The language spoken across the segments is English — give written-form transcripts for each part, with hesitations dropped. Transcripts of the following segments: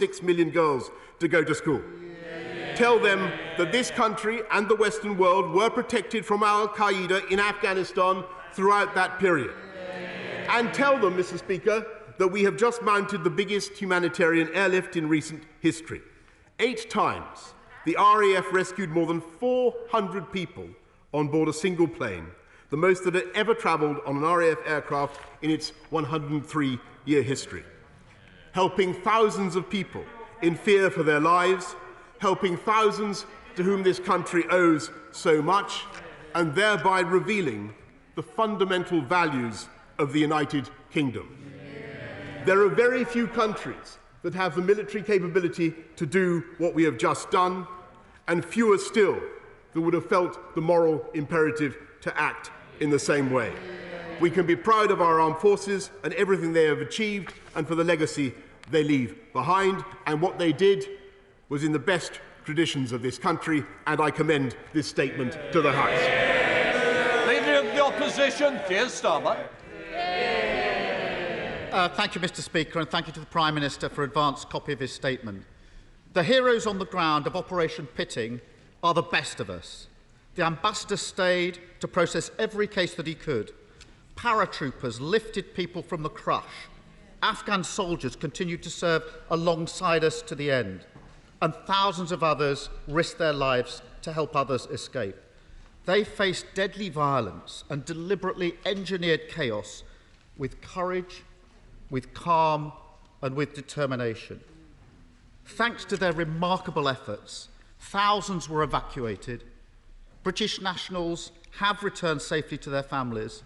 1.6 million girls to go to school. Tell them that this country and the Western world were protected from al-Qaeda in Afghanistan throughout that period. And tell them, Mr. Speaker, that we have just mounted the biggest humanitarian airlift in recent history. 8 times, the RAF rescued more than 400 people on board a single plane, the most that had ever travelled on an RAF aircraft in its 103-year history, helping thousands of people in fear for their lives, helping thousands to whom this country owes so much, and thereby revealing the fundamental values of the United Kingdom. There are very few countries that have the military capability to do what we have just done, and fewer still that would have felt the moral imperative to act in the same way. We can be proud of our armed forces and everything they have achieved and for the legacy they leave behind, and what they did was in the best traditions of this country, and I commend this statement to the House. Leader of the Opposition, Keir Starmer. Thank you, Mr. Speaker, and thank you to the Prime Minister for an advance copy of his statement. The heroes on the ground of Operation Pitting are the best of us. The ambassador stayed to process every case that he could. Paratroopers lifted people from the crush. Afghan soldiers continued to serve alongside us to the end. And thousands of others risked their lives to help others escape. They faced deadly violence and deliberately engineered chaos with courage, with calm and with determination. Thanks to their remarkable efforts, thousands were evacuated, British nationals have returned safely to their families,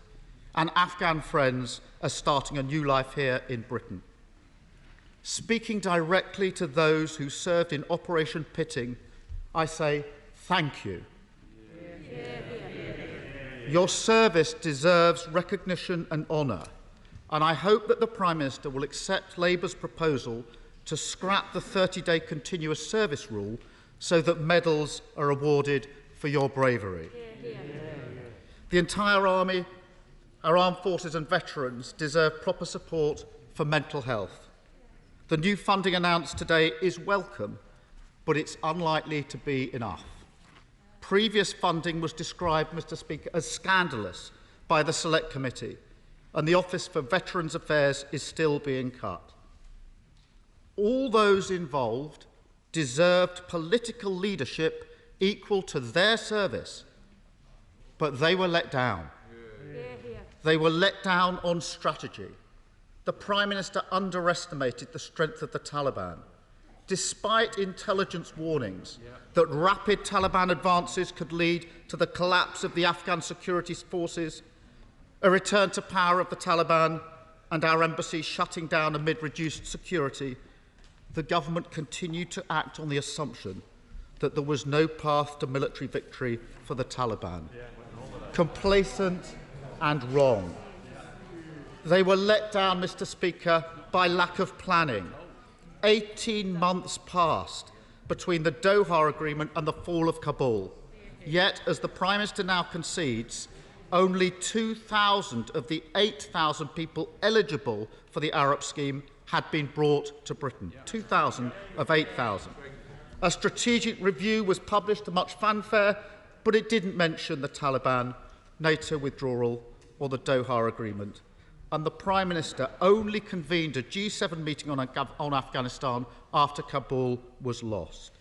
and Afghan friends are starting a new life here in Britain. Speaking directly to those who served in Operation Pitting, I say thank you. Your service deserves recognition and honour, and I hope that the Prime Minister will accept Labour's proposal to scrap the 30-day continuous service rule so that medals are awarded for your bravery. The entire Army, our armed forces and veterans deserve proper support for mental health. The new funding announced today is welcome, but it's unlikely to be enough. Previous funding was described, Mr. Speaker, as scandalous by the Select Committee, and the Office for Veterans Affairs is still being cut. All those involved deserved political leadership equal to their service, but they were let down. They were let down on strategy. The Prime Minister underestimated the strength of the Taliban, despite intelligence warnings that rapid Taliban advances could lead to the collapse of the Afghan security forces, a return to power of the Taliban, and our embassy shutting down amid reduced security. The government continued to act on the assumption that there was no path to military victory for the Taliban. Complacent and wrong. They were let down, Mr. Speaker, by lack of planning. 18 months passed between the Doha Agreement and the fall of Kabul. Yet, as the Prime Minister now concedes, only 2,000 of the 8,000 people eligible for the Arab scheme had been brought to Britain. 2,000 of 8,000. A strategic review was published to much fanfare, but it didn't mention the Taliban, NATO withdrawal or the Doha Agreement. And the Prime Minister only convened a G7 meeting on Afghanistan after Kabul was lost.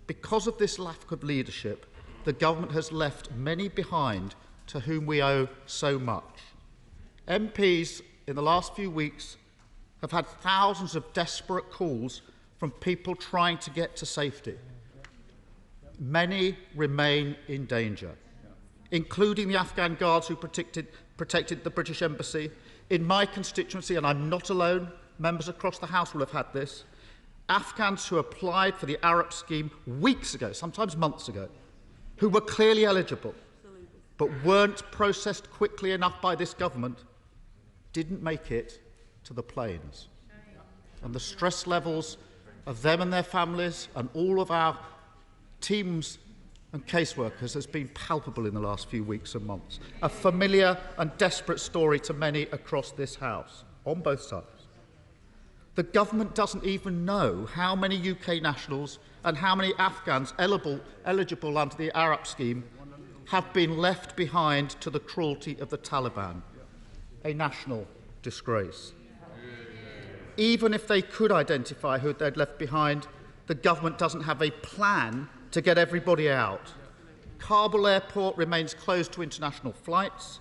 Because of this lack of leadership, the government has left many behind to whom we owe so much. MPs in the last few weeks have had thousands of desperate calls from people trying to get to safety. Many remain in danger, including the Afghan guards who protected the British Embassy. In my constituency, and I'm not alone, members across the House will have had this, Afghans who applied for the Arab scheme weeks ago, sometimes months ago, who were clearly eligible, but weren't processed quickly enough by this government, didn't make it to the planes. And the stress levels of them and their families and all of our teams and caseworkers has been palpable in the last few weeks and months. A familiar and desperate story to many across this House, on both sides. The government doesn't even know how many UK nationals and how many Afghans eligible under the Arab scheme have been left behind to the cruelty of the Taliban. A national disgrace. Even if they could identify who they'd left behind, the government doesn't have a plan to get everybody out. Kabul airport remains closed to international flights.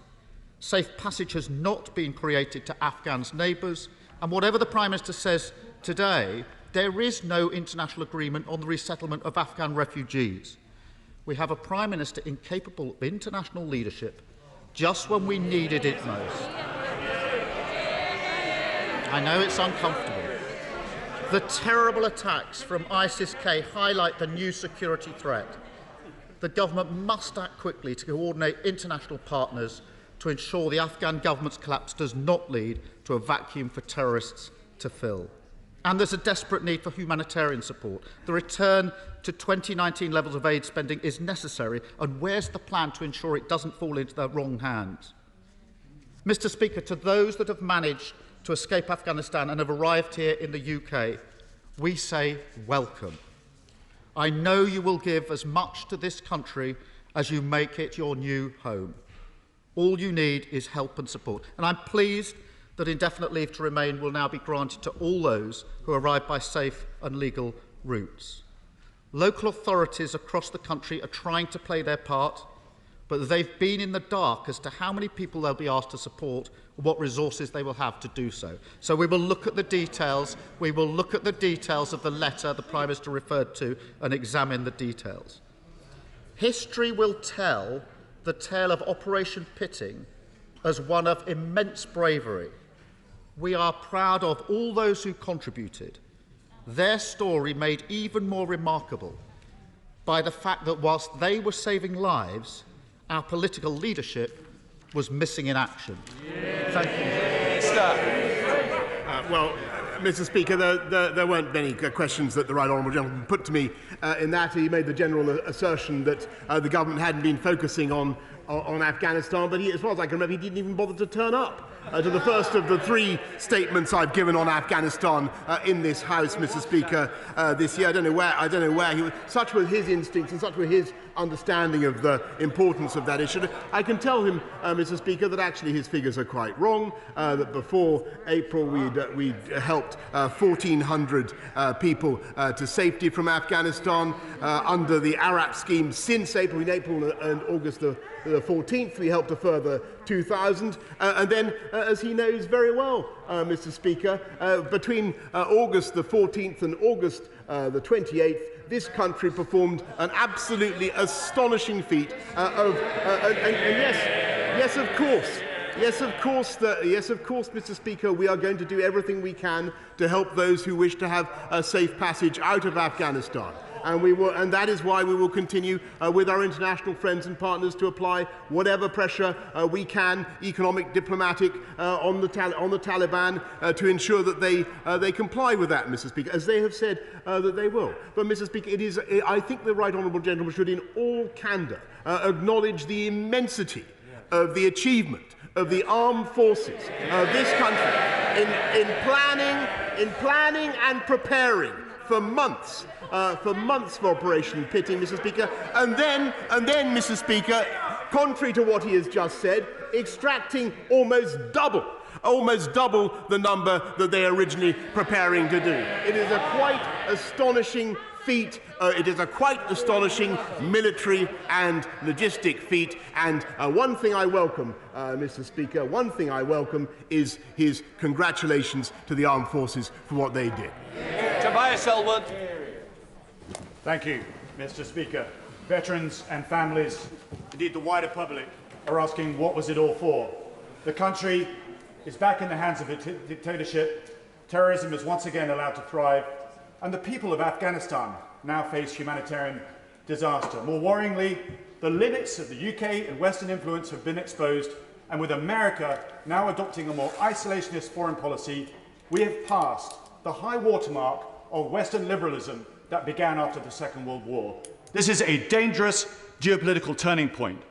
Safe passage has not been created to Afghans' neighbours. And whatever the Prime Minister says today, there is no international agreement on the resettlement of Afghan refugees. We have a Prime Minister incapable of international leadership just when we needed it most. I know it's uncomfortable. The terrible attacks from ISIS-K highlight the new security threat. The government must act quickly to coordinate international partners to ensure the Afghan government's collapse does not lead to a vacuum for terrorists to fill. And there's a desperate need for humanitarian support. The return to 2019 levels of aid spending is necessary, and where's the plan to ensure it doesn't fall into the wrong hands? Mr. Speaker, to those that have managed to escape Afghanistan and have arrived here in the UK, we say welcome. I know you will give as much to this country as you make it your new home. All you need is help and support. And I'm pleased that indefinite leave to remain will now be granted to all those who arrive by safe and legal routes. Local authorities across the country are trying to play their part, but they've been in the dark as to how many people they'll be asked to support and what resources they will have to do so. So we will look at the details. We will look at the details of the letter the Prime Minister referred to and examine the details. History will tell the tale of Operation Pitting as one of immense bravery. We are proud of all those who contributed. Their story made even more remarkable by the fact that whilst they were saving lives, our political leadership was missing in action. Thank you. Well, Mr. Speaker, there weren't many questions that the Right Honourable Gentleman put to me. In that, he made the general assertion that the government hadn't been focusing on Afghanistan, but as far as I can remember, he didn't even bother to turn up to the first of the three statements I've given on Afghanistan in this House, Mr. Speaker, this year. I don't know where he was. Such were his instincts and such were his understanding of the importance of that issue. I can tell him, Mr. Speaker, that actually his figures are quite wrong. That before April we'd helped 1,400 people to safety from Afghanistan under the Arab scheme since April. In April and August the 14th, we helped a further 2,000. And then, as he knows very well, Mr. Speaker, between August the 14th and August the 28th, this country performed an absolutely astonishing feat yes, of course, Mr. Speaker, we are going to do everything we can to help those who wish to have a safe passage out of Afghanistan. And that is why we will continue with our international friends and partners to apply whatever pressure we can, economic, diplomatic, on the Taliban to ensure that they comply with that, Mr. Speaker, as they have said that they will. But, Mr. Speaker, I think the Right Honourable Gentleman should, in all candour, acknowledge the immensity of the achievement of the armed forces of this country in planning and preparing for months for Operation Pitting, Mr. Speaker, and then, Mr. Speaker, contrary to what he has just said, extracting almost double the number that they are originally preparing to do. It is a quite astonishing feat. It is a quite astonishing military and logistic feat. And one thing I welcome, Mr. Speaker, one thing I welcome is his congratulations to the armed forces for what they did. Tobias Ellwood. Thank you, Mr. Speaker. Veterans and families, indeed the wider public, are asking what was it all for? The country is back in the hands of a dictatorship, terrorism is once again allowed to thrive, and the people of Afghanistan now face humanitarian disaster. More worryingly, the limits of the UK and Western influence have been exposed, and with America now adopting a more isolationist foreign policy, we have passed the high watermark of Western liberalism that began after the Second World War. This is a dangerous geopolitical turning point.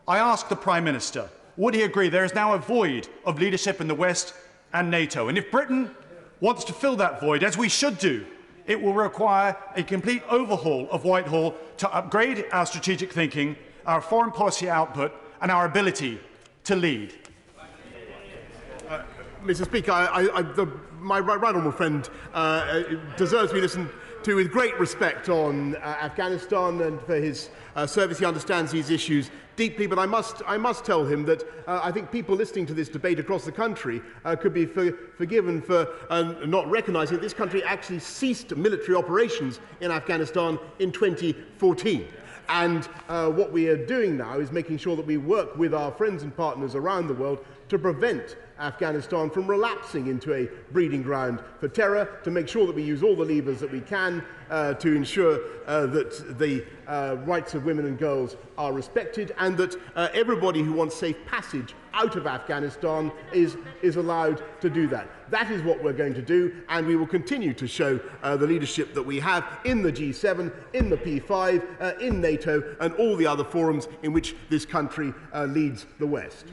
I ask the Prime Minister, would he agree there is now a void of leadership in the West and NATO? And if Britain wants to fill that void, as we should do, it will require a complete overhaul of Whitehall to upgrade our strategic thinking, our foreign policy output, and our ability to lead. Mr. Speaker, my right honourable friend deserves to be listened to with great respect on Afghanistan and for his service. He understands these issues deeply, but I must tell him that I think people listening to this debate across the country could be forgiven for not recognising that this country actually ceased military operations in Afghanistan in 2014. And what we are doing now is making sure that we work with our friends and partners around the world to prevent Afghanistan from relapsing into a breeding ground for terror, to make sure that we use all the levers that we can to ensure that the rights of women and girls are respected, and that everybody who wants safe passage out of Afghanistan is allowed to do that. That is what we're going to do, and we will continue to show the leadership that we have in the G7, in the P5, in NATO, and all the other forums in which this country leads the West.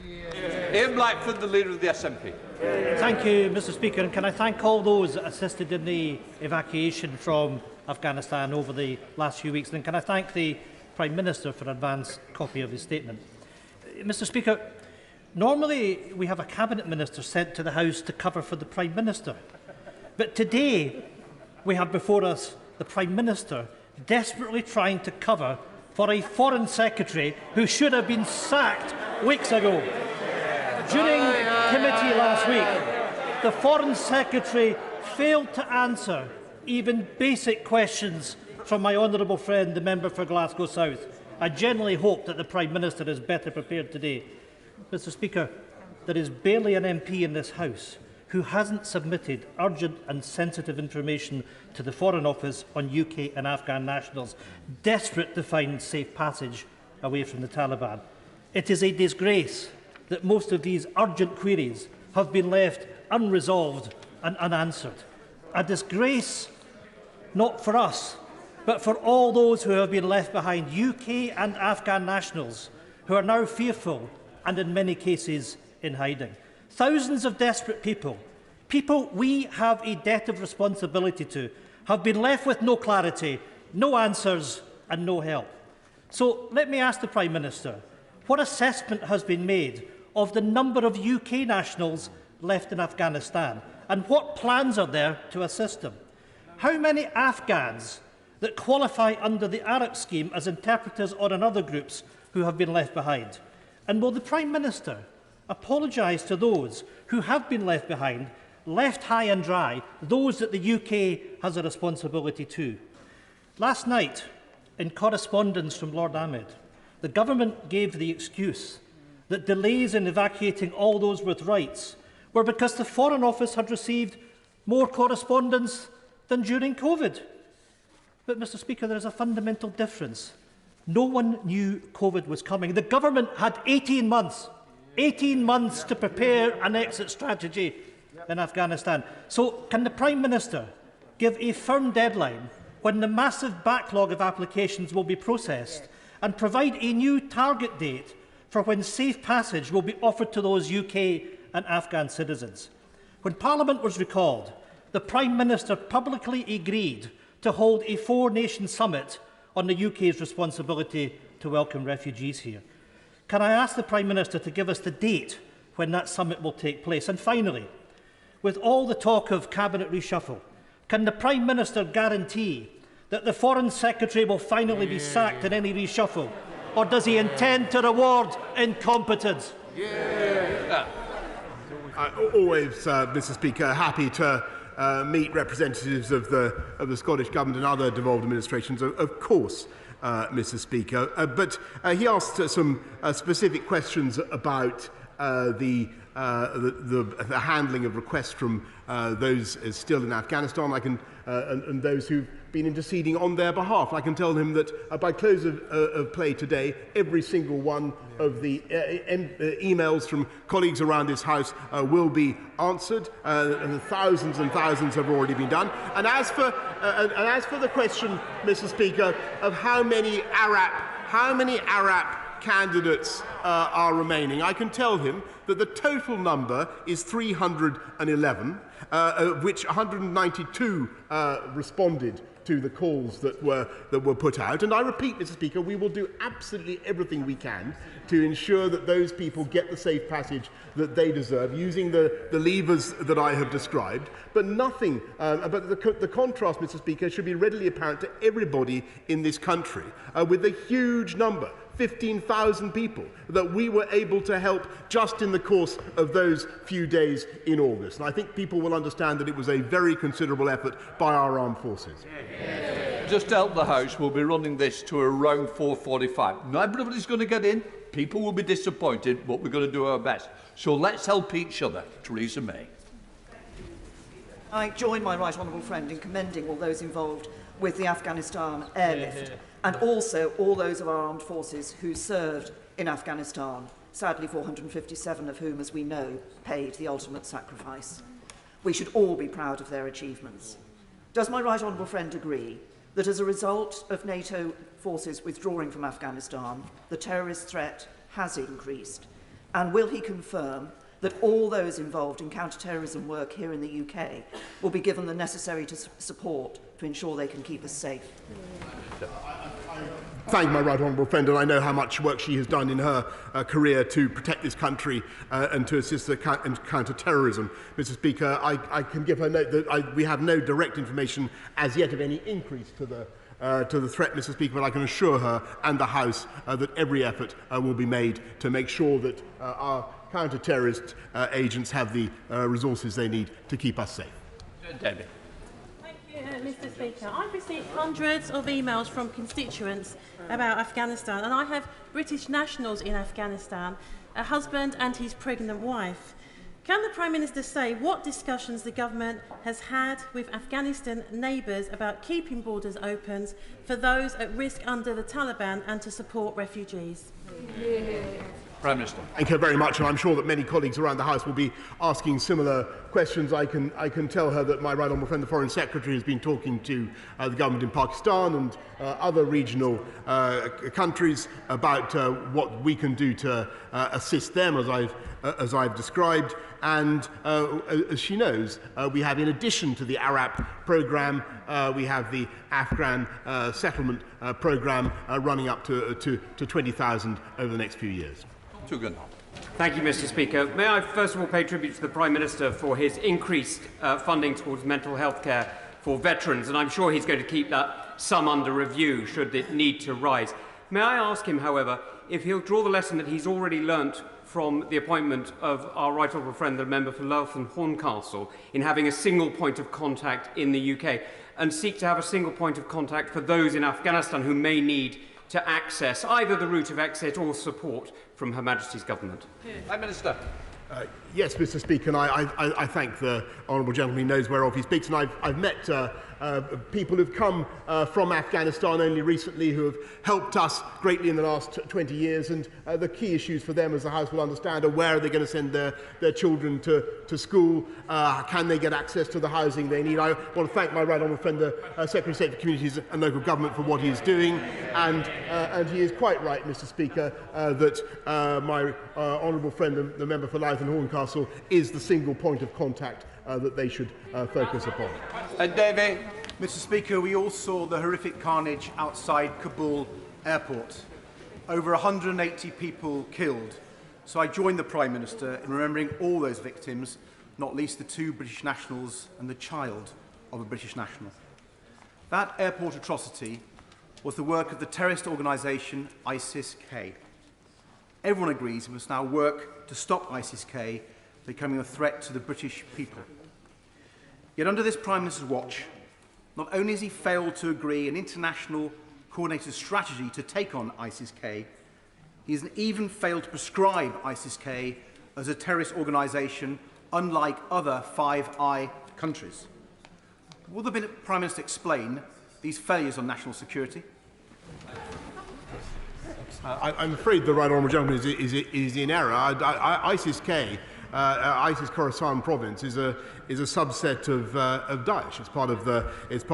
Ian Blackford, the Leader of the SNP. Thank you, Mr. Speaker, and can I thank all those that assisted in the evacuation from Afghanistan over the last few weeks, and can I thank the Prime Minister for an advance copy of his statement. Mr. Speaker, normally we have a Cabinet Minister sent to the House to cover for the Prime Minister, but today we have before us the Prime Minister desperately trying to cover for a Foreign Secretary who should have been sacked weeks ago. During committee last week, the Foreign Secretary failed to answer even basic questions from my honourable friend, the member for Glasgow South. I genuinely hope that the Prime Minister is better prepared today. Mr. Speaker, there is barely an MP in this House who hasn't submitted urgent and sensitive information to the Foreign Office on UK and Afghan nationals desperate to find safe passage away from the Taliban. It is a disgrace that most of these urgent queries have been left unresolved and unanswered. A disgrace not for us, but for all those who have been left behind, UK and Afghan nationals who are now fearful and in many cases in hiding. Thousands of desperate people we have a debt of responsibility to, have been left with no clarity, no answers and no help. So let me ask the Prime Minister, what assessment has been made of the number of UK nationals left in Afghanistan, and what plans are there to assist them? How many Afghans that qualify under the Arab scheme as interpreters or in other groups who have been left behind? And will the Prime Minister apologise to those who have been left behind, left high and dry, those that the UK has a responsibility to? Last night, in correspondence from Lord Ahmed, the government gave the excuse that delays in evacuating all those with rights were because the Foreign Office had received more correspondence than during COVID. But, Mr. Speaker, there is a fundamental difference. No one knew COVID was coming. The government had 18 months to prepare an exit strategy in Afghanistan. So can the Prime Minister give a firm deadline when the massive backlog of applications will be processed and provide a new target date for when safe passage will be offered to those UK and Afghan citizens? When Parliament was recalled, the Prime Minister publicly agreed to hold a four-nation summit on the UK's responsibility to welcome refugees here. Can I ask the Prime Minister to give us the date when that summit will take place? And finally, with all the talk of cabinet reshuffle, can the Prime Minister guarantee that the Foreign Secretary will finally be sacked in any reshuffle? Or does he intend to reward incompetence? Always, Mr. Speaker, happy to meet representatives of the Scottish Government and other devolved administrations, of course, Mr. Speaker. But he asked some specific questions about the handling of requests from those still in Afghanistan. And those who've been interceding on their behalf. I can tell him that by close of play today, every single one of the emails from colleagues around this House will be answered. And thousands have already been done. And as for the question, Mr. Speaker, of how many Arab candidates are remaining, I can tell him that the total number is 311, of which 192 responded to the calls that were put out. And I repeat, Mr. Speaker, we will do absolutely everything we can to ensure that those people get the safe passage that they deserve, using the levers that I have described. But nothing, but the contrast, Mr. Speaker, should be readily apparent to everybody in this country, with the huge number, 15,000 people, that we were able to help just in the course of those few days in August. And I think people will understand that it was a very considerable effort by our armed forces. Just to help the House, we'll be running this to around 4:45. Not everybody's going to get in. People will be disappointed, but we're going to do our best. So let's help each other. Theresa May. I join my right honourable friend in commending all those involved with the Afghanistan airlift, and also all those of our armed forces who served in Afghanistan, sadly 457 of whom, as we know, paid the ultimate sacrifice. We should all be proud of their achievements. Does my right honourable friend agree that as a result of NATO forces withdrawing from Afghanistan, the terrorist threat has increased? And will he confirm that all those involved in counter-terrorism work here in the UK will be given the necessary support to ensure they can keep us safe? Thank my right honourable friend, and I know how much work she has done in her career to protect this country and to assist in counter-terrorism. Mr. Speaker, I can give her note that we have no direct information as yet of any increase to the threat, Mr. Speaker, but I can assure her and the House that every effort will be made to make sure that our counter-terrorist agents have the resources they need to keep us safe. Debbie. Mr. Speaker, I've received hundreds of emails from constituents about Afghanistan, and I have British nationals in Afghanistan, a husband and his pregnant wife. Can the Prime Minister say what discussions the government has had with Afghanistan neighbours about keeping borders open for those at risk under the Taliban and to support refugees? Prime Minister. Thank you very much, and I'm sure that many colleagues around the House will be asking similar questions. I can tell her that my right honourable friend, the Foreign Secretary, has been talking to the government in Pakistan and other regional countries about what we can do to assist them, as I've described. And as she knows, we have, in addition to the ARAP programme, we have the Afghan settlement programme running up to 20,000 over the next few years. Thank you, Mr. Speaker. May I first of all pay tribute to the Prime Minister for his increased funding towards mental health care for veterans, and I'm sure he's going to keep that sum under review should it need to rise. May I ask him, however, if he'll draw the lesson that he's already learnt from the appointment of our right honourable friend, the member for Louth and Horncastle, in having a single point of contact in the UK, and seek to have a single point of contact for those in Afghanistan who may need to access either the route of exit or support from Her Majesty's government? Prime Minister. Yes, Mr. Speaker, and I thank the honourable gentleman. He knows whereof he speaks, and I've met people who've come from Afghanistan only recently who have helped us greatly in the last 20 years, and the key issues for them, as the House will understand, are where are they going to send their children to school, can they get access to the housing they need. I want to thank my right honourable friend, the Secretary of State for Communities and Local Government, for what he is doing, and he is quite right, Mr. Speaker, that my honourable friend, the member for Louth and Horncastle, is the single point of contact that they should focus upon. David. Mr. Speaker, we all saw the horrific carnage outside Kabul airport. Over 180 people killed. So I join the Prime Minister in remembering all those victims, not least the 2 British nationals and the child of a British national. That airport atrocity was the work of the terrorist organisation ISIS-K. Everyone agrees we must now work to stop ISIS-K becoming a threat to the British people. Yet under this Prime Minister's watch, not only has he failed to agree an international coordinated strategy to take on ISIS-K, he has even failed to prescribe ISIS-K as a terrorist organisation unlike other Five Eyes countries. Will the Prime Minister explain these failures on national security? I'm afraid the right honourable gentleman is in error. ISIS-K, ISIS Khorasan province, is a subset of Daesh. It's part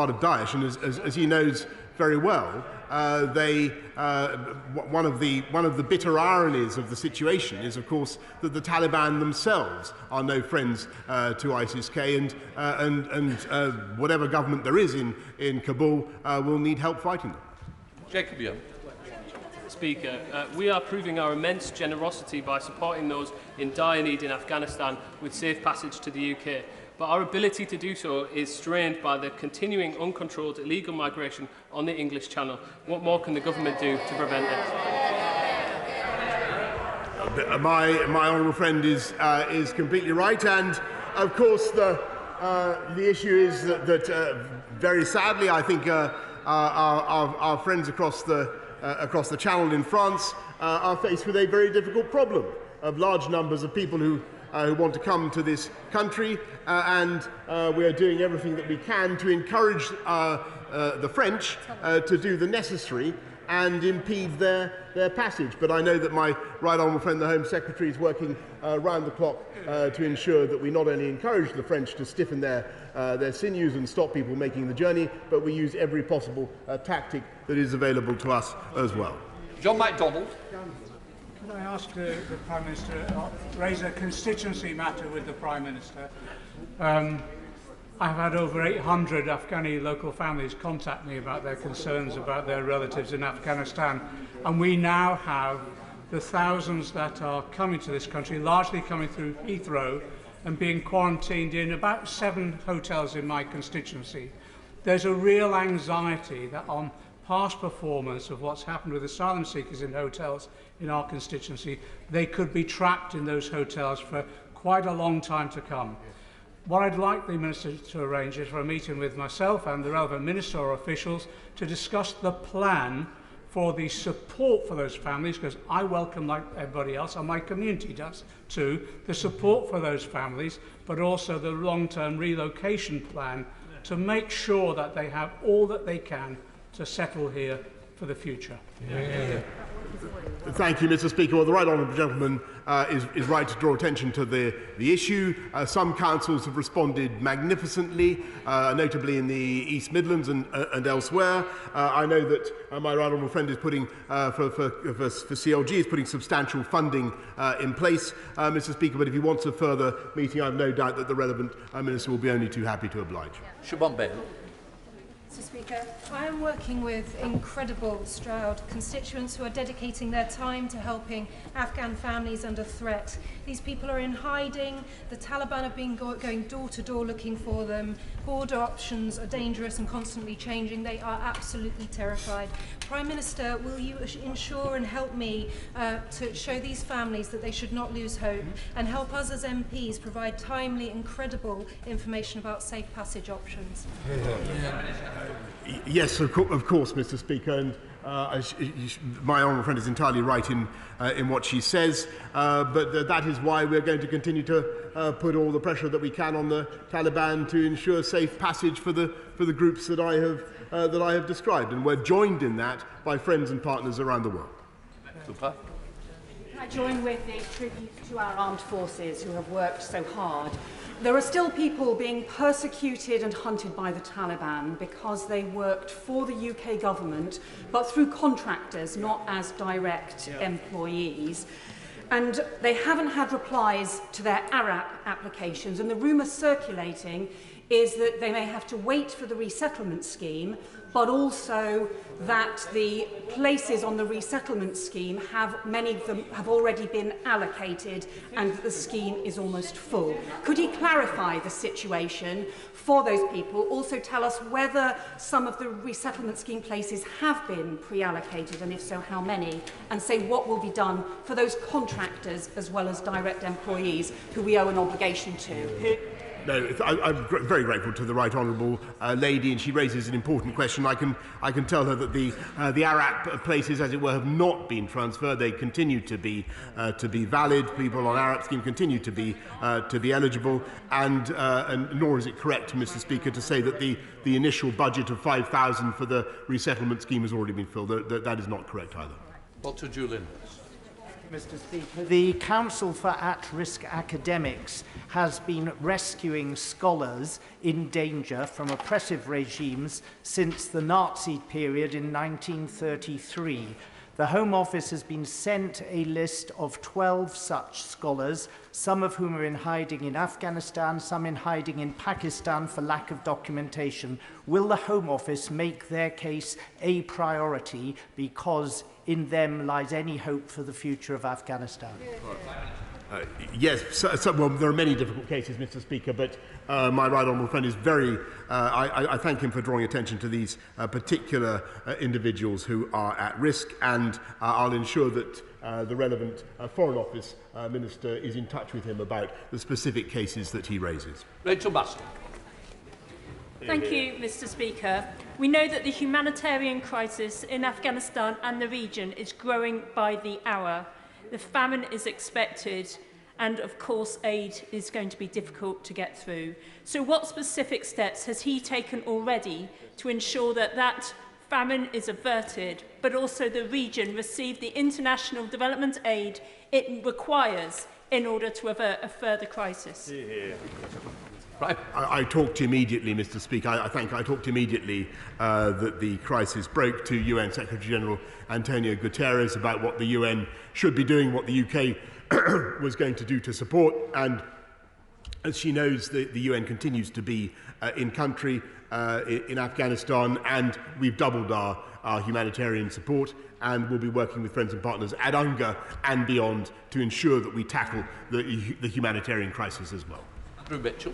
of Daesh, and as he knows very well, one of the bitter ironies of the situation is, of course, that the Taliban themselves are no friends to ISIS-K, and whatever government there is in Kabul will need help fighting them. Jacob Young. Speaker, we are proving our immense generosity by supporting those in dire need in Afghanistan with safe passage to the UK. But our ability to do so is strained by the continuing uncontrolled illegal migration on the English Channel. What more can the government do to prevent it? My honourable friend is completely right, and of course the issue is that very sadly, I think our friends across the Channel in France are faced with a very difficult problem of large numbers of people who want to come to this country, and we are doing everything that we can to encourage the French to do the necessary and impede their passage. But I know that my right honourable friend, the Home Secretary, is working round the clock to ensure that we not only encourage the French to stiffen their sinews and stop people making the journey, but we use every possible tactic that is available to us as well. John MacDonald. Could I ask the Prime Minister to raise a constituency matter with the Prime Minister? I've had over 800 Afghani local families contact me about their concerns about their relatives in Afghanistan, and we now have the thousands that are coming to this country, largely coming through Heathrow, and being quarantined in about 7 hotels in my constituency. There's a real anxiety that on past performance of what's happened with asylum seekers in hotels in our constituency, they could be trapped in those hotels for quite a long time to come. What I'd like the Minister to arrange is for a meeting with myself and the relevant minister or officials to discuss the plan for the support for those families, because I welcome, like everybody else, and my community does too, the support for those families, but also the long-term relocation plan to make sure that they have all that they can to settle here for the future. Thank you, Mr. Speaker. Well, the right honourable gentleman is right to draw attention to the issue. Some councils have responded magnificently, notably in the East Midlands and elsewhere. I know that my right honourable friend is putting, for CLG, is putting substantial funding in place, Mr. Speaker, but if he wants a further meeting, I have no doubt that the relevant minister will be only too happy to oblige. Siobhan Bell. Mr. Speaker, I am working with incredible Stroud constituents who are dedicating their time to helping Afghan families under threat. These people are in hiding. The Taliban have been going door to door looking for them. Border options are dangerous and constantly changing. They are absolutely terrified. Prime Minister, will you ensure and help me to show these families that they should not lose hope, and help us as MPs provide timely and credible information about safe passage options? Yes, of course, Mr. Speaker, and my honourable friend is entirely right in what she says, but that is why we're going to continue to put all the pressure that we can on the Taliban to ensure safe passage for the groups that I have described, and we're joined in that by friends and partners around the world. Can I join with the tribute to our armed forces who have worked so hard? There are still people being persecuted and hunted by the Taliban because they worked for the UK government, but through contractors, not as direct employees. And they haven't had replies to their ARAP applications, and the rumour circulating is that they may have to wait for the resettlement scheme, but also that the places on the resettlement scheme many of them have already been allocated and that the scheme is almost full. Could he clarify the situation for those people? Also tell us whether some of the resettlement scheme places have been pre-allocated, and if so, how many? And say what will be done for those contractors as well as direct employees who we owe an obligation to. No, I'm very grateful to the right honourable lady, and she raises an important question. I can tell her that the ARAP places, as it were, have not been transferred. They continue to be valid. People on ARAP scheme continue to be eligible, and nor is it correct, Mr. Speaker, to say that the initial budget of 5,000 for the resettlement scheme has already been filled. That is not correct either. Dr. Julian. Mr. Speaker. The Council for At-Risk Academics has been rescuing scholars in danger from oppressive regimes since the Nazi period in 1933. The Home Office has been sent a list of 12 such scholars, some of whom are in hiding in Afghanistan, some in hiding in Pakistan for lack of documentation. Will the Home Office make their case a priority because in them lies any hope for the future of Afghanistan? Yes, well, there are many difficult cases, Mr. Speaker, but my right honourable friend is very... I thank him for drawing attention to these particular individuals who are at risk, and I'll ensure that the relevant Foreign Office Minister is in touch with him about the specific cases that he raises. Rachel Baston. Thank you, Mr. Speaker. We know that the humanitarian crisis in Afghanistan and the region is growing by the hour. The famine is expected, and of course aid is going to be difficult to get through. So what specific steps has he taken already to ensure that that famine is averted, but also the region receive the international development aid it requires in order to avert a further crisis? Right. I talked immediately, Mr. Speaker. I talked immediately that the crisis broke to UN Secretary-General Antonio Guterres about what the UN should be doing, what the UK was going to do to support. And as she knows, the UN continues to be in country in Afghanistan, and we've doubled our humanitarian support, and we'll be working with friends and partners at UNGA and beyond to ensure that we tackle the humanitarian crisis as well. Andrew Mitchell.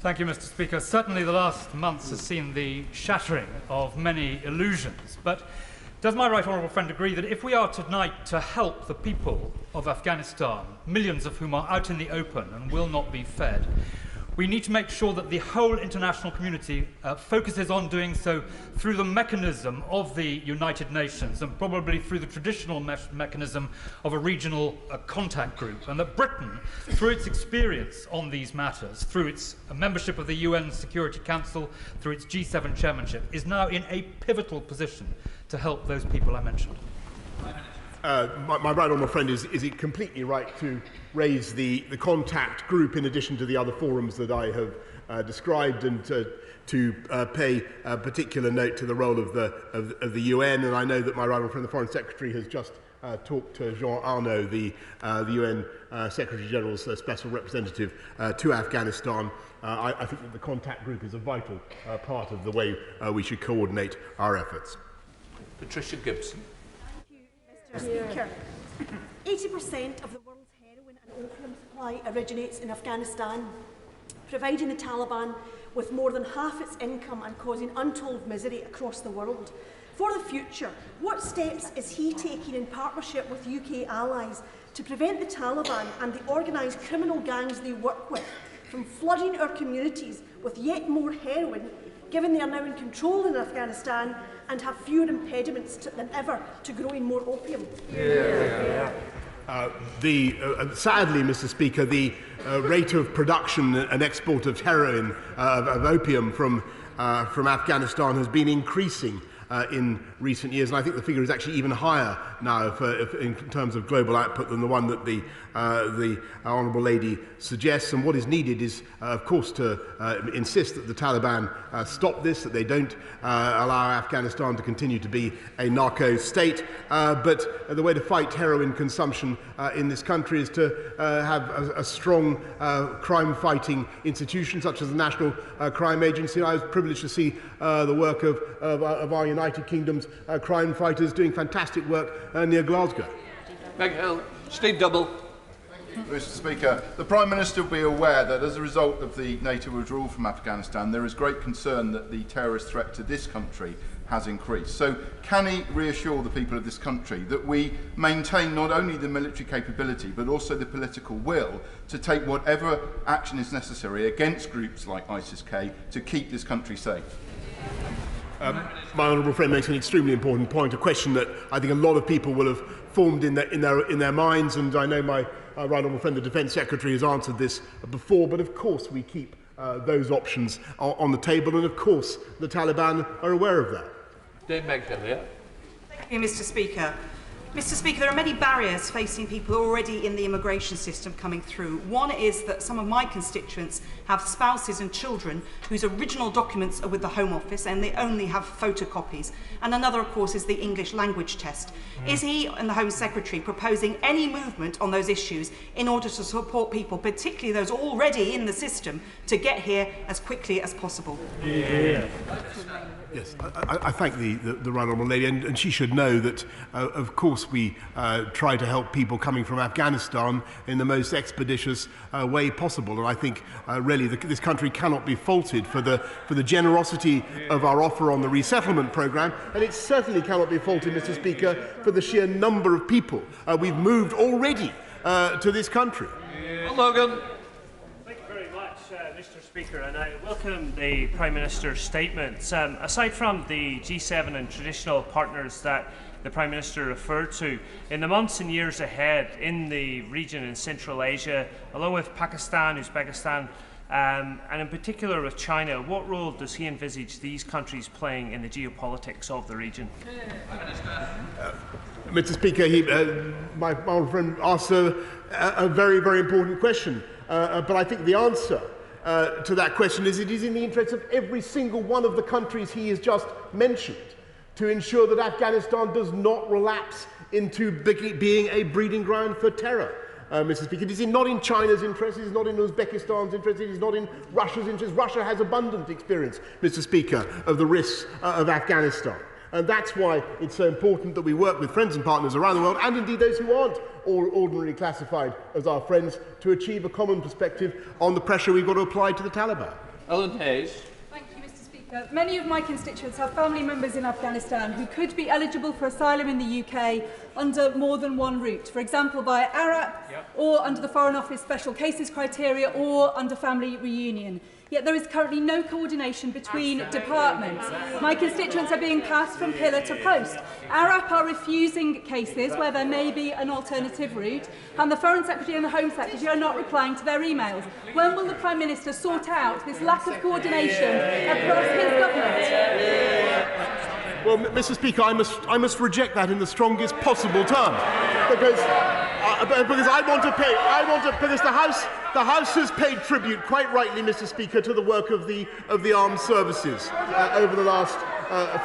Thank you, Mr. Speaker. Certainly the last months has seen the shattering of many illusions, but does my right honourable friend agree that if we are tonight to help the people of Afghanistan, millions of whom are out in the open and will not be fed, we need to make sure that the whole international community focuses on doing so through the mechanism of the United Nations and probably through the traditional mechanism of a regional contact group, and that Britain, through its experience on these matters, through its membership of the UN Security Council, through its G7 chairmanship, is now in a pivotal position to help those people I mentioned. My right honourable friend is it completely right to raise the contact group in addition to the other forums that I have described, and to pay particular note to the role of the UN. And I know that my right honourable friend, the Foreign Secretary, has just talked to Jean Arnaud, the UN Secretary General's special representative to Afghanistan. I think that the contact group is a vital part of the way we should coordinate our efforts. Patricia Gibson. Mr. Speaker, 80% of the world's heroin and opium supply originates in Afghanistan, providing the Taliban with more than half its income and causing untold misery across the world. For the future, what steps is he taking in partnership with UK allies to prevent the Taliban and the organised criminal gangs they work with from flooding our communities with yet more heroin, given they are now in control in Afghanistan and have fewer impediments than ever to growing more opium? Sadly, Mr. Speaker, the rate of production and export of heroin, of opium from Afghanistan has been increasing in recent years, and I think the figure is actually even higher now in terms of global output than the one that the Honourable Lady suggests. And what is needed is, of course, to insist that the Taliban stop this, that they don't allow Afghanistan to continue to be a narco state. But the way to fight heroin consumption in this country is to have a strong crime-fighting institution such as the National Crime Agency. I was privileged to see the work of our United Kingdom's crime fighters doing fantastic work near Glasgow. Steve Double. Mr. Speaker, the Prime Minister will be aware that as a result of the NATO withdrawal from Afghanistan, there is great concern that the terrorist threat to this country has increased. So can he reassure the people of this country that we maintain not only the military capability but also the political will to take whatever action is necessary against groups like ISIS-K to keep this country safe? My honourable friend makes an extremely important point, a question that I think a lot of people will have formed in their minds, and I know my right honourable friend, the Defence Secretary, has answered this before, but of course we keep those options on the table, and of course the Taliban are aware of that. Dave Meghill, yeah. Thank you, Mr. Speaker. Mr. Speaker, there are many barriers facing people already in the immigration system coming through. One is that some of my constituents have spouses and children whose original documents are with the Home Office and they only have photocopies. And another, of course, is the English language test. Is he and the Home Secretary proposing any movement on those issues in order to support people, particularly those already in the system, to get here as quickly as possible? Yes, I thank the right honourable lady, and she should know that, of course, we try to help people coming from Afghanistan in the most expeditious way possible. And I think, really, this country cannot be faulted for the generosity of our offer on the resettlement programme, and it certainly cannot be faulted, Mr. Speaker, for the sheer number of people we've moved already to this country. Logan. Mr. Speaker, and I welcome the Prime Minister's statements. Aside from the G7 and traditional partners that the Prime Minister referred to, in the months and years ahead in the region in Central Asia, along with Pakistan, Uzbekistan, and in particular with China, what role does he envisage these countries playing in the geopolitics of the region? Mr. Speaker, my old friend asked a very, very important question, but I think the answer to that question is it is in the interest of every single one of the countries he has just mentioned to ensure that Afghanistan does not relapse into being a breeding ground for terror. Mr. Speaker, it is not in China's interest, it is not in Uzbekistan's interest, it is not in Russia's interest. Russia has abundant experience, Mr. Speaker, of the risks of Afghanistan. And that's why it's so important that we work with friends and partners around the world, and indeed those who aren't ordinarily classified as our friends, to achieve a common perspective on the pressure we've got to apply to the Taliban. Ellen Hayes. Thank you, Mr. Speaker. Many of my constituents have family members in Afghanistan who could be eligible for asylum in the UK under more than one route, for example via ARAP, or under the Foreign Office Special Cases criteria, or under family reunion. Yet there is currently no coordination between departments. My constituents are being passed from pillar to post. ARAP are refusing cases where there may be an alternative route, and the Foreign Secretary and the Home Secretary are not replying to their emails. When will the Prime Minister sort out this lack of coordination across his government? Well, Mr. Speaker, I must reject that in the strongest possible terms, because I want to pay. Because the House has paid tribute, quite rightly, Mr. Speaker, to the work of the armed services over the last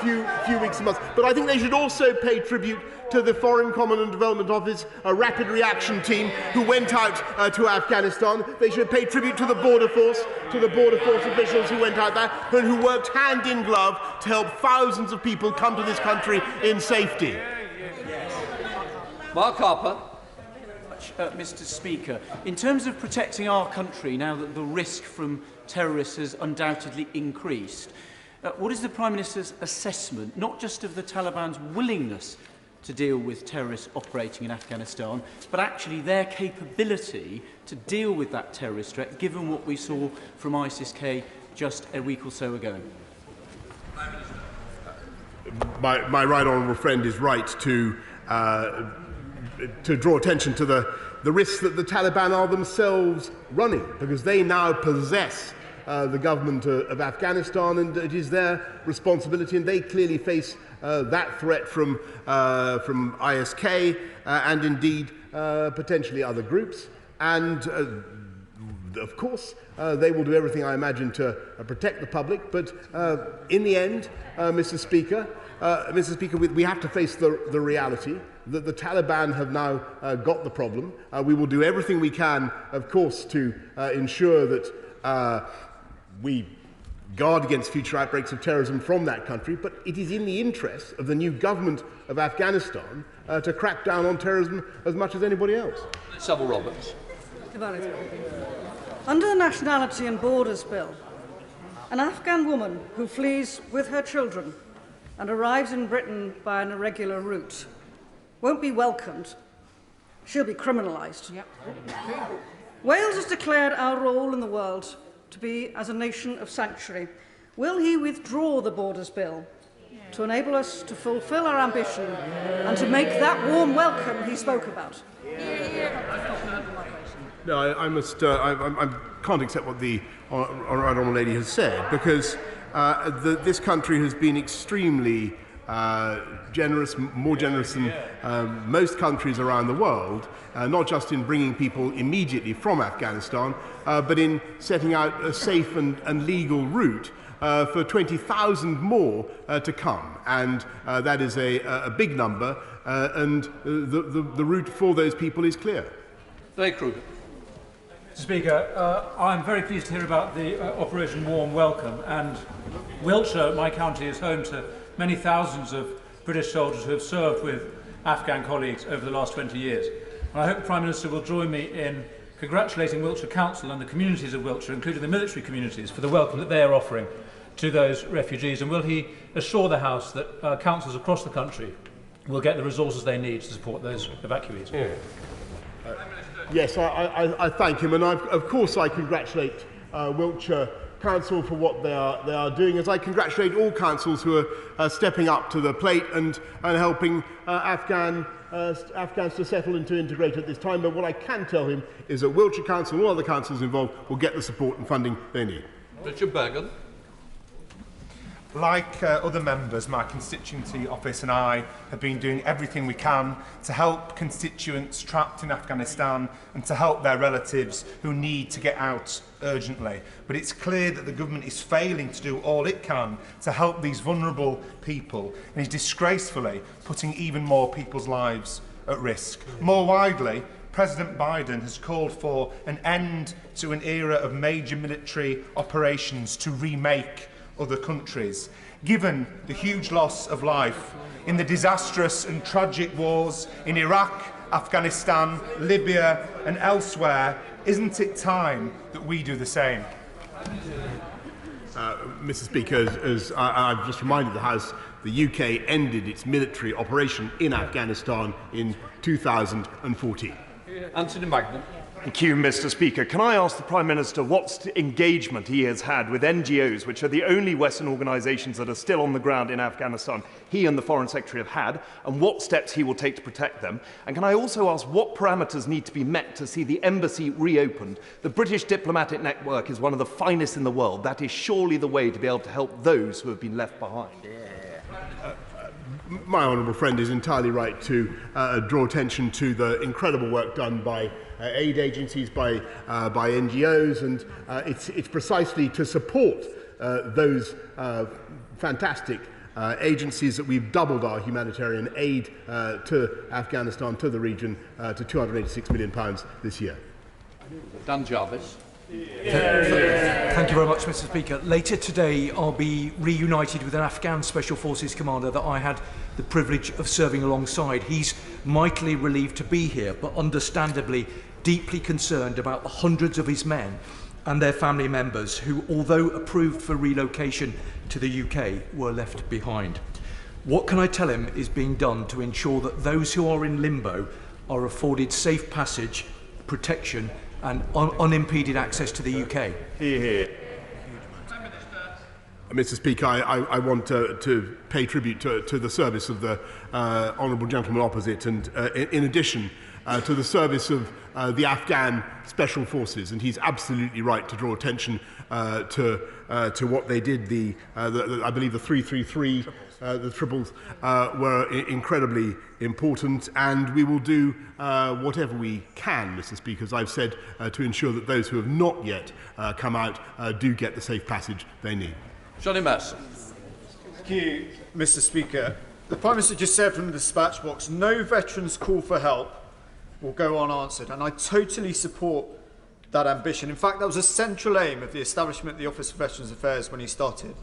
few weeks and months. But I think they should also pay tribute to the Foreign Common and Development Office, a rapid reaction team who went out to Afghanistan. They should pay tribute to the Border Force, officials who went out there and who worked hand in glove to help thousands of people come to this country in safety. Mark Harper. Mr. Speaker, in terms of protecting our country now that the risk from terrorists has undoubtedly increased, what is the Prime Minister's assessment, not just of the Taliban's willingness to deal with terrorists operating in Afghanistan, but actually their capability to deal with that terrorist threat, given what we saw from ISIS-K just a week or so ago? My right honourable friend is right to draw attention to the risks that the Taliban are themselves running, because they now possess the government of Afghanistan, and it is their responsibility, and they clearly face that threat from ISK and indeed potentially other groups. And of course, they will do everything, I imagine, to protect the public. But in the end, Mr. Speaker, we have to face the reality that the Taliban have now got the problem. We will do everything we can, of course, to ensure that we guard against future outbreaks of terrorism from that country, but it is in the interest of the new government of Afghanistan to crack down on terrorism as much as anybody else. Sybil Roberts. Under the Nationality and Borders Bill, an Afghan woman who flees with her children and arrives in Britain by an irregular route won't be welcomed. She'll be criminalised. Wales has declared our role in the world to be as a nation of sanctuary. Will he withdraw the Borders Bill to enable us to fulfil our ambition and to make that warm welcome he spoke about? No, I can't accept what the honourable lady has said, because this country has been extremely more generous than most countries around the world, not just in bringing people immediately from Afghanistan, but in setting out a safe and legal route for 20,000 more to come. And that is a big number, and the route for those people is clear. Mr. Speaker, I'm very pleased to hear about the Operation Warm Welcome, and Wiltshire, my county, is home to many thousands of British soldiers who have served with Afghan colleagues over the last 20 years. And I hope the Prime Minister will join me in congratulating Wiltshire Council and the communities of Wiltshire, including the military communities, for the welcome that they are offering to those refugees. And will he assure the House that councils across the country will get the resources they need to support those evacuees? Yes, I thank him, and of course I congratulate Wiltshire Council for what they are doing, as I congratulate all councils who are stepping up to the plate and helping Afghans to settle and to integrate at this time. But what I can tell him is that Wiltshire Council and all other councils involved will get the support and funding they need. Richard Bergen. Like other members, my constituency office and I have been doing everything we can to help constituents trapped in Afghanistan and to help their relatives who need to get out urgently. But it's clear that the government is failing to do all it can to help these vulnerable people and is disgracefully putting even more people's lives at risk. More widely, President Biden has called for an end to an era of major military operations to remake other countries. Given the huge loss of life in the disastrous and tragic wars in Iraq, Afghanistan, Libya and elsewhere, isn't it time that we do the same? Mr. Speaker, as I've just reminded the House, the UK ended its military operation in Afghanistan in 2014. Anthony Magnum. Thank you, Mr. Speaker. Can I ask the Prime Minister what engagement he has had with NGOs, which are the only Western organisations that are still on the ground in Afghanistan, he and the Foreign Secretary have had, and what steps he will take to protect them? And can I also ask what parameters need to be met to see the embassy reopened? The British diplomatic network is one of the finest in the world. That is surely the way to be able to help those who have been left behind. My honourable friend is entirely right to draw attention to the incredible work done by aid agencies, by NGOs, and it's precisely to support those fantastic agencies that we've doubled our humanitarian aid to Afghanistan, to the region, to £286 million this year. Dan Jarvis. Thank you very much, Mr. Speaker. Later today, I'll be reunited with an Afghan Special Forces commander that I had the privilege of serving alongside. He's mightily relieved to be here, but understandably deeply concerned about the hundreds of his men and their family members who, although approved for relocation to the UK, were left behind. What can I tell him is being done to ensure that those who are in limbo are afforded safe passage, protection and unimpeded access to the UK? Hear, hear. Mr. Speaker, I want to pay tribute to the service of the honourable gentleman opposite, and in addition to the service of the Afghan Special Forces, and he's absolutely right to draw attention to what they did. I believe the 333, the triples, were incredibly important, and we will do whatever we can, Mr. Speaker, as I've said, to ensure that those who have not yet come out do get the safe passage they need. Johnny Mason. Thank you, Mr. Speaker. The Prime Minister just said from the dispatch box, no veterans' call for help will go unanswered, and I totally support that ambition. In fact, that was a central aim of the establishment of the Office of Veterans Affairs when he started.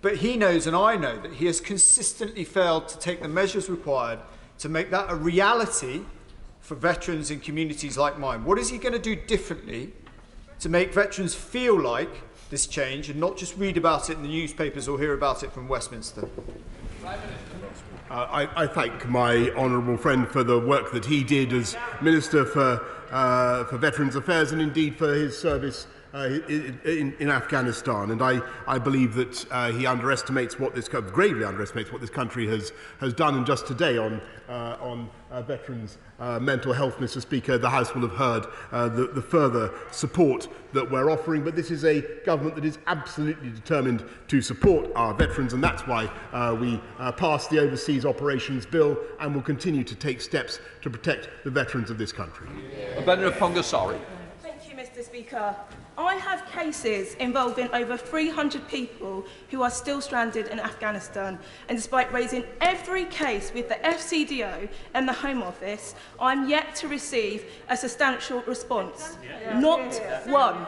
But he knows, and I know, that he has consistently failed to take the measures required to make that a reality for veterans in communities like mine. What is he going to do differently to make veterans feel like this change and not just read about it in the newspapers or hear about it from Westminster? I thank my honourable friend for the work that he did as Minister for Veterans Affairs, and indeed for his service in Afghanistan, and I believe that he underestimates gravely underestimates what this country has done. And just today on veterans' mental health, Mr. Speaker, the House will have heard the further support that we're offering. But this is a government that is absolutely determined to support our veterans, and that's why we passed the Overseas Operations Bill and will continue to take steps to protect the veterans of this country. Pongasari. Thank you, Mr. Speaker. I have cases involving over 300 people who are still stranded in Afghanistan, and despite raising every case with the FCDO and the Home Office, I'm yet to receive a substantial response. Not one.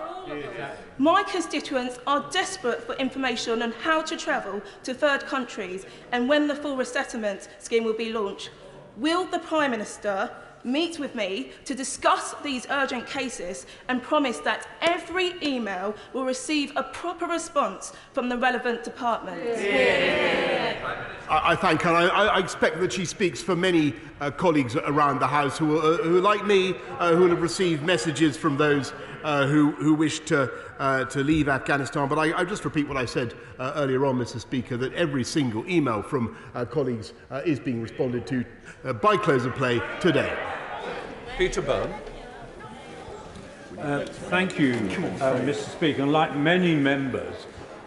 My constituents are desperate for information on how to travel to third countries and when the full resettlement scheme will be launched. Will the Prime Minister meet with me to discuss these urgent cases and promise that every email will receive a proper response from the relevant department? I thank her. I expect that she speaks for many colleagues around the House who are like me, who will have received messages from those who wish to leave Afghanistan. But I just repeat what I said earlier on, Mr. Speaker, that every single email from colleagues is being responded to by close of play today. Peter Byrne. Thank you, Mr. Speaker. And like many members,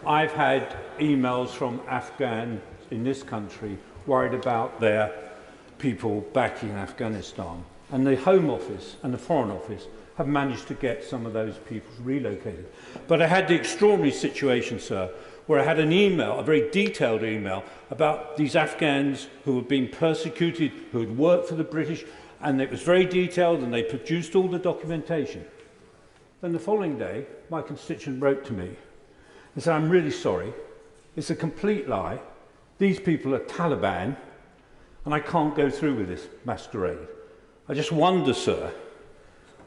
I've had emails from Afghans in this country worried about their people back in Afghanistan. And the Home Office and the Foreign Office have managed to get some of those people relocated. But I had the extraordinary situation, sir, where I had an email, a very detailed email, about these Afghans who had been persecuted, who had worked for the British, and it was very detailed, and they produced all the documentation. Then the following day, my constituent wrote to me and said, "I'm really sorry. It's a complete lie. These people are Taliban, and I can't go through with this masquerade." I just wonder, sir,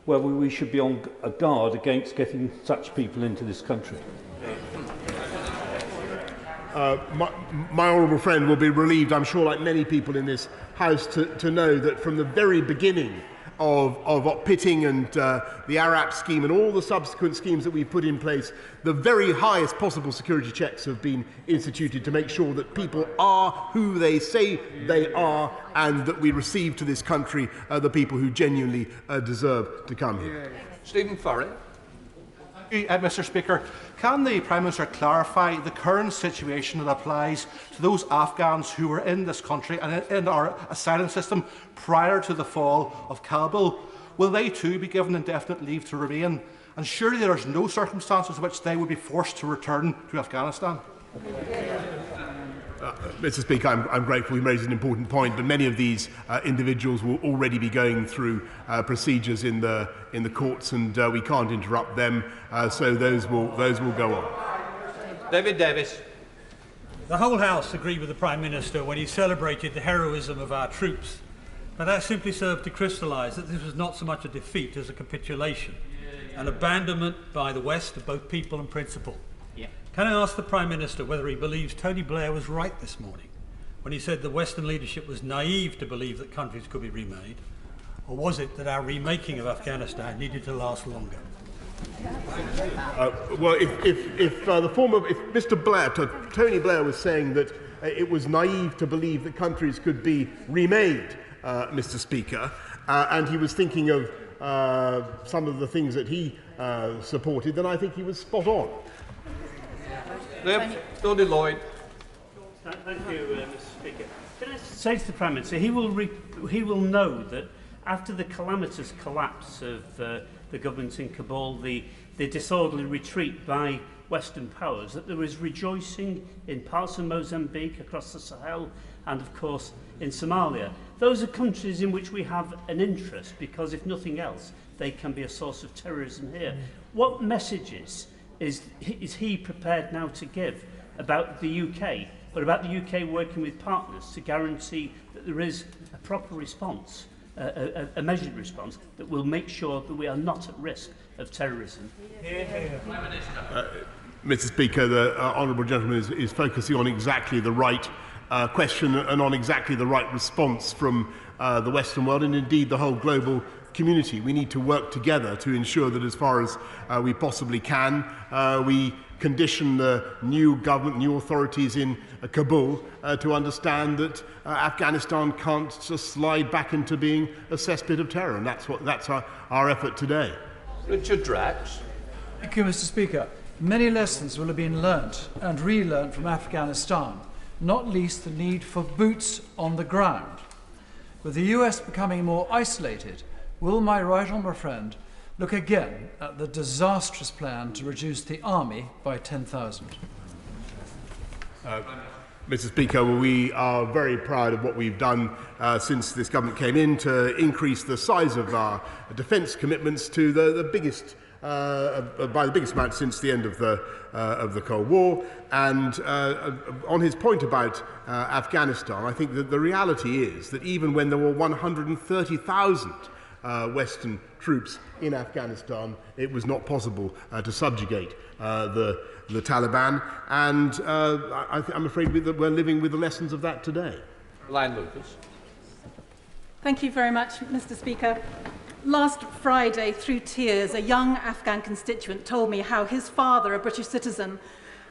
whether we should be on a guard against getting such people into this country. My honourable friend will be relieved, I'm sure, like many people in this House, to know that from the very beginning of pitting and the Arab scheme and all the subsequent schemes that we've put in place, the very highest possible security checks have been instituted to make sure that people are who they say they are, and that we receive to this country the people who genuinely deserve to come here. Stephen Furry. Mr. Speaker, can the Prime Minister clarify the current situation that applies to those Afghans who were in this country and in our asylum system prior to the fall of Kabul? Will they too be given indefinite leave to remain? And surely there is no circumstances in which they would be forced to return to Afghanistan? Mr. Speaker, I'm grateful you raised an important point, but many of these individuals will already be going through procedures in the courts, and we can't interrupt them, so those will go on. David Davis. The whole House agreed with the Prime Minister when he celebrated the heroism of our troops, but that simply served to crystallise that this was not so much a defeat as a capitulation, an abandonment by the West of both people and principle. Can I ask the Prime Minister whether he believes Tony Blair was right this morning when he said the Western leadership was naive to believe that countries could be remade? Or was it that our remaking of Afghanistan needed to last longer? Well, if Mr. Blair, Tony Blair, was saying that it was naive to believe that countries could be remade, Mr. Speaker, and he was thinking of some of the things that he supported, then I think he was spot on. Tony Lloyd. Thank you, Mr. Speaker. Can I say to the Prime Minister, he will know that after the calamitous collapse of the government in Kabul, the disorderly retreat by Western powers, that there was rejoicing in parts of Mozambique, across the Sahel, and of course in Somalia. Those are countries in which we have an interest, because if nothing else, they can be a source of terrorism here. What messages is he prepared now to give about the UK, but about the UK working with partners to guarantee that there is a proper response, a measured response, that will make sure that we are not at risk of terrorism? Mr. Speaker, the honourable gentleman is focusing on exactly the right question and on exactly the right response from the Western world, and indeed the whole global community. We need to work together to ensure that as far as we possibly can, we condition the new government, new authorities in Kabul to understand that Afghanistan can't just slide back into being a cesspit of terror, and that's our effort today. Richard Drax. Thank you, Mr. Speaker. Many lessons will have been learnt and relearnt from Afghanistan, not least the need for boots on the ground. With the US becoming more isolated, will my right honourable friend look again at the disastrous plan to reduce the army by 10,000? Mr. Speaker, we are very proud of what we've done since this government came in to increase the size of our defence commitments to the biggest, by the biggest amount since the end of the Cold War. And on his point about Afghanistan, I think that the reality is that even when there were 130,000 Western troops in Afghanistan, it was not possible to subjugate the Taliban, and I'm afraid that we're living with the lessons of that today. Line Lucas. Thank you very much, Mr. Speaker. Last Friday, through tears, a young Afghan constituent told me how his father, a British citizen,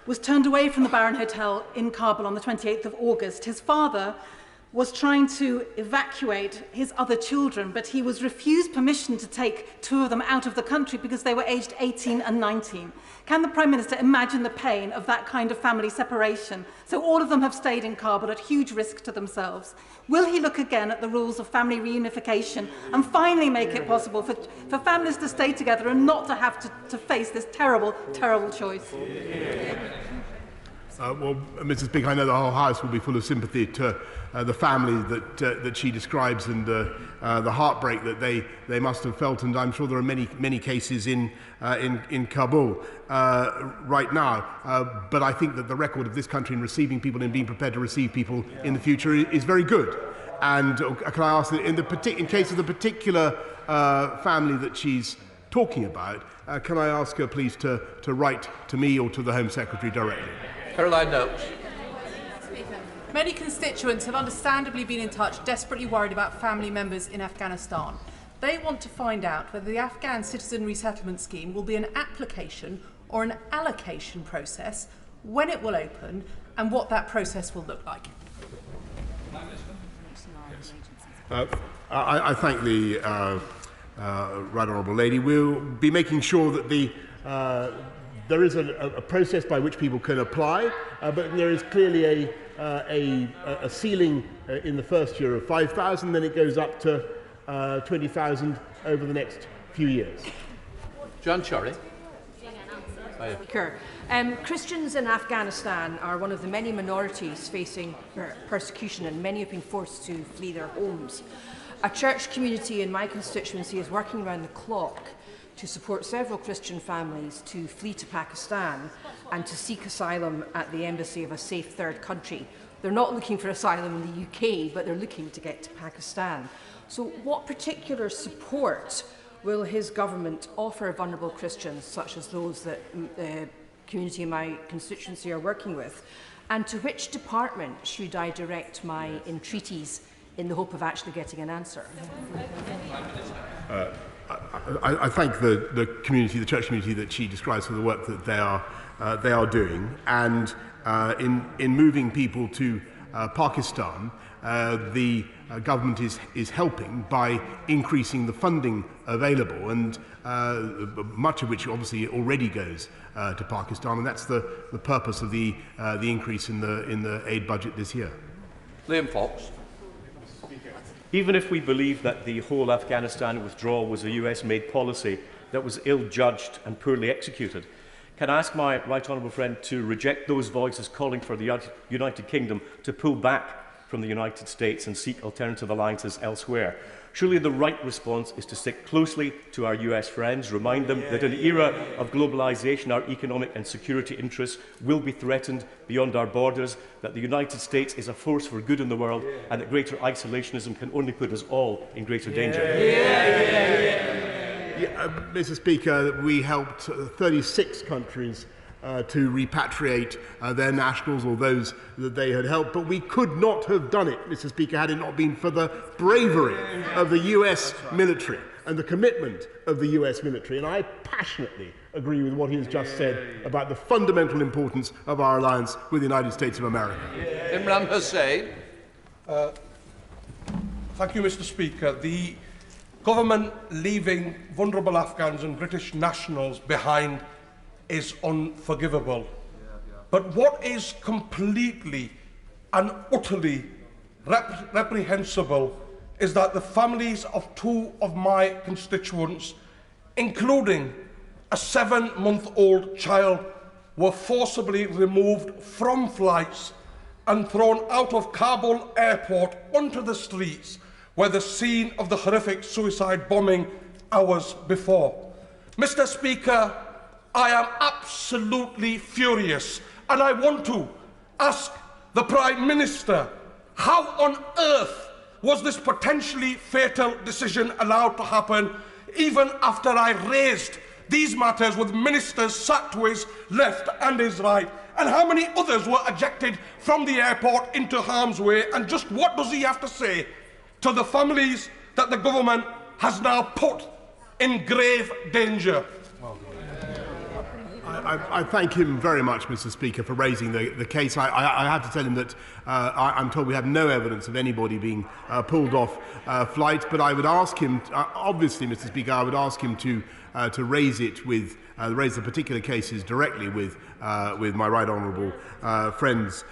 was turned away from the Baron Hotel in Kabul on the 28th of August. His father was trying to evacuate his other children, but he was refused permission to take two of them out of the country because they were aged 18 and 19. Can the Prime Minister imagine the pain of that kind of family separation? So all of them have stayed in Kabul at huge risk to themselves. Will he look again at the rules of family reunification and finally make it possible for families to stay together and not to have to face this terrible, terrible choice? Well, Mr. Speaker, I know the whole House will be full of sympathy to the family that she describes and the heartbreak that they must have felt, and I'm sure there are many cases in Kabul right now. But I think that the record of this country in receiving people and being prepared to receive people in the future is very good. And can I ask that in case of the particular family that she's talking about, can I ask her please to write to me or to the Home Secretary directly? Caroline Noakes. Many constituents have understandably been in touch, desperately worried about family members in Afghanistan. They want to find out whether the Afghan Citizen Resettlement Scheme will be an application or an allocation process, when it will open, and what that process will look like. I thank the Right Honourable Lady. We'll be making sure that there is a process by which people can apply, but there is clearly a ceiling in the first year of 5,000, then it goes up to 20,000 over the next few years. John Chorley. Speaker, Christians in Afghanistan are one of the many minorities facing persecution, and many have been forced to flee their homes. A church community in my constituency is working around the clock to support several Christian families to flee to Pakistan and to seek asylum at the embassy of a safe third country. They're not looking for asylum in the UK, but they're looking to get to Pakistan. So what particular support will his government offer vulnerable Christians, such as those that the community in my constituency are working with? And to which department should I direct my entreaties in the hope of actually getting an answer? I thank the community, the church community that she describes for the work that they are doing, and in moving people to Pakistan, the government is helping by increasing the funding available, and much of which obviously already goes to Pakistan, and that's the purpose of the increase in the aid budget this year. Liam Fox. Even if we believe that the whole Afghanistan withdrawal was a US-made policy that was ill-judged and poorly executed, can I ask my right honourable friend to reject those voices calling for the United Kingdom to pull back from the United States and seek alternative alliances elsewhere? Surely the right response is to stick closely to our US friends, remind them that in the era of globalisation our economic and security interests will be threatened beyond our borders, that the United States is a force for good in the world, and that greater isolationism can only put us all in greater danger. Mr. Speaker, we helped 36 countries to repatriate their nationals or those that they had helped, but we could not have done it, Mr. Speaker, had it not been for the bravery of the US military and the commitment of the US military. And I passionately agree with what he has just said about the fundamental importance of our alliance with the United States of America. Imran Hussain. Thank you, Mr. Speaker. The government leaving vulnerable Afghans and British nationals behind is unforgivable. But what is completely and utterly reprehensible is that the families of two of my constituents, including a 7-month-old child, were forcibly removed from flights and thrown out of Kabul airport onto the streets where the scene of the horrific suicide bombing hours before. Mr. Speaker, I am absolutely furious, and I want to ask the Prime Minister, how on earth was this potentially fatal decision allowed to happen even after I raised these matters with ministers sat to his left and his right? And how many others were ejected from the airport into harm's way? And just what does he have to say to the families that the government has now put in grave danger? I thank him very much, Mr. Speaker, for raising the case. I have to tell him that I'm told we have no evidence of anybody being pulled off flights, but I would ask him, obviously, Mr. Speaker, I would ask him to raise it with raise the particular cases directly with my right honourable friends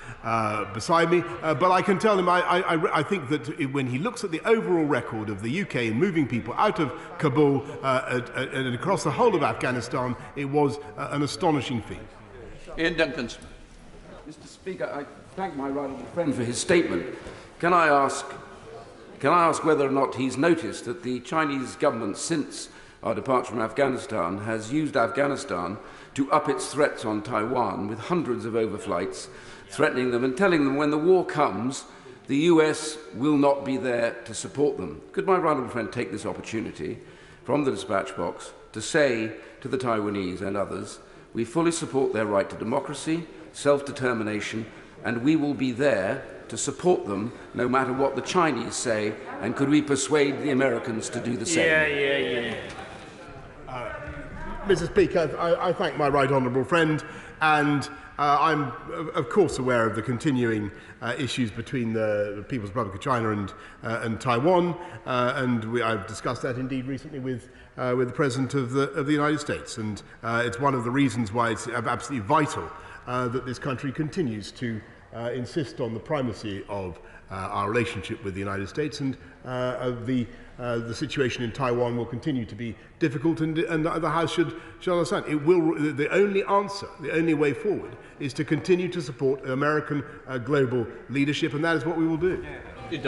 beside me. But I can tell him I think that when he looks at the overall record of the UK in moving people out of Kabul and across the whole of Afghanistan, it was an astonishing feat. Ian Duncan. Mr. Speaker, I thank my right honourable friend for his statement. Can I ask whether or not he's noticed that the Chinese government, since our departure from Afghanistan, has used Afghanistan to up its threats on Taiwan with hundreds of overflights, threatening them and telling them when the war comes, the US will not be there to support them. Could my right honourable friend take this opportunity from the dispatch box to say to the Taiwanese and others, we fully support their right to democracy, self-determination, and we will be there to support them no matter what the Chinese say, and could we persuade the Americans to do the same? Mr. Speaker, I thank my right honourable friend, and I'm of course aware of the continuing issues between the People's Republic of China and Taiwan, and I've discussed that indeed recently with the President of the United States, and it's one of the reasons why it's absolutely vital that this country continues to insist on the primacy of our relationship with the United States, and the situation in Taiwan will continue to be difficult, and the House should understand. The only answer, the only way forward, is to continue to support American global leadership, and that is what we will do. Thank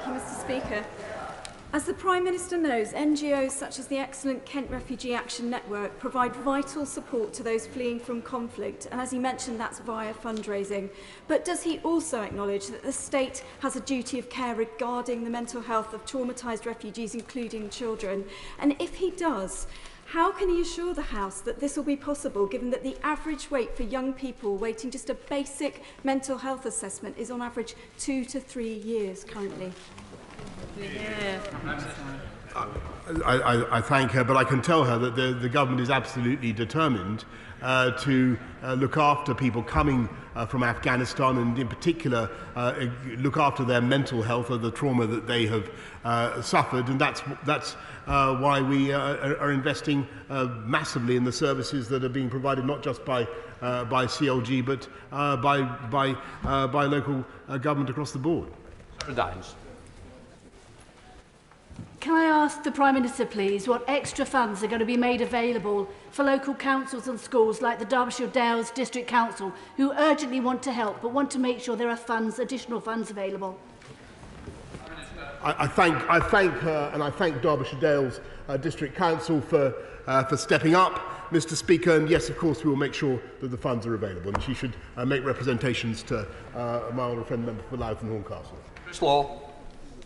you, Mr. Speaker. As the Prime Minister knows, NGOs such as the excellent Kent Refugee Action Network provide vital support to those fleeing from conflict, and as he mentioned, that's via fundraising. But does he also acknowledge that the state has a duty of care regarding the mental health of traumatised refugees, including children? And if he does, how can he assure the House that this will be possible, given that the average wait for young people waiting just a basic mental health assessment is on average 2 to 3 years currently? I thank her, but I can tell her that the government is absolutely determined to look after people coming from Afghanistan, and in particular look after their mental health or the trauma that they have suffered, and that's why we are investing massively in the services that are being provided not just by CLG but by local government across the board. Can I ask the Prime Minister, please, what extra funds are going to be made available for local councils and schools like the Derbyshire Dales District Council, who urgently want to help but want to make sure there are additional funds available? I thank her, and I thank Derbyshire Dales District Council for stepping up, Mr. Speaker. And yes, of course, we will make sure that the funds are available, and she should make representations to my honourable friend, member for Louth and Horncastle. Chris Law.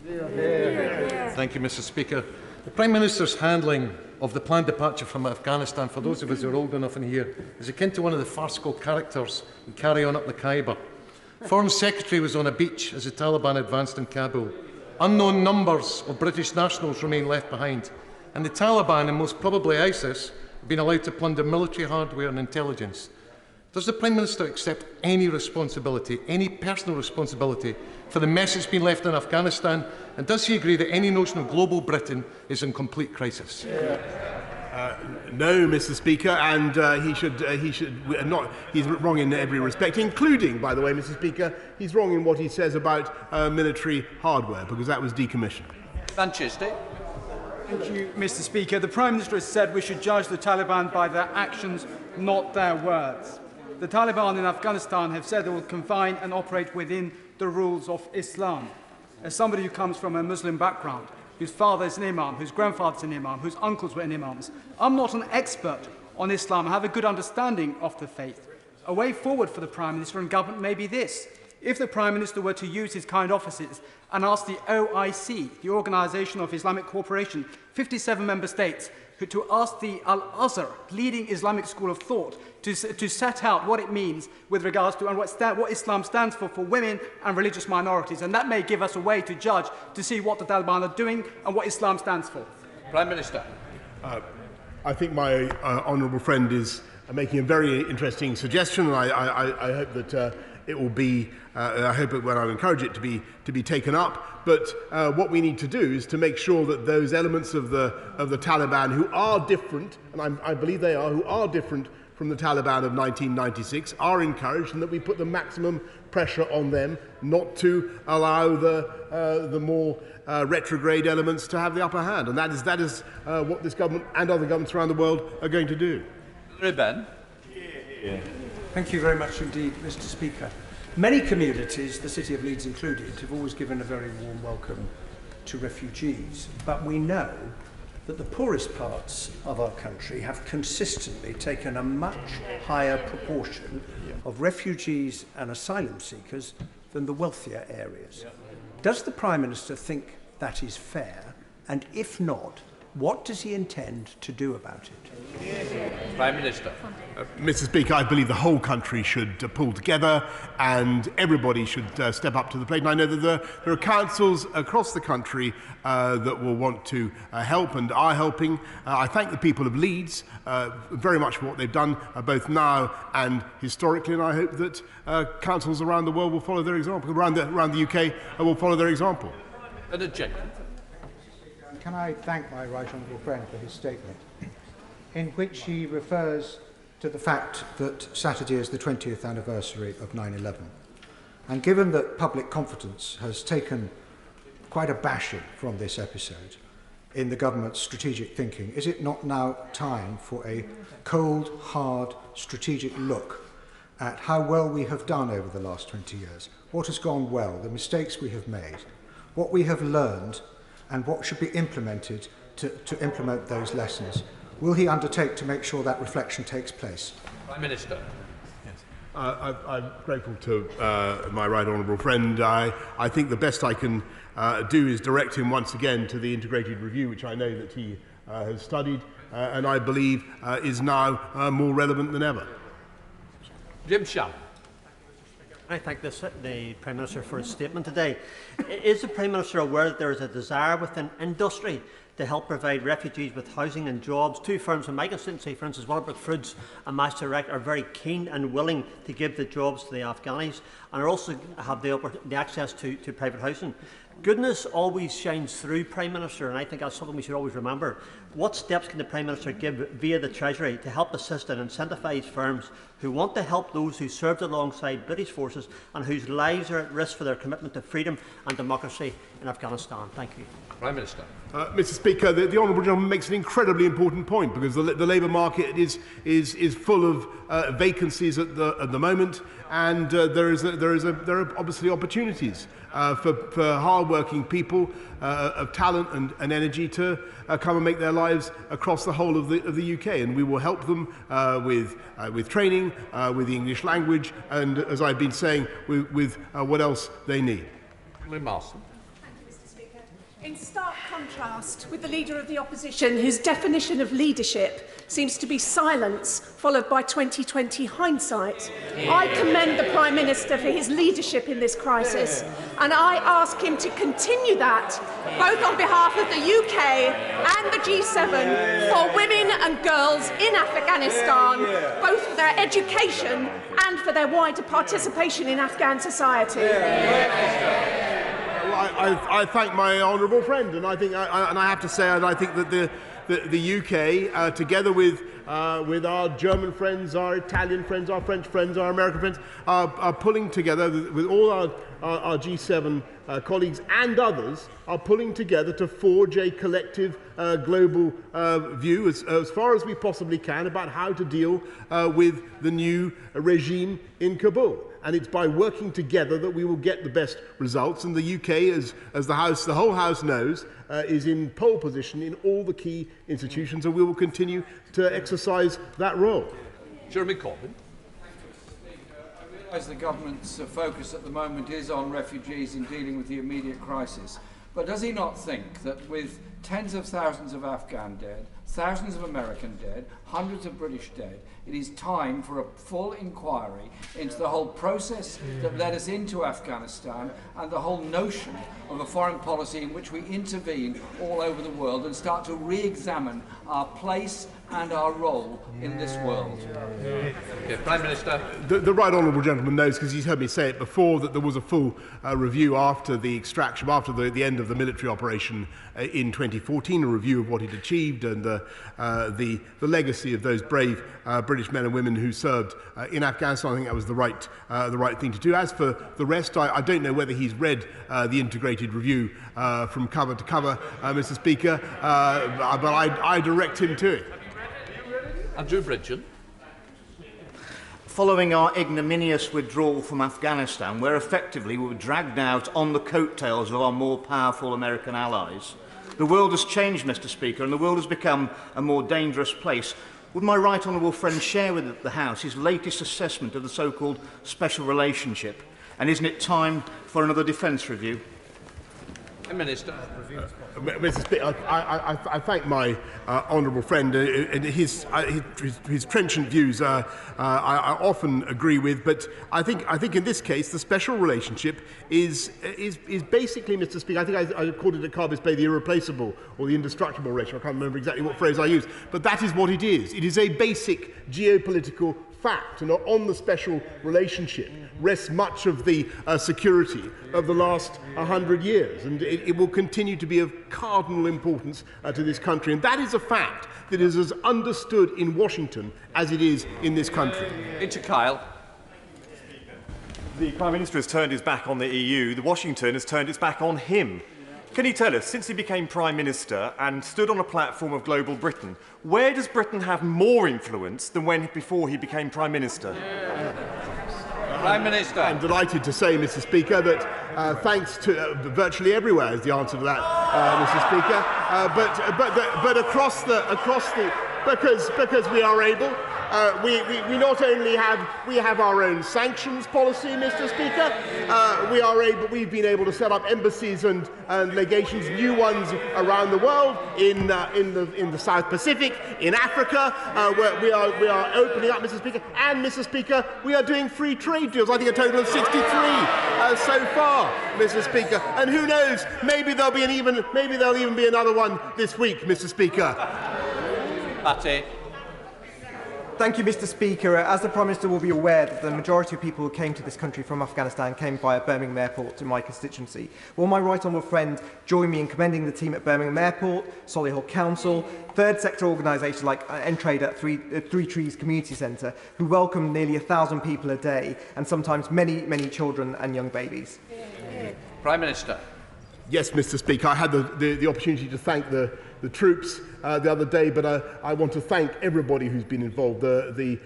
Thank you, Mr. Speaker. The Prime Minister's handling of the planned departure from Afghanistan, for those of us who are old enough in here, is akin to one of the farcical characters in Carry On Up the Khyber. Foreign Secretary was on a beach as the Taliban advanced in Kabul. Unknown numbers of British nationals remain left behind, and the Taliban, and most probably ISIS, have been allowed to plunder military hardware and intelligence. Does the Prime Minister accept any responsibility, any personal responsibility, for the mess that's been left in Afghanistan, and does he agree that any notion of global Britain is in complete crisis? No, Mr. Speaker, and he's wrong in every respect, including, by the way, Mr. Speaker, he's wrong in what he says about military hardware, because that was decommissioned. Manchester. Thank you, Mr. Speaker. The Prime Minister has said we should judge the Taliban by their actions, not their words. The Taliban in Afghanistan have said they will confine and operate within the rules of Islam. As somebody who comes from a Muslim background, whose father is an imam, whose grandfather is an imam, whose uncles were imams, I'm not an expert on Islam. I have a good understanding of the faith. A way forward for the Prime Minister and government may be this. If the Prime Minister were to use his kind offices and ask the OIC, the Organisation of Islamic Cooperation, 57 member states, to ask the Al-Azhar, leading Islamic school of thought, to set out what it means with regards to and what Islam stands for women and religious minorities. And that may give us a way to judge, to see what the Taliban are doing and what Islam stands for. Prime Minister. I think my honourable friend is making a very interesting suggestion, and I hope that it will be, I hope it, well, I encourage it to be taken up. But what we need to do is to make sure that those elements of the Taliban who are different, and I believe they are, who are different from the Taliban of 1996, are encouraged, and that we put the maximum pressure on them not to allow the more retrograde elements to have the upper hand. And that is what this government and other governments around the world are going to do. Ben. Thank you very much indeed, Mr. Speaker. Many communities, the City of Leeds included, have always given a very warm welcome to refugees. But we know that the poorest parts of our country have consistently taken a much higher proportion of refugees and asylum seekers than the wealthier areas. Does the Prime Minister think that is fair? And if not, what does he intend to do about it? Prime Minister. Mr. Speaker, I believe the whole country should pull together and everybody should step up to the plate. And I know that there are councils across the country that will want to help and are helping. I thank the people of Leeds very much for what they've done, both now and historically, and I hope that councils around the world will follow their example, around the UK will follow their example. Can I thank my right honourable friend for his statement, in which he refers to the fact that Saturday is the 20th anniversary of 9/11. And given that public confidence has taken quite a bashing from this episode in the government's strategic thinking, is it not now time for a cold, hard, strategic look at how well we have done over the last 20 years, what has gone well, the mistakes we have made, what we have learned, and what should be implemented to implement those lessons? Will he undertake to make sure that reflection takes place? Prime Minister. I'm grateful to my right honourable friend. I think the best I can do is direct him once again to the integrated review, which I know that he has studied and I believe is now more relevant than ever. Jim Sham. I thank the Prime Minister for his statement today. Is the Prime Minister aware that there is a desire within industry to help provide refugees with housing and jobs? Two firms in my constituency, for instance, Walbrook Foods and Mass Direct, are very keen and willing to give the jobs to the Afghanis and are also have the access to private housing. Goodness always shines through, Prime Minister, and I think that's something we should always remember. What steps can the Prime Minister give via the Treasury to help assist and incentivise firms who want to help those who served alongside British forces and whose lives are at risk for their commitment to freedom and democracy in Afghanistan? Thank you. Prime Minister. Mr. Speaker, the honourable gentleman makes an incredibly important point, because the labour market is full of vacancies at the moment, and there are obviously opportunities for hard-working people of talent and energy to come and make their lives across the whole of the UK, and we will help them with training, with the English language, and, as I've been saying, with what else they need. Marston. In stark contrast with the Leader of the Opposition, whose definition of leadership seems to be silence followed by 2020 hindsight, I commend the Prime Minister for his leadership in this crisis, and I ask him to continue that, both on behalf of the UK and the G7, for women and girls in Afghanistan, both for their education and for their wider participation in Afghan society. I thank my honourable friend, and I have to say, and I think that the UK, together with our German friends, our Italian friends, our French friends, our American friends, are pulling together with all our G7 colleagues and others, are pulling together to forge a collective global view as far as we possibly can about how to deal with the new regime in Kabul. And it's by working together that we will get the best results. And the UK, as the whole House knows, is in pole position in all the key institutions, and we will continue to exercise that role. Jeremy Corbyn. I realise the government's focus at the moment is on refugees and dealing with the immediate crisis. But does he not think that with tens of thousands of Afghan dead, thousands of American dead, hundreds of British dead, it is time for a full inquiry into the whole process that led us into Afghanistan and the whole notion of a foreign policy in which we intervene all over the world and start to re-examine our place and our role in this world? Prime Minister. The right honourable gentleman knows, because he's heard me say it before, that there was a full review after the extraction, after the end of the military operation in 2014, a review of what it achieved and the legacy of those brave British men and women who served in Afghanistan. I think that was the right thing to do. As for the rest, I don't know whether he's read the integrated review from cover to cover, Mr. Speaker, but I direct him to it. Andrew Bridgen. Following our ignominious withdrawal from Afghanistan, where effectively we were dragged out on the coattails of our more powerful American allies, the world has changed, Mr. Speaker, and the world has become a more dangerous place. Would my right honourable friend share with the House his latest assessment of the so-called special relationship? And isn't it time for another defence review? Minister. Mr. Speaker, I thank my honourable friend. And his trenchant views I often agree with, but I think in this case the special relationship is basically, Mr. Speaker, I think I called it at Carbis Bay the irreplaceable or the indestructible relationship. I can't remember exactly what phrase I used, but that is what it is. It is a basic geopolitical fact, and on the special relationship rests much of the security of the last 100 years, and it will continue to be of cardinal importance to this country, and that is a fact that is as understood in Washington as it is in this country. Into Kyle. The Prime Minister has turned his back on the EU. Washington has turned its back on him. Can you tell us, since he became Prime Minister and stood on a platform of global Britain, where does Britain have more influence than before he became Prime Minister? Prime Minister. I'm delighted to say, Mr. Speaker, that thanks to virtually everywhere is the answer to that, Mr. Speaker. But across the because we are able. We not only have our own sanctions policy, Mr. Speaker. We've been able to set up embassies and legations, new ones around the world, in the South Pacific, in Africa, where we are opening up, Mr. Speaker. And Mr. Speaker, we are doing free trade deals. I think a total of 63 so far, Mr. Speaker. And who knows? Maybe there'll even be another one this week, Mr. Speaker. That's it. Thank you, Mr. Speaker. As the Prime Minister will be aware, that the majority of people who came to this country from Afghanistan came via Birmingham Airport to my constituency. Will my right honourable friend join me in commending the team at Birmingham Airport, Solihull Council, third sector organisations like Entrade at Three Trees Community Centre, who welcome nearly 1,000 people a day, and sometimes many, many children and young babies? Prime Minister. Yes, Mr. Speaker. I had the opportunity to thank the troops the other day, but I want to thank everybody who's been involved, the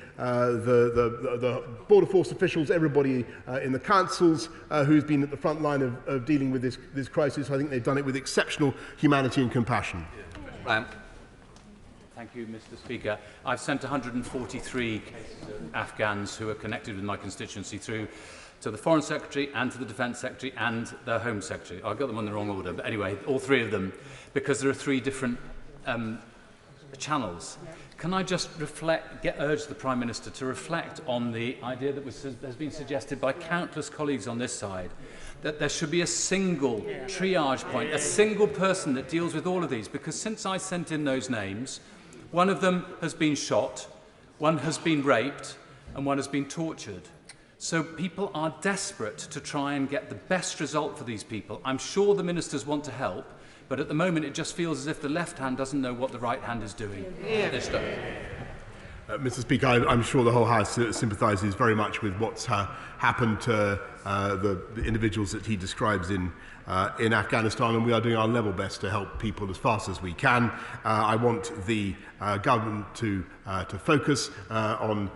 Border Force officials, everybody in the councils who's been at the front line of dealing with this crisis. I think they've done it with exceptional humanity and compassion. Thank you, Mr. Speaker. I've sent 143 Afghans who are connected with my constituency through to the Foreign Secretary and to the Defence Secretary and the Home Secretary. I got them in the wrong order, but anyway, all three of them, because there are three different channels. Can I just urge the Prime Minister to reflect on the idea that has been suggested by countless colleagues on this side, that there should be a single triage point, a single person that deals with all of these, because since I sent in those names, one of them has been shot, one has been raped, and one has been tortured. So people are desperate to try and get the best result for these people. I'm sure the ministers want to help, but at the moment it just feels as if the left hand doesn't know what the right hand is doing. Mr. Speaker, I'm sure the whole House sympathises very much with what's happened to the individuals that he describes in Afghanistan, and we are doing our level best to help people as fast as we can. I want the government to focus on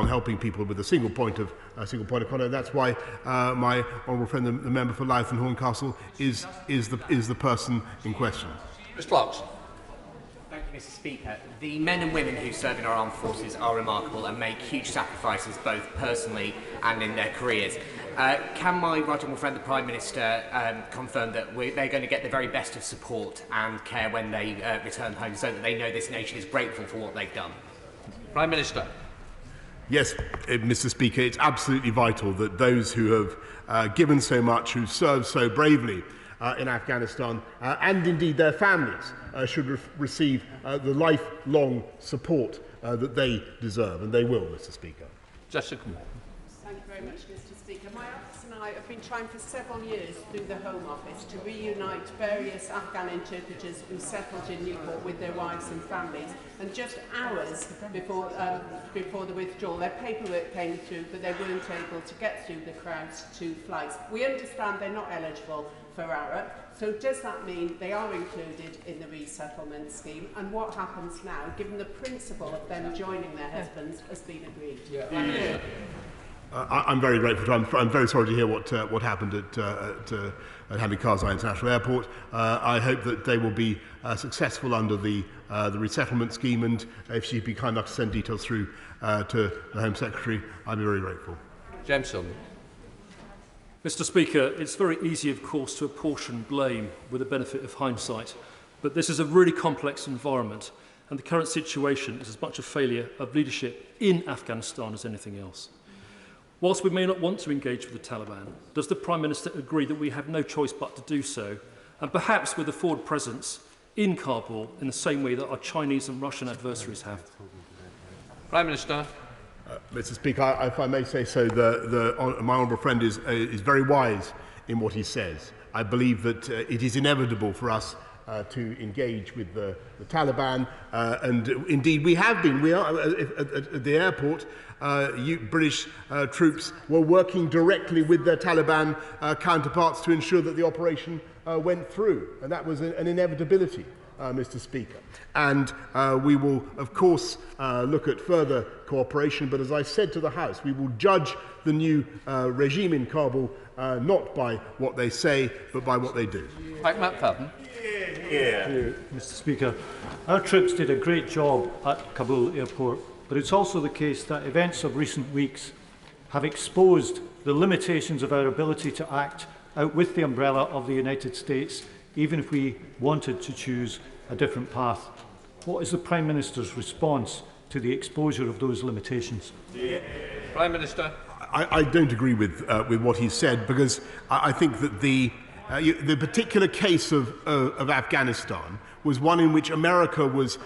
helping people with a single point of contact. That's why my honourable friend, the member for Louth and Horncastle, is the person in question. Mr. Clarkson. Thank you, Mr. Speaker. The men and women who serve in our armed forces are remarkable and make huge sacrifices both personally and in their careers. Can my right honourable friend, the Prime Minister, confirm that they're going to get the very best of support and care when they return home, so that they know this nation is grateful for what they've done? Prime Minister. Yes, Mr. Speaker, it's absolutely vital that those who have given so much, who served so bravely in Afghanistan, and indeed their families, should receive the lifelong support that they deserve, and they will, Mr. Speaker. Jessica. Thank you very much, Mr. Speaker. My office and I have been trying for several years through the Home Office to reunite various Afghan interpreters who settled in Newport with their wives and families. And just hours before the withdrawal, their paperwork came through, but they weren't able to get through the crowds to flights. We understand they're not eligible for ARA, so does that mean they are included in the resettlement scheme? And what happens now, given the principle of them joining their husbands has been agreed? Thank you. I'm very grateful to I'm very sorry to hear what happened at Hamid Karzai International Airport. I hope that they will be successful under the resettlement scheme, and if she'd be kind enough to send details through to the Home Secretary, I'd be very grateful. James Sullivan. Mr. Speaker, it's very easy, of course, to apportion blame with the benefit of hindsight, but this is a really complex environment, and the current situation is as much a failure of leadership in Afghanistan as anything else. Whilst we may not want to engage with the Taliban, does the Prime Minister agree that we have no choice but to do so, and perhaps with a forward presence in Kabul in the same way that our Chinese and Russian adversaries have? Prime Minister. Mr. Speaker, if I may say so, my honourable friend is very wise in what he says. I believe that it is inevitable for us to engage with the Taliban, and indeed we have been. We are at the airport. British troops were working directly with their Taliban counterparts to ensure that the operation went through, and that was an inevitability, Mr. Speaker. And we will, of course, look at further cooperation, but as I said to the House, we will judge the new regime in Kabul not by what they say, but by what they do. Matt Fadden. Mr. Speaker, our troops did a great job at Kabul airport, but it's also the case that events of recent weeks have exposed the limitations of our ability to act out with the umbrella of the United States, even if we wanted to choose a different path. What is the Prime Minister's response to the exposure of those limitations? Prime Minister. I don't agree with what he said, because I think that the particular case of Afghanistan was one in which America was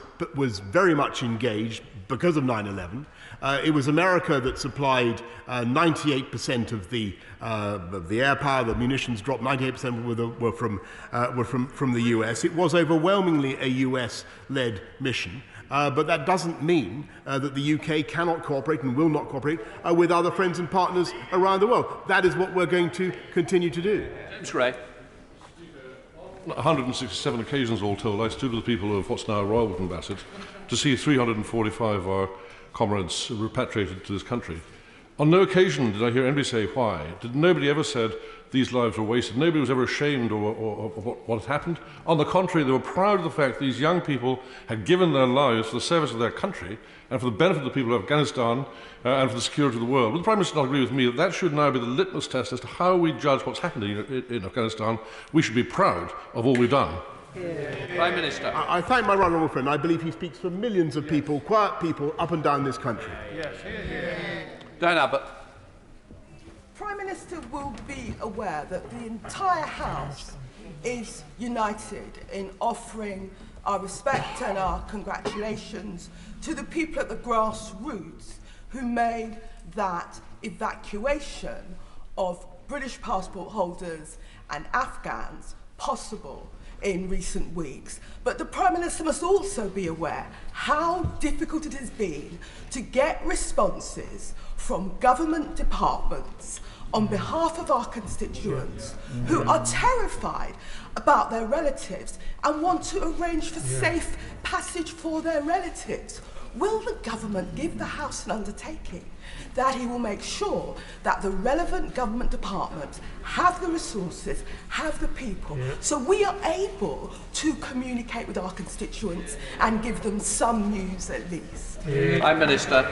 very much engaged because of 9/11. It was America that supplied 98% of the air power. The munitions dropped. 98% were from the US. It was overwhelmingly a US-led mission. But that doesn't mean that the UK cannot cooperate and will not cooperate with other friends and partners around the world. That is what we're going to continue to do. James Ray. 167 occasions all told, I stood with the people of what's now Royal Britain Bassett to see 345 of our comrades repatriated to this country. On no occasion did I hear anybody say why. Nobody ever said these lives were wasted. Nobody was ever ashamed of what had happened. On the contrary, they were proud of the fact that these young people had given their lives for the service of their country and for the benefit of the people of Afghanistan and for the security of the world. Will the Prime Minister not agree with me that that should now be the litmus test as to how we judge what's happening in Afghanistan? We should be proud of all we've done. Prime Minister. I thank my right honourable friend. I believe he speaks for millions of people, quiet people, up and down this country. Yes. Dan Abbott. Prime Minister will be aware that the entire House is united in offering our respect and our congratulations to the people at the grassroots who made that evacuation of British passport holders and Afghans possible in recent weeks. But the Prime Minister must also be aware how difficult it has been to get responses from government departments on behalf of our constituents who are terrified about their relatives and want to arrange for safe passage for their relatives. Will the government give the House an undertaking that he will make sure that the relevant government departments have the resources, have the people, so we are able to communicate with our constituents and give them some news at least? Prime Minister.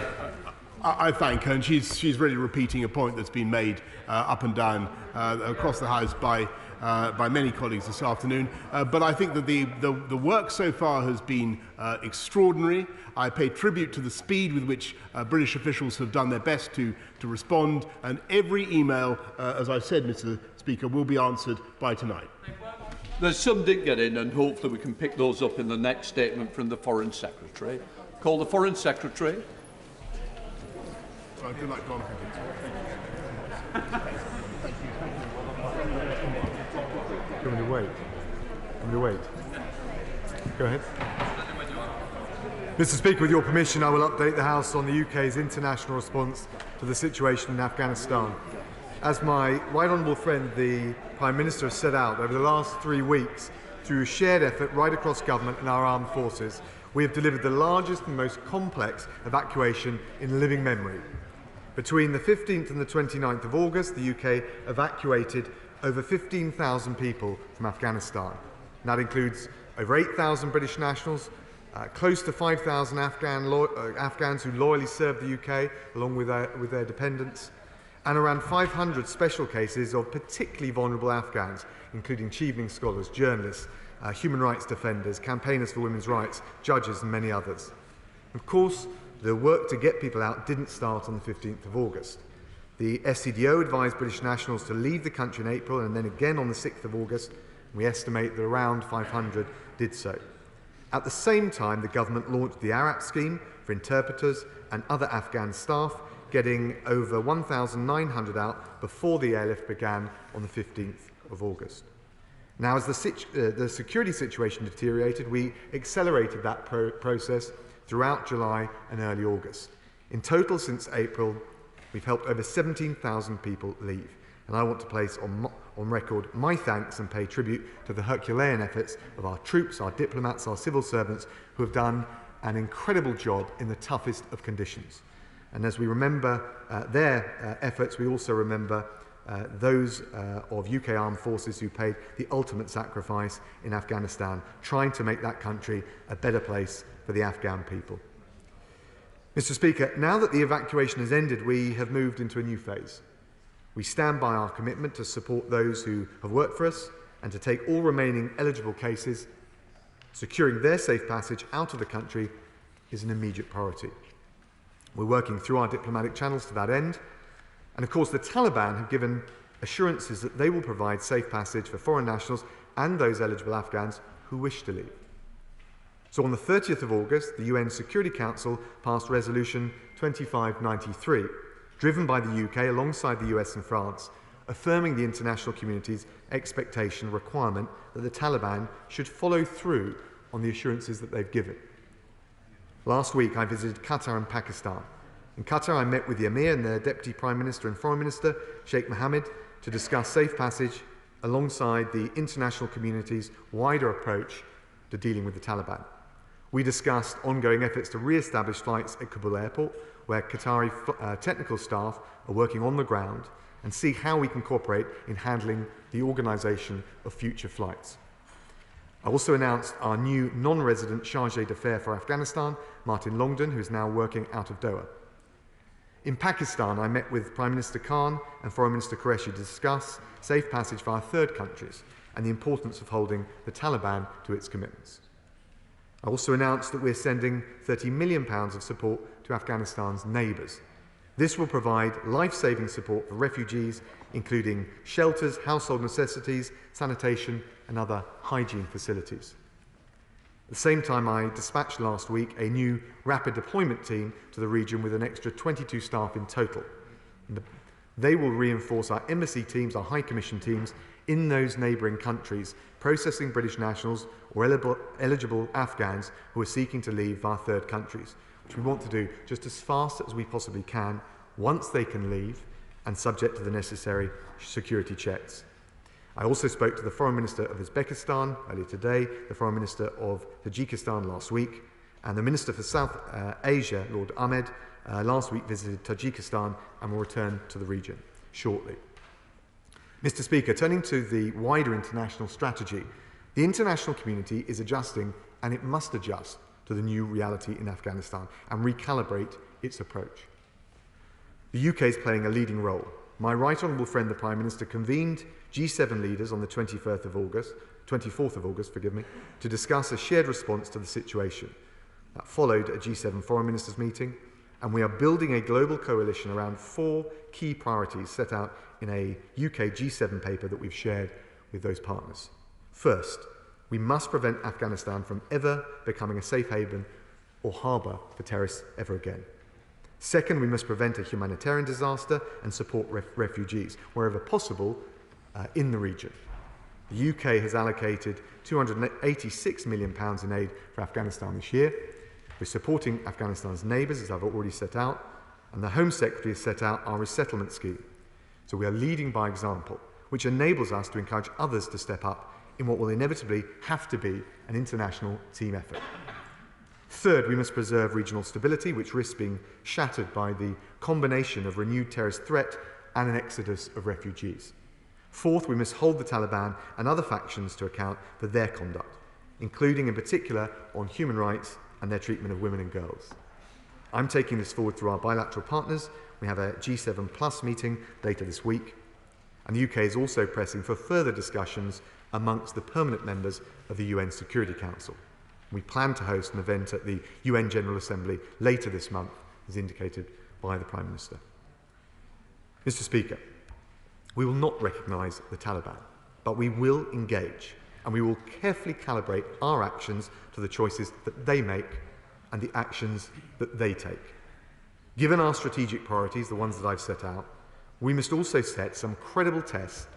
I thank her, and she's really repeating a point that's been made up and down across the House by many colleagues this afternoon. But I think that the work so far has been extraordinary. I pay tribute to the speed with which British officials have done their best to respond, and every email, as I said, Mr. Speaker, will be answered by tonight. There's some didn't get in, and hopefully we can pick those up in the next statement from the Foreign Secretary. Call the Foreign Secretary. Good night, John. Do you want me to wait? Go ahead. Mr. Speaker, with your permission, I will update the House on the UK's international response to the situation in Afghanistan. As my right honourable friend, the Prime Minister, has set out, over the last 3 weeks, through a shared effort right across government and our armed forces, we have delivered the largest and most complex evacuation in living memory. Between the 15th and the 29th of August, the UK evacuated over 15,000 people from Afghanistan. And that includes over 8,000 British nationals, close to 5,000 Afghans who loyally served the UK, along with their dependents, and around 500 special cases of particularly vulnerable Afghans, including achieving scholars, journalists, human rights defenders, campaigners for women's rights, judges, and many others. Of course, the work to get people out didn't start on the 15th of August. The SCDO advised British nationals to leave the country in April and then again on the 6th of August. We estimate that around 500 did so. At the same time, the government launched the ARAP scheme for interpreters and other Afghan staff, getting over 1,900 out before the airlift began on the 15th of August. Now, as the security situation deteriorated, we accelerated that process throughout July and early August. In total, since April, we've helped over 17,000 people leave. And I want to place on record my thanks and pay tribute to the Herculean efforts of our troops, our diplomats, our civil servants, who have done an incredible job in the toughest of conditions. And as we remember their efforts, we also remember those of UK armed forces who paid the ultimate sacrifice in Afghanistan, trying to make that country a better place for the Afghan people. Mr. Speaker, now that the evacuation has ended, we have moved into a new phase. We stand by our commitment to support those who have worked for us and to take all remaining eligible cases. Securing their safe passage out of the country is an immediate priority. We're working through our diplomatic channels to that end. And of course, the Taliban have given assurances that they will provide safe passage for foreign nationals and those eligible Afghans who wish to leave. So on the 30th of August, the UN Security Council passed Resolution 2593, driven by the UK alongside the US and France, affirming the international community's expectation requirement that the Taliban should follow through on the assurances that they've given. Last week, I visited Qatar and Pakistan. In Qatar, I met with the Emir and their Deputy Prime Minister and Foreign Minister, Sheikh Mohammed, to discuss safe passage alongside the international community's wider approach to dealing with the Taliban. We discussed ongoing efforts to re-establish flights at Kabul airport, where Qatari technical staff are working on the ground, and see how we can cooperate in handling the organisation of future flights. I also announced our new non-resident chargé d'affaires for Afghanistan, Martin Longdon, who is now working out of Doha. In Pakistan, I met with Prime Minister Khan and Foreign Minister Qureshi to discuss safe passage via third countries and the importance of holding the Taliban to its commitments. I also announced that we're sending £30 million of support to Afghanistan's neighbours. This will provide life-saving support for refugees, including shelters, household necessities, sanitation and other hygiene facilities. At the same time, I dispatched last week a new rapid deployment team to the region with an extra 22 staff in total. They will reinforce our embassy teams, our High Commission teams, in those neighbouring countries, processing British nationals or eligible Afghans who are seeking to leave via third countries, which we want to do just as fast as we possibly can, once they can leave, and subject to the necessary security checks. I also spoke to the Foreign Minister of Uzbekistan earlier today, the Foreign Minister of Tajikistan last week, and the Minister for South Asia, Lord Ahmed, last week visited Tajikistan and will return to the region shortly. Mr. Speaker, turning to the wider international strategy, the international community is adjusting, and it must adjust to the new reality in Afghanistan and recalibrate its approach. The UK is playing a leading role. My right honourable friend, the Prime Minister, convened G7 leaders on the 24th of August, to discuss a shared response to the situation. That followed a G7 Foreign Ministers meeting, and we are building a global coalition around 4 key priorities set out in a UK G7 paper that we've shared with those partners. First, we must prevent Afghanistan from ever becoming a safe haven or harbour for terrorists ever again. Second, we must prevent a humanitarian disaster and support refugees wherever possible in the region. The UK has allocated £286 million in aid for Afghanistan this year. We're supporting Afghanistan's neighbours, as I've already set out, and the Home Secretary has set out our resettlement scheme. So we are leading by example, which enables us to encourage others to step up in what will inevitably have to be an international team effort. Third, we must preserve regional stability, which risks being shattered by the combination of renewed terrorist threat and an exodus of refugees. Fourth, we must hold the Taliban and other factions to account for their conduct, including in particular on human rights and their treatment of women and girls. I'm taking this forward through our bilateral partners. We have a G7 Plus meeting later this week, and the UK is also pressing for further discussions amongst the permanent members of the UN Security Council. We plan to host an event at the UN General Assembly later this month, as indicated by the Prime Minister. Mr. Speaker, we will not recognise the Taliban, but we will engage, and we will carefully calibrate our actions to the choices that they make and the actions that they take. Given our strategic priorities, the ones that I've set out, we must also set some credible tests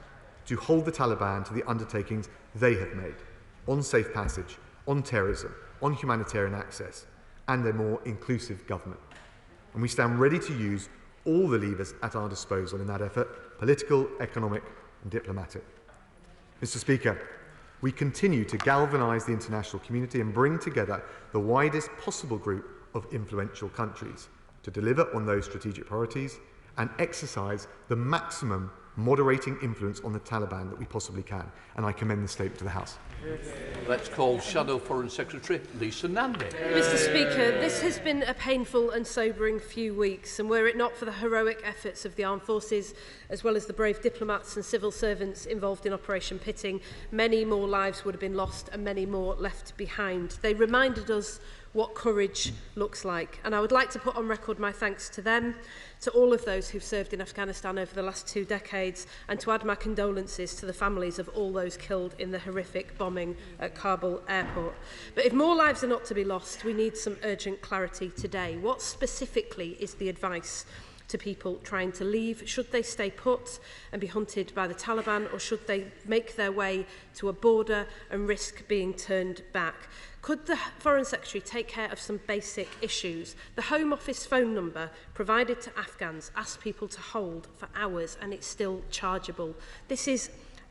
to hold the Taliban to the undertakings they have made on safe passage, on terrorism, on humanitarian access, and a more inclusive government. And we stand ready to use all the levers at our disposal in that effort, political, economic and diplomatic. Mr. Speaker, we continue to galvanise the international community and bring together the widest possible group of influential countries to deliver on those strategic priorities and exercise the maximum moderating influence on the Taliban that we possibly can. And I commend the statement to the House. Let's call Shadow Foreign Secretary Lisa Nandy. Mr. Speaker, this has been a painful and sobering few weeks, and were it not for the heroic efforts of the armed forces, as well as the brave diplomats and civil servants involved in Operation Pitting, many more lives would have been lost and many more left behind. They reminded us what courage looks like, and I would like to put on record my thanks to them, to all of those who've served in Afghanistan over the last 2 decades, and to add my condolences to the families of all those killed in the horrific bombing at Kabul airport. But if more lives are not to be lost, we need some urgent clarity today. What specifically is the advice to people trying to leave? Should they stay put and be hunted by the Taliban, or should they make their way to a border and risk being turned back? Could the Foreign Secretary take care of some basic issues? The Home Office phone number provided to Afghans asks people to hold for hours, and it's still chargeable. This is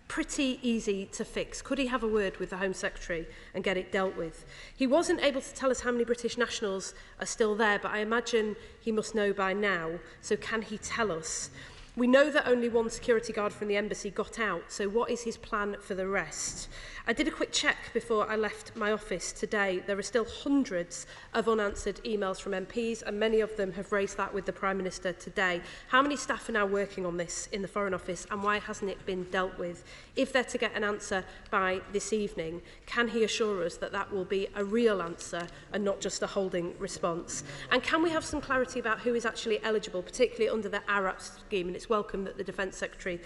pretty easy to fix. Could he have a word with the Home Secretary and get it dealt with? He wasn't able to tell us how many British nationals are still there, but I imagine he must know by now. So can he tell us? We know that only one security guard from the embassy got out, so what is his plan for the rest? I did a quick check before I left my office today. There are still hundreds of unanswered emails from MPs, and many of them have raised that with the Prime Minister today. How many staff are now working on this in the Foreign Office, and why hasn't it been dealt with? If they're to get an answer by this evening, can he assure us that that will be a real answer and not just a holding response? And can we have some clarity about who is actually eligible, particularly under the ARAP scheme? And it's welcome that the Defence Secretary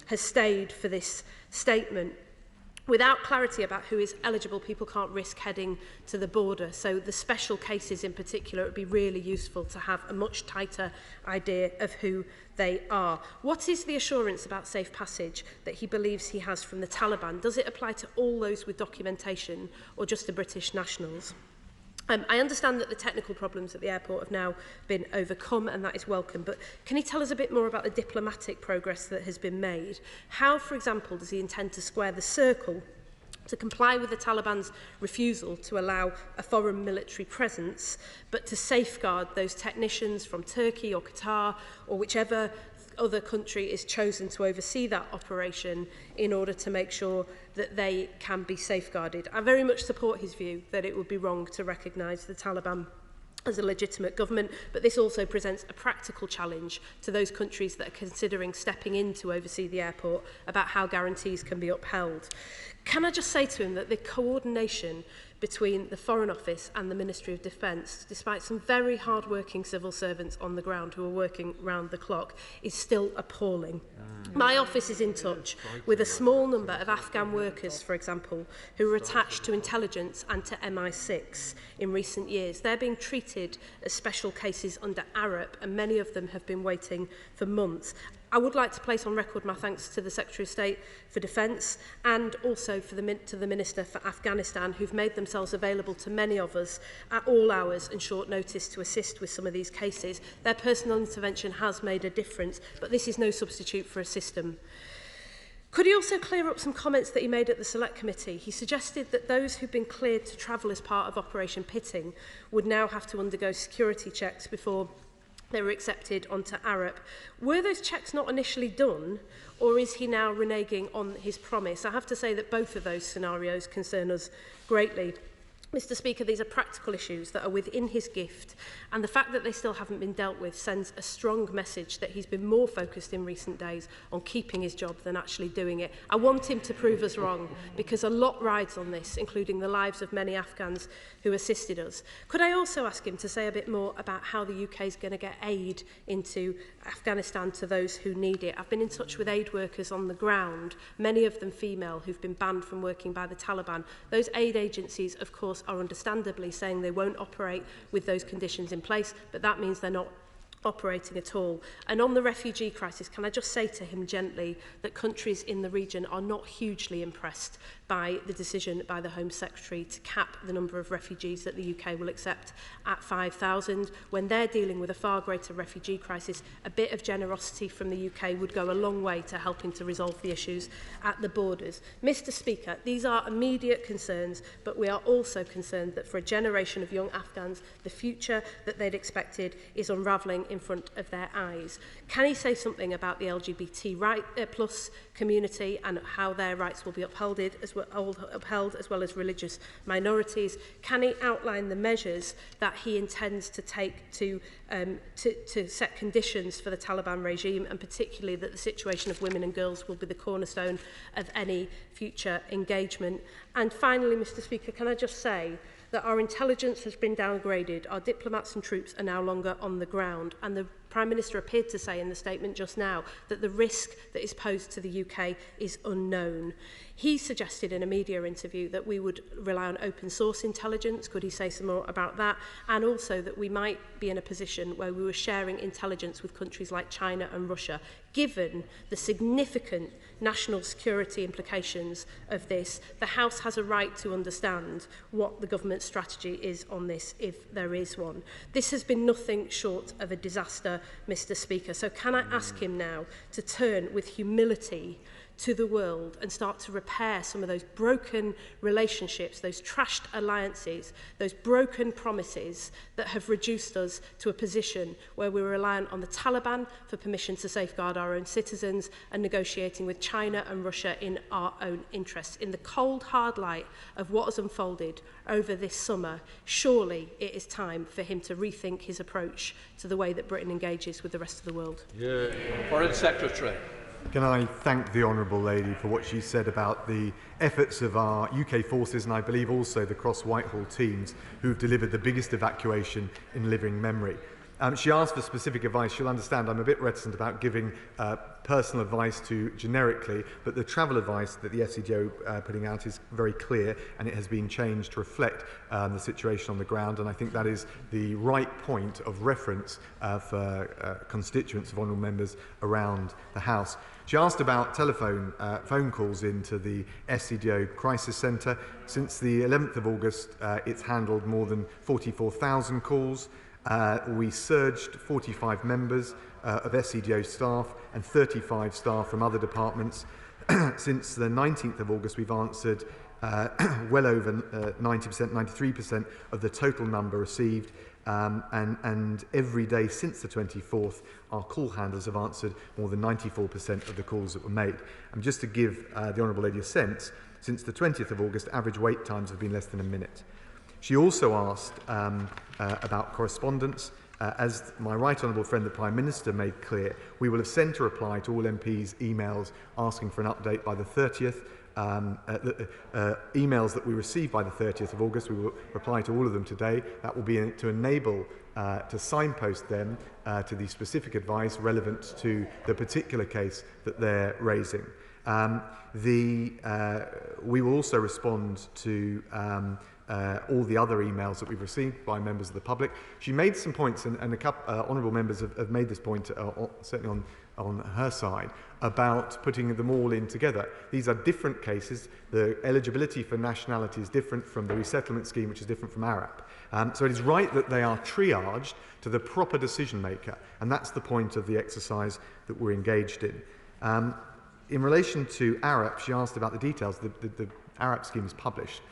has stayed for this statement. Without clarity about who is eligible, people can't risk heading to the border. So the special cases in particular, it would be really useful to have a much tighter idea of who they are. What is the assurance about safe passage that he believes he has from the Taliban? Does it apply to all those with documentation or just the British nationals? I understand that the technical problems at the airport have now been overcome, and that is welcome, but can he tell us a bit more about the diplomatic progress that has been made? How, for example, does he intend to square the circle to comply with the Taliban's refusal to allow a foreign military presence, but to safeguard those technicians from Turkey or Qatar or whichever other country is chosen to oversee that operation in order to make sure that they can be safeguarded? I very much support his view that it would be wrong to recognise the Taliban as a legitimate government, but this also presents a practical challenge to those countries that are considering stepping in to oversee the airport about how guarantees can be upheld. Can I just say to him that the coordination between the Foreign Office and the Ministry of Defence, despite some very hard-working civil servants on the ground who are working round the clock, is still appalling. My office is in touch with a small number of Afghan workers, for example, who were attached to intelligence and to MI6 in recent years. They're being treated as special cases under ARAP, and many of them have been waiting for months. I would like to place on record my thanks to the Secretary of State for Defence and also to the Minister for Afghanistan, who've made themselves available to many of us at all hours and short notice to assist with some of these cases. Their personal intervention has made a difference, but this is no substitute for a system. Could he also clear up some comments that he made at the Select Committee? He suggested that those who've been cleared to travel as part of Operation Pitting would now have to undergo security checks before they were accepted onto ARAP. Were those checks not initially done, or is he now reneging on his promise? I have to say that both of those scenarios concern us greatly. Mr. Speaker, these are practical issues that are within his gift, and the fact that they still haven't been dealt with sends a strong message that he's been more focused in recent days on keeping his job than actually doing it. I want him to prove us wrong, because a lot rides on this, including the lives of many Afghans who assisted us. Could I also ask him to say a bit more about how the UK is going to get aid into Afghanistan to those who need it? I've been in touch with aid workers on the ground, many of them female, who've been banned from working by the Taliban. Those aid agencies, of course, are understandably saying they won't operate with those conditions in place, but that means they're not operating at all. And on the refugee crisis, can I just say to him gently that countries in the region are not hugely impressed by the decision by the Home Secretary to cap the number of refugees that the UK will accept at 5,000. When they're dealing with a far greater refugee crisis, a bit of generosity from the UK would go a long way to helping to resolve the issues at the borders. Mr. Speaker, these are immediate concerns, but we are also concerned that for a generation of young Afghans, the future that they'd expected is unravelling in front of their eyes. Can he say something about the LGBT plus community and how their rights will be upheld as well as religious minorities? Can he outline the measures that he intends to take to set conditions for the Taliban regime, and particularly that the situation of women and girls will be the cornerstone of any future engagement? And finally, Mr. Speaker, can I just say that our intelligence has been downgraded, our diplomats and troops are now longer on the ground, and the Prime Minister appeared to say in the statement just now that the risk that is posed to the UK is unknown. He suggested in a media interview that we would rely on open source intelligence. Could he say some more about that? And also that we might be in a position where we were sharing intelligence with countries like China and Russia. Given the significant national security implications of this, the House has a right to understand what the government's strategy is on this, if there is one. This has been nothing short of a disaster, Mr. Speaker. So can I ask him now to turn with humility to the world and start to repair some of those broken relationships, those trashed alliances, those broken promises that have reduced us to a position where we're reliant on the Taliban for permission to safeguard our own citizens and negotiating with China and Russia in our own interests. In the cold, hard light of what has unfolded over this summer, surely it is time for him to rethink his approach to the way that Britain engages with the rest of the world. Yeah. Foreign Secretary. Can I thank the Honourable Lady for what she said about the efforts of our UK forces, and I believe also the cross-Whitehall teams who've delivered the biggest evacuation in living memory. She asked for specific advice. She'll understand I'm a bit reticent about giving personal advice to generically, but the travel advice that the FCDO putting out is very clear, and it has been changed to reflect the situation on the ground, and I think that is the right point of reference for constituents of honourable members around the House. She asked about phone calls into the FCDO Crisis Centre. Since the 11th of August, it's handled more than 44,000 calls. We surged 45 members of SCDO staff and 35 staff from other departments. Since the 19th of August, we've answered well over 90%, 93% of the total number received. And every day since the 24th, our call handlers have answered more than 94% of the calls that were made. And just to give the Honourable Lady a sense, since the 20th of August, average wait times have been less than a minute. She also asked about correspondence. As my right honourable friend, the Prime Minister, made clear, we will have sent a reply to all MPs' emails asking for an update by the 30th. Emails that we received by the 30th of August, we will reply to all of them today. That will be to enable to signpost them to the specific advice relevant to the particular case that they're raising. We will also respond to all the other emails that we've received by members of the public. She made some points, and a couple honourable members have made this point, certainly on her side, about putting them all in together. These are different cases. The eligibility for nationality is different from the resettlement scheme, which is different from ARAP. So it is right that they are triaged to the proper decision maker, and that's the point of the exercise that we're engaged in. In relation to ARAP, she asked about the details. The ARAP scheme is published,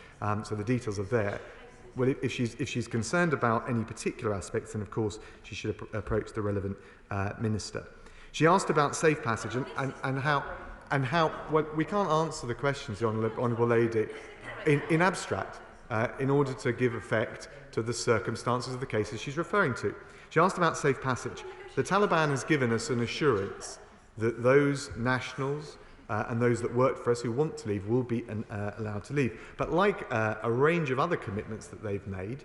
so the details are there. Well, if she's concerned about any particular aspects, then of course she should approach the relevant minister. She asked about safe passage and how well, we can't answer the questions, the Honourable Lady, in abstract in order to give effect to the circumstances of the cases she's referring to. She asked about safe passage. The Taliban has given us an assurance that those nationals and those that work for us who want to leave will be allowed to leave. But like a range of other commitments that they've made,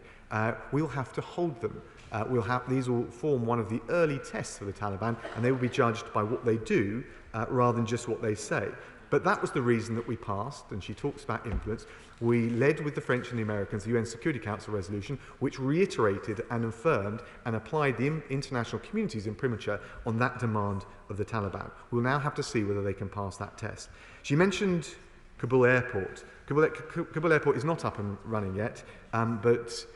we'll have to hold them. These will form one of the early tests for the Taliban, and they will be judged by what they do rather than just what they say. But that was the reason that we passed, and she talks about influence. We led with the French and the Americans the UN Security Council resolution, which reiterated and affirmed and applied the international community's imprimatur on that demand of the Taliban. We'll now have to see whether they can pass that test. She mentioned Kabul Airport. Kabul Airport is not up and running yet, but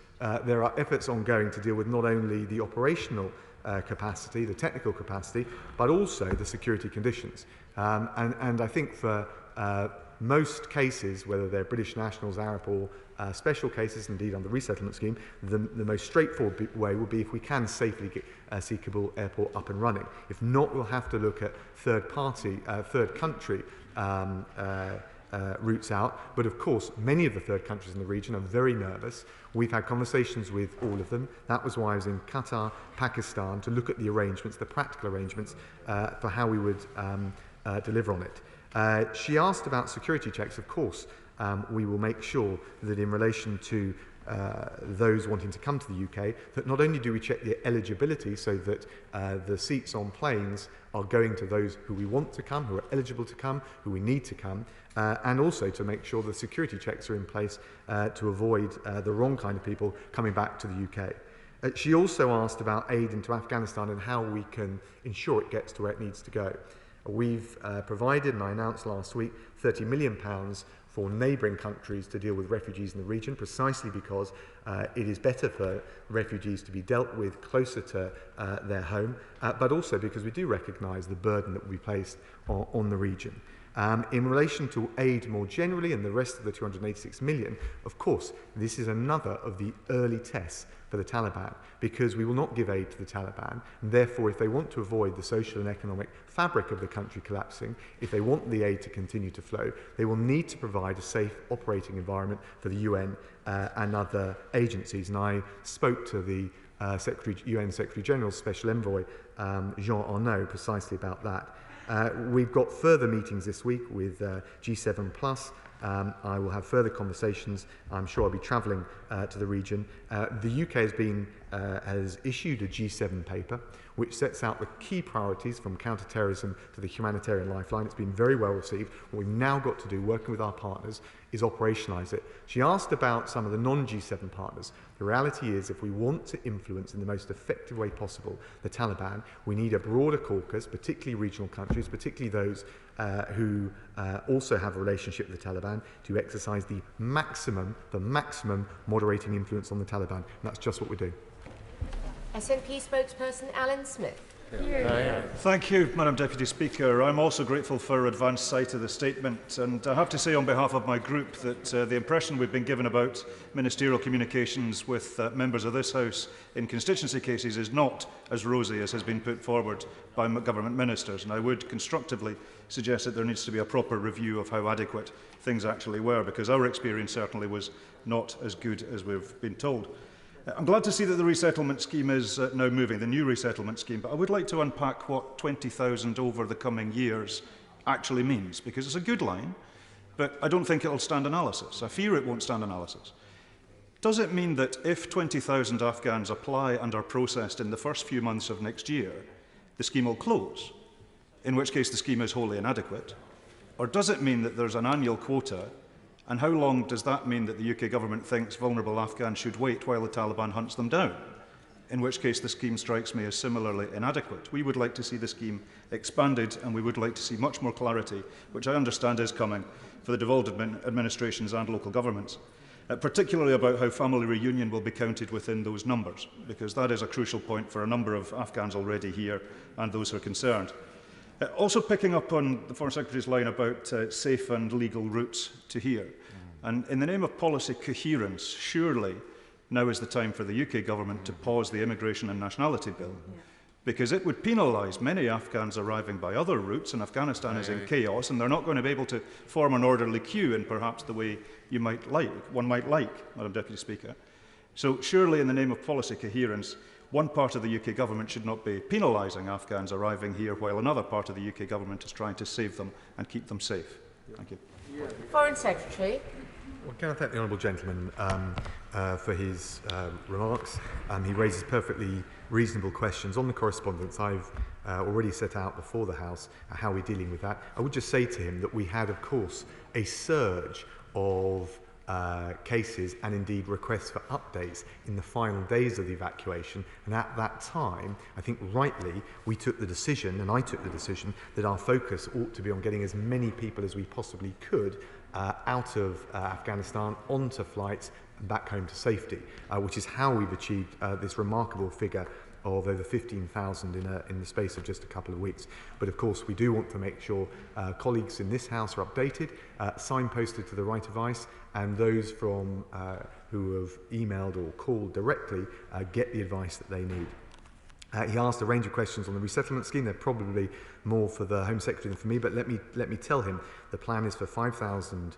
there are efforts ongoing to deal with not only the operational capacity, the technical capacity, but also the security conditions. And I think for most cases, whether they're British nationals, Arab or special cases, indeed under the resettlement scheme, the most straightforward way will be if we can safely see Kabul Airport up and running. If not, we'll have to look at third country routes out. But of course, many of the third countries in the region are very nervous. We've had conversations with all of them. That was why I was in Qatar, Pakistan, to look at the arrangements, the practical arrangements for how we would deliver on it. She asked about security checks. Of course, we will make sure that in relation to those wanting to come to the UK, that not only do we check the eligibility so that the seats on planes are going to those who we want to come, who are eligible to come, who we need to come, and also to make sure the security checks are in place to avoid the wrong kind of people coming back to the UK. She also asked about aid into Afghanistan and how we can ensure it gets to where it needs to go. We've provided, and I announced last week, £30 million for neighbouring countries to deal with refugees in the region, precisely because it is better for refugees to be dealt with closer to their home, but also because we do recognise the burden that will be placed on the region. In relation to aid more generally and the rest of the 286 million, of course, this is another of the early tests for the Taliban, because we will not give aid to the Taliban, and therefore if they want to avoid the social and economic fabric of the country collapsing, if they want the aid to continue to flow, they will need to provide a safe operating environment for the UN and other agencies. And I spoke to the UN Secretary General's Special Envoy, Jean Arnaud, precisely about that. We've got further meetings this week with G7+. I will have further conversations. I'm sure I'll be travelling to the region. The UK has issued a G7 paper which sets out the key priorities from counter-terrorism to the humanitarian lifeline. It's been very well received. What we've now got to do, working with our partners, is operationalise it. She asked about some of the non-G7 partners. The reality is, if we want to influence in the most effective way possible the Taliban, we need a broader caucus, particularly regional countries, particularly those who also have a relationship with the Taliban, to exercise the maximum moderating influence on the Taliban. And that's just what we do. SNP spokesperson Alan Smith. Thank you, Madam Deputy Speaker. I'm also grateful for advance sight of the statement, and I have to say on behalf of my group that the impression we've been given about ministerial communications with members of this House in constituency cases is not as rosy as has been put forward by government ministers, and I would constructively suggest that there needs to be a proper review of how adequate things actually were, because our experience certainly was not as good as we've been told. I'm glad to see that the resettlement scheme is now moving, the new resettlement scheme, but I would like to unpack what 20,000 over the coming years actually means, because it's a good line, but I don't think it will stand analysis. I fear it won't stand analysis. Does it mean that if 20,000 Afghans apply and are processed in the first few months of next year, the scheme will close, in which case the scheme is wholly inadequate? Or does it mean that there's an annual quota? And how long does that mean that the UK government thinks vulnerable Afghans should wait while the Taliban hunts them down? In which case the scheme strikes me as similarly inadequate. We would like to see the scheme expanded, and we would like to see much more clarity, which I understand is coming for the devolved administrations and local governments, particularly about how family reunion will be counted within those numbers, because that is a crucial point for a number of Afghans already here and those who are concerned. Also picking up on the Foreign Secretary's line about safe and legal routes to here. And in the name of policy coherence, surely now is the time for the UK government to pause the Immigration and Nationality Bill, because it would penalise many Afghans arriving by other routes, and Afghanistan is in chaos, and they're not going to be able to form an orderly queue in perhaps the way one might like, Madam Deputy Speaker. So surely in the name of policy coherence, one part of the UK government should not be penalising Afghans arriving here, while another part of the UK government is trying to save them and keep them safe. Thank you. Foreign Secretary. Well, can I thank the honourable gentleman for his remarks? He raises perfectly reasonable questions. On the correspondence, I've already set out before the House how we're dealing with that. I would just say to him that we had, of course, a surge of cases and indeed requests for updates in the final days of the evacuation, and at that time I think rightly we took the decision, and I took the decision, that our focus ought to be on getting as many people as we possibly could out of Afghanistan onto flights and back home to safety, which is how we've achieved this remarkable figure of over 15,000 in the space of just a couple of weeks. But of course we do want to make sure colleagues in this House are updated, signposted to the right advice, and those from who have emailed or called directly get the advice that they need. He asked a range of questions on the resettlement scheme. They're probably more for the Home Secretary than for me, but let me tell him the plan is for 5,000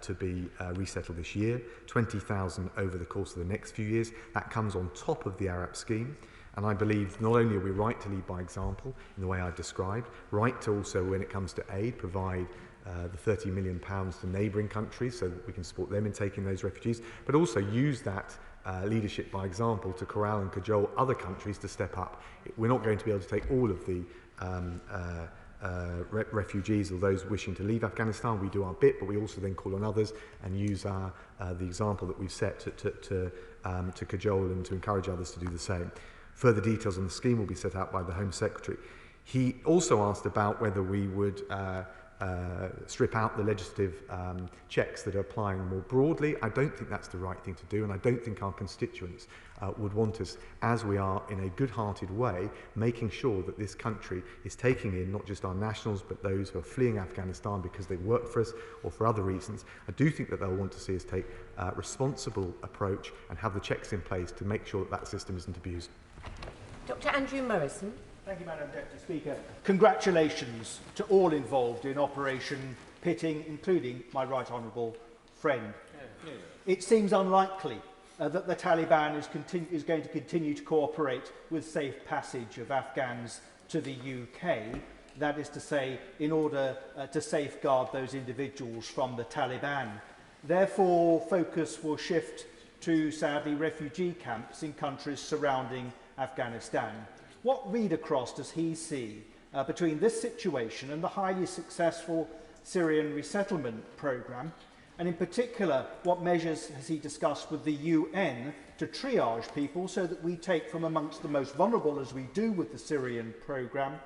to be resettled this year, 20,000 over the course of the next few years. That comes on top of the Arab scheme. And I believe not only are we right to lead by example in the way I've described, right to also, when it comes to aid, provide the £30 million to neighbouring countries so that we can support them in taking those refugees, but also use that leadership by example to corral and cajole other countries to step up. We're not going to be able to take all of the refugees or those wishing to leave Afghanistan. We do our bit, but we also then call on others and use the example that we've set to cajole and to encourage others to do the same. Further details on the scheme will be set out by the Home Secretary. He also asked about whether we would strip out the legislative checks that are applying more broadly. I don't think that's the right thing to do, and I don't think our constituents would want us, as we are in a good-hearted way, making sure that this country is taking in not just our nationals but those who are fleeing Afghanistan because they work for us or for other reasons. I do think that they'll want to see us take a responsible approach and have the checks in place to make sure that that system isn't abused. Dr. Andrew Morrison. Thank you, Madam Deputy Speaker. Congratulations to all involved in Operation Pitting, including my right honourable friend. It seems unlikely that the Taliban is going to continue to cooperate with safe passage of Afghans to the UK, that is to say, in order to safeguard those individuals from the Taliban. Therefore, focus will shift to, sadly, refugee camps in countries surrounding Afghanistan. What read across does he see between this situation and the highly successful Syrian resettlement programme? And in particular, what measures has he discussed with the UN to triage people so that we take from amongst the most vulnerable, as we do with the Syrian programme?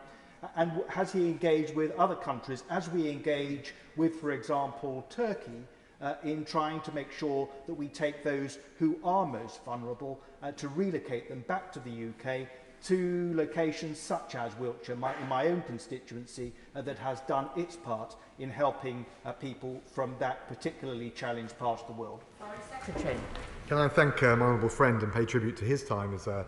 And has he engaged with other countries, as we engage with, for example, Turkey, in trying to make sure that we take those who are most vulnerable to relocate them back to the UK, to locations such as Wiltshire, in my own constituency, that has done its part in helping people from that particularly challenged part of the world. Can I thank my honourable friend and pay tribute to his time as a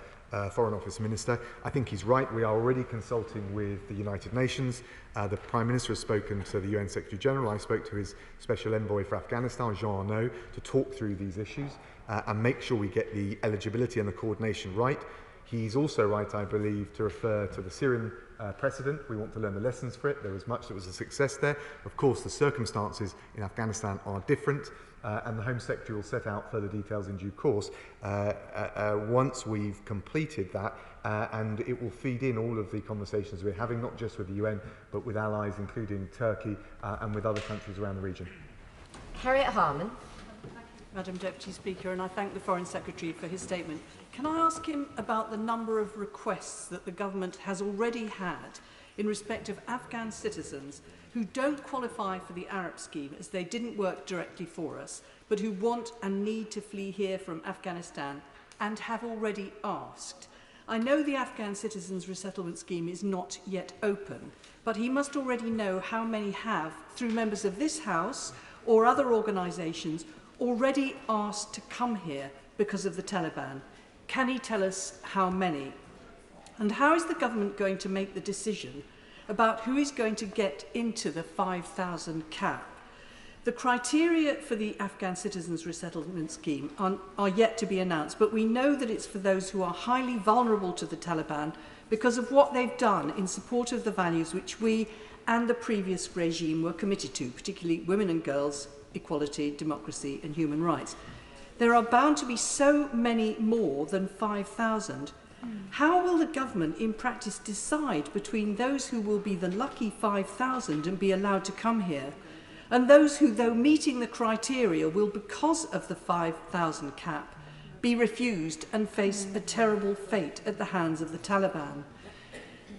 Foreign Office Minister? I think he's right. We are already consulting with the United Nations. The Prime Minister has spoken to the UN Secretary General. I spoke to his Special Envoy for Afghanistan, Jean Arnaud, to talk through these issues and make sure we get the eligibility and the coordination right. He's also right, I believe, to refer to the Syrian precedent. We want to learn the lessons for it. There was much that was a success there. Of course, the circumstances in Afghanistan are different, and the Home Secretary will set out further details in due course once we've completed that, and it will feed in all of the conversations we're having, not just with the UN, but with allies, including Turkey, and with other countries around the region. Harriet Harman. Madam Deputy Speaker, and I thank the Foreign Secretary for his statement. Can I ask him about the number of requests that the government has already had in respect of Afghan citizens who don't qualify for the Arab scheme as they didn't work directly for us, but who want and need to flee here from Afghanistan and have already asked? I know the Afghan Citizens Resettlement Scheme is not yet open, but he must already know how many have, through members of this House or other organisations, already asked to come here because of the Taliban. Can he tell us how many? And how is the government going to make the decision about who is going to get into the 5,000 cap? The criteria for the Afghan Citizens Resettlement Scheme are yet to be announced, but we know that it's for those who are highly vulnerable to the Taliban because of what they've done in support of the values which we and the previous regime were committed to, particularly women and girls, equality, democracy and human rights. There are bound to be so many more than 5,000. How will the government in practice decide between those who will be the lucky 5,000 and be allowed to come here and those who, though meeting the criteria, will, because of the 5,000 cap, be refused and face a terrible fate at the hands of the Taliban?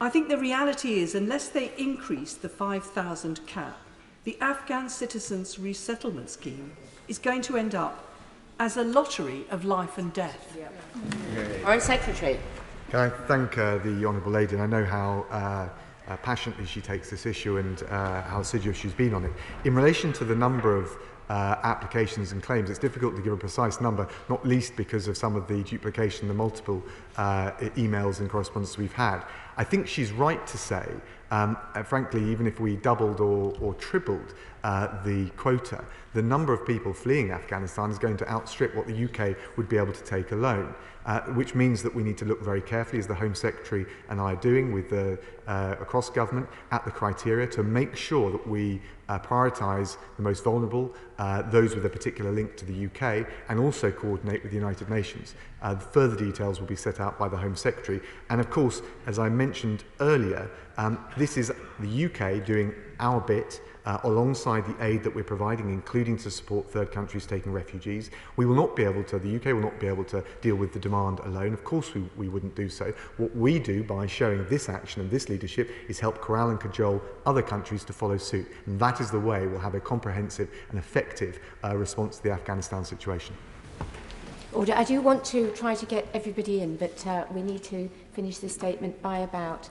I think the reality is, unless they increase the 5,000 cap, the Afghan Citizens Resettlement Scheme is going to end up as a lottery of life and death. Foreign Secretary. Can I thank the Honourable Lady, and I know how passionately she takes this issue and how assiduous she's been on it. In relation to the number of applications and claims, it's difficult to give a precise number, not least because of some of the duplication, the multiple emails and correspondence we've had. I think she's right to say, frankly, even if we doubled or tripled the quota, the number of people fleeing Afghanistan is going to outstrip what the UK would be able to take alone, which means that we need to look very carefully, as the Home Secretary and I are doing with across government, at the criteria to make sure that we prioritise the most vulnerable, those with a particular link to the UK, and also coordinate with the United Nations. Further details will be set out by the Home Secretary. And of course, as I mentioned earlier, this is the UK doing our bit alongside the aid that we're providing, including to support third countries taking refugees. We will not be able to, the UK will not be able to deal with the demand alone. Of course we wouldn't do so. What we do by showing this action and this leadership is help corral and cajole other countries to follow suit. And that is the way we'll have a comprehensive and effective response to the Afghanistan situation. Order. I do want to try to get everybody in, but we need to finish this statement by about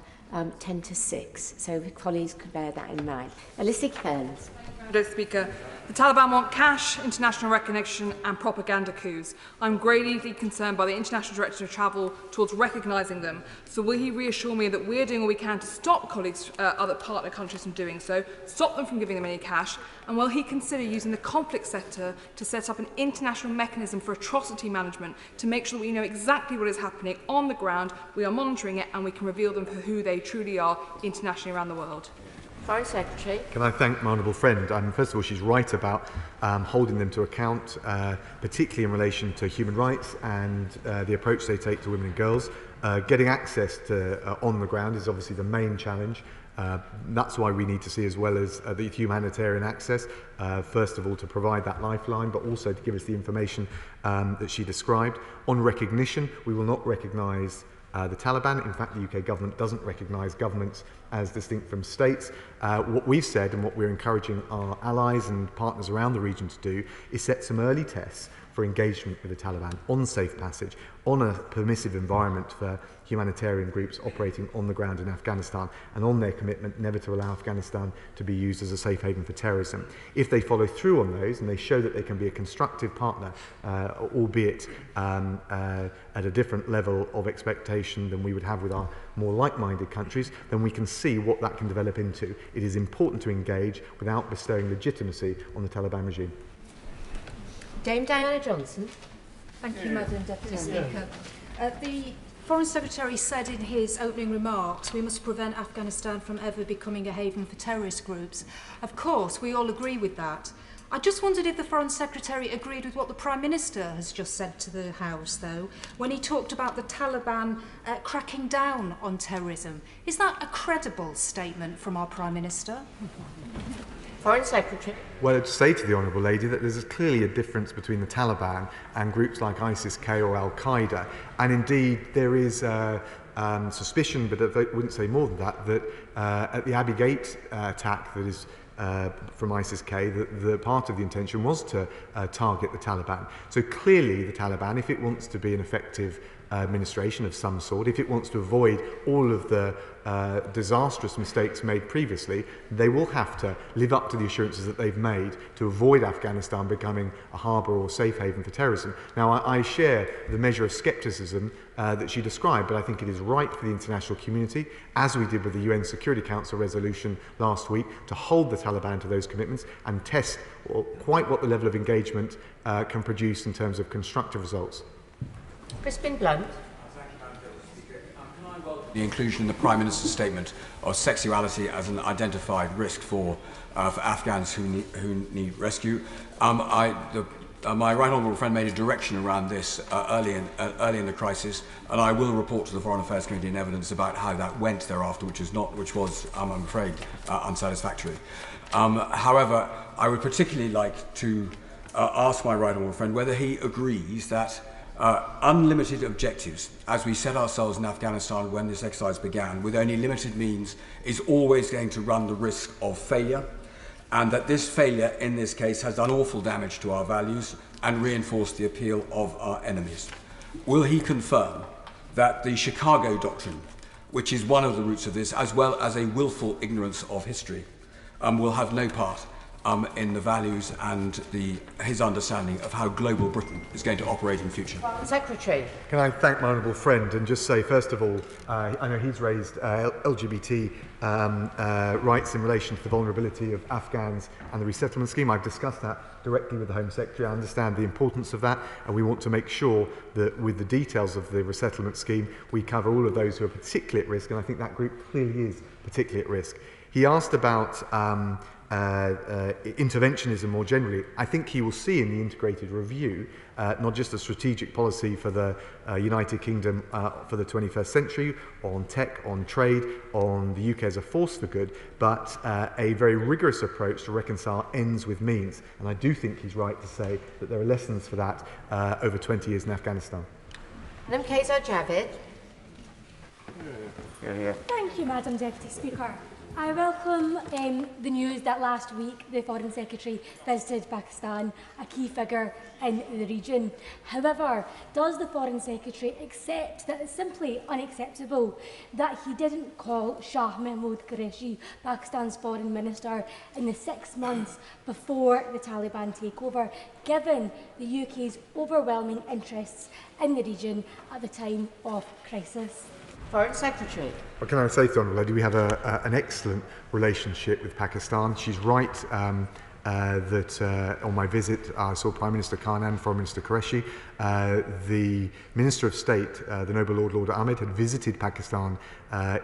10 to 6, so if colleagues could bear that in mind. Alyssa Kearns. Mr. Speaker, the Taliban want cash, international recognition and propaganda coups. I'm greatly concerned by the International Director of Travel towards recognising them. So will he reassure me that we're doing all we can to stop colleagues, other partner countries from doing so, stop them from giving them any cash, and will he consider using the conflict sector to set up an international mechanism for atrocity management to make sure that we know exactly what is happening on the ground, we are monitoring it, and we can reveal them for who they truly are internationally around the world? Foreign Secretary. Can I thank my honourable friend? First of all, she's right about holding them to account, particularly in relation to human rights and the approach they take to women and girls. Getting access to on the ground is obviously the main challenge. That's why we need to see, as well as the humanitarian access, first of all to provide that lifeline, but also to give us the information that she described. On recognition, we will not recognise the Taliban. In fact, the UK government doesn't recognise governments as distinct from states. What we've said and what we're encouraging our allies and partners around the region to do is set some early tests for engagement with the Taliban on safe passage, on a permissive environment for humanitarian groups operating on the ground in Afghanistan, and on their commitment never to allow Afghanistan to be used as a safe haven for terrorism. If they follow through on those and they show that they can be a constructive partner, albeit at a different level of expectation than we would have with our more like-minded countries, then we can see what that can develop into. It is important to engage without bestowing legitimacy on the Taliban regime. Dame Diana Johnson. Thank you, Madam Deputy Speaker. The Foreign Secretary said in his opening remarks, we must prevent Afghanistan from ever becoming a haven for terrorist groups. Of course, we all agree with that. I just wondered if the Foreign Secretary agreed with what the Prime Minister has just said to the House, though, when he talked about the Taliban cracking down on terrorism. Is that a credible statement from our Prime Minister? Foreign Secretary. Well, I'd say to the Honourable Lady that there's clearly a difference between the Taliban and groups like ISIS-K or Al-Qaeda. And indeed, there is suspicion, but I wouldn't say more than that, that at the Abbey Gate attack that is from ISIS-K, the part of the intention was to target the Taliban. So clearly the Taliban, if it wants to be an effective administration of some sort, if it wants to avoid all of the disastrous mistakes made previously, they will have to live up to the assurances that they've made to avoid Afghanistan becoming a harbour or safe haven for terrorism. Now, I share the measure of scepticism that she described, but I think it is right for the international community, as we did with the UN Security Council resolution last week, to hold the Taliban to those commitments and test quite what the level of engagement can produce in terms of constructive results. Crispin Blunt. The inclusion in the Prime Minister's statement of sexuality as an identified risk for Afghans who need rescue. My right honourable friend made a direction around this early in the crisis, and I will report to the Foreign Affairs Committee in evidence about how that went thereafter, which was, I'm afraid, unsatisfactory. However, I would particularly like to ask my right honourable friend whether he agrees that unlimited objectives, as we set ourselves in Afghanistan when this exercise began, with only limited means, is always going to run the risk of failure, and that this failure in this case has done awful damage to our values and reinforced the appeal of our enemies. Will he confirm that the Chicago Doctrine, which is one of the roots of this, as well as a willful ignorance of history, will have no part in the values and his understanding of how global Britain is going to operate in future? Secretary. Can I thank my honourable friend and just say, first of all, I know he's raised LGBT rights in relation to the vulnerability of Afghans and the resettlement scheme. I've discussed that directly with the Home Secretary. I understand the importance of that, and we want to make sure that with the details of the resettlement scheme, we cover all of those who are particularly at risk, and I think that group clearly is particularly at risk. He asked about interventionism more generally, I think he will see in the integrated review not just a strategic policy for the United Kingdom for the 21st century, on tech, on trade, on the UK as a force for good, but a very rigorous approach to reconcile ends with means. And I do think he's right to say that there are lessons for that over 20 years in Afghanistan. Madam Kaiser Javid. Thank you, Madam Deputy Speaker. I welcome the news that last week the Foreign Secretary visited Pakistan, a key figure in the region. However, does the Foreign Secretary accept that it's simply unacceptable that he didn't call Shah Mahmood Qureshi, Pakistan's Foreign Minister, in the 6 months before the Taliban takeover, given the UK's overwhelming interests in the region at the time of crisis? Foreign Secretary. Well, can I say to the Honourable Lady, we have an excellent relationship with Pakistan. She's right that on my visit I saw Prime Minister Khan and Foreign Minister Qureshi. The Minister of State, the Noble Lord Ahmed, had visited Pakistan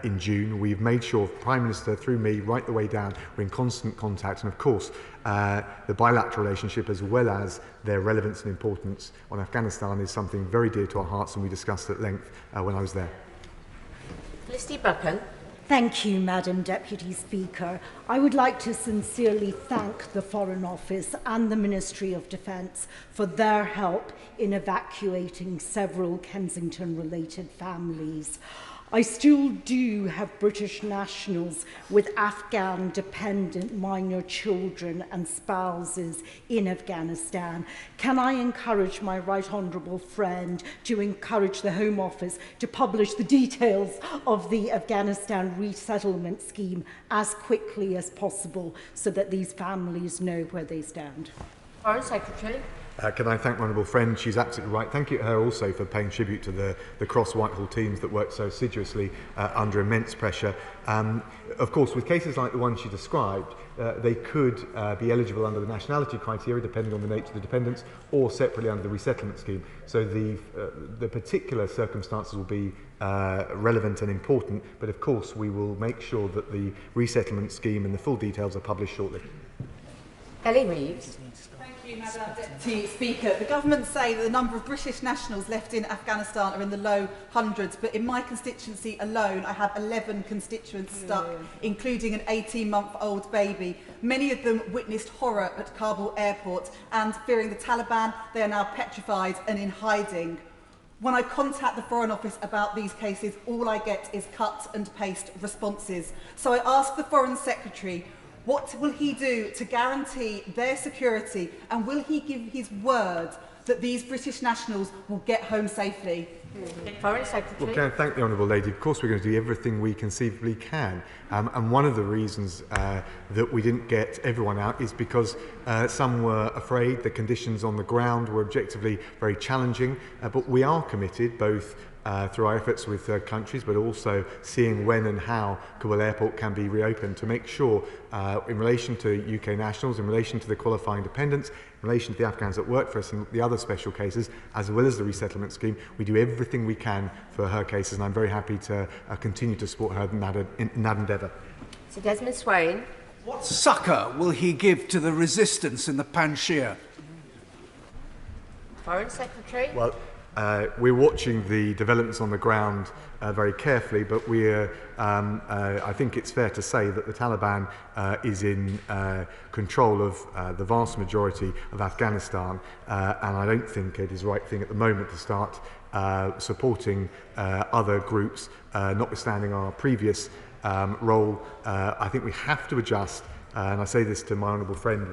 in June. We've made sure, Prime Minister, through me, right the way down, we're in constant contact. And of course, the bilateral relationship, as well as their relevance and importance on Afghanistan, is something very dear to our hearts, and we discussed at length when I was there. Felicity Buchan. Thank you, Madam Deputy Speaker. I would like to sincerely thank the Foreign Office and the Ministry of Defence for their help in evacuating several Kensington-related families. I still do have British nationals with Afghan dependent minor children and spouses in Afghanistan. Can I encourage my right honourable friend to encourage the Home Office to publish the details of the Afghanistan resettlement scheme as quickly as possible so that these families know where they stand? Foreign Secretary. Can I thank my honourable friend? She's absolutely right. Thank you to her also for paying tribute to the cross-Whitehall teams that work so assiduously under immense pressure. Of course, with cases like the one she described, they could be eligible under the nationality criteria, depending on the nature of the dependents, or separately under the resettlement scheme. So the particular circumstances will be relevant and important, but of course we will make sure that the resettlement scheme and the full details are published shortly. Ellie Reeves. Thank you, Madam Deputy Speaker. The government say that the number of British nationals left in Afghanistan are in the low hundreds, but in my constituency alone, I have 11 constituents stuck, including an 18-month-old baby. Many of them witnessed horror at Kabul airport, and fearing the Taliban, they are now petrified and in hiding. When I contact the Foreign Office about these cases, all I get is cut and paste responses. So I ask the Foreign Secretary, what will he do to guarantee their security, and will he give his word that these British nationals will get home safely? Foreign Secretary. Well, can I thank the Honourable Lady? Of course we're going to do everything we conceivably can. And one of the reasons that we didn't get everyone out is because some were afraid. The conditions on the ground were objectively very challenging. But we are committed, both through our efforts with third countries, but also seeing when and how Kabul airport can be reopened to make sure, in relation to UK nationals, in relation to the qualifying dependents, in relation to the Afghans that work for us and the other special cases, as well as the resettlement scheme, we do everything we can for her cases, and I'm very happy to continue to support her in that endeavour. Sir Desmond Swain. What succour will he give to the resistance in the Panjshir? Foreign Secretary. Well, we're watching the developments on the ground very carefully, but I think it's fair to say that the Taliban is in control of the vast majority of Afghanistan, and I don't think it is the right thing at the moment to start supporting other groups, notwithstanding our previous role. I think we have to adjust, and I say this to my honourable friend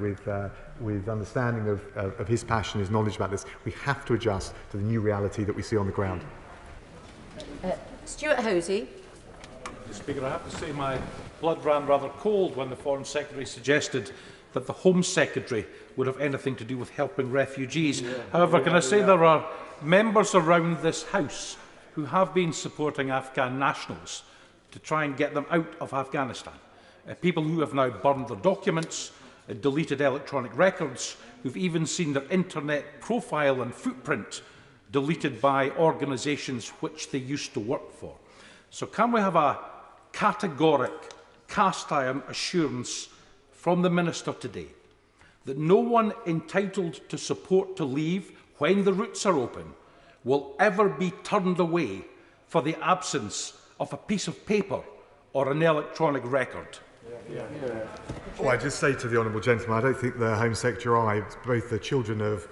with understanding of his passion, his knowledge about this. We have to adjust to the new reality that we see on the ground. Stuart Hosey. Mr. Speaker, I have to say my blood ran rather cold when the Foreign Secretary suggested that the Home Secretary would have anything to do with helping refugees. However, can I say there are members around this House who have been supporting Afghan nationals to try and get them out of Afghanistan. People who have now burned their documents, deleted electronic records, who've even seen their internet profile and footprint deleted by organisations which they used to work for. So can we have a categoric, cast-iron assurance from the Minister today that no one entitled to support to leave when the routes are open will ever be turned away for the absence of a piece of paper or an electronic record? Well, I just say to the honourable gentleman, I don't think the Home Secretary or I, both the children of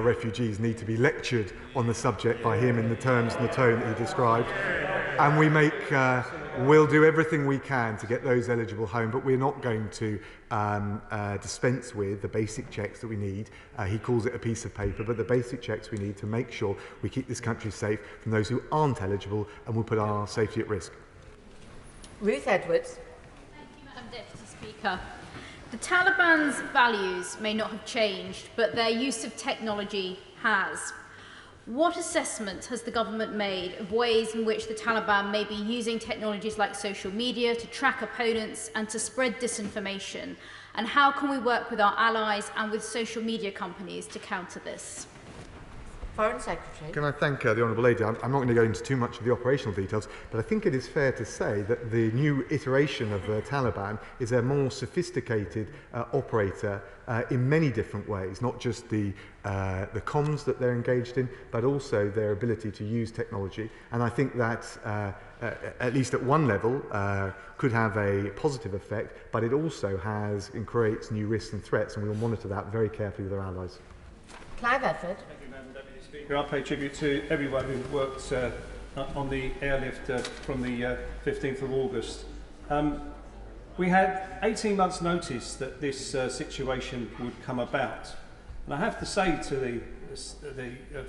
refugees, need to be lectured on the subject by him in the terms and the tone that he described. And we'll do everything we can to get those eligible home, but we're not going to dispense with the basic checks that we need. He calls it a piece of paper, but the basic checks we need to make sure we keep this country safe from those who aren't eligible and will put our safety at risk. Ruth Edwards. Madam Deputy Speaker. The Taliban's values may not have changed, but their use of technology has. What assessment has the government made of ways in which the Taliban may be using technologies like social media to track opponents and to spread disinformation? And how can we work with our allies and with social media companies to counter this? Foreign Secretary. Can I thank the Honourable Lady? I'm not going to go into too much of the operational details, but I think it is fair to say that the new iteration of the Taliban is a more sophisticated operator in many different ways, not just the comms that they're engaged in, but also their ability to use technology. And I think that, at least at one level, could have a positive effect, but it also has and creates new risks and threats, and we will monitor that very carefully with our allies. Clive Efford. I pay tribute to everyone who worked on the airlift from the 15th of August. We had 18 months' notice that this situation would come about. And I have to say to the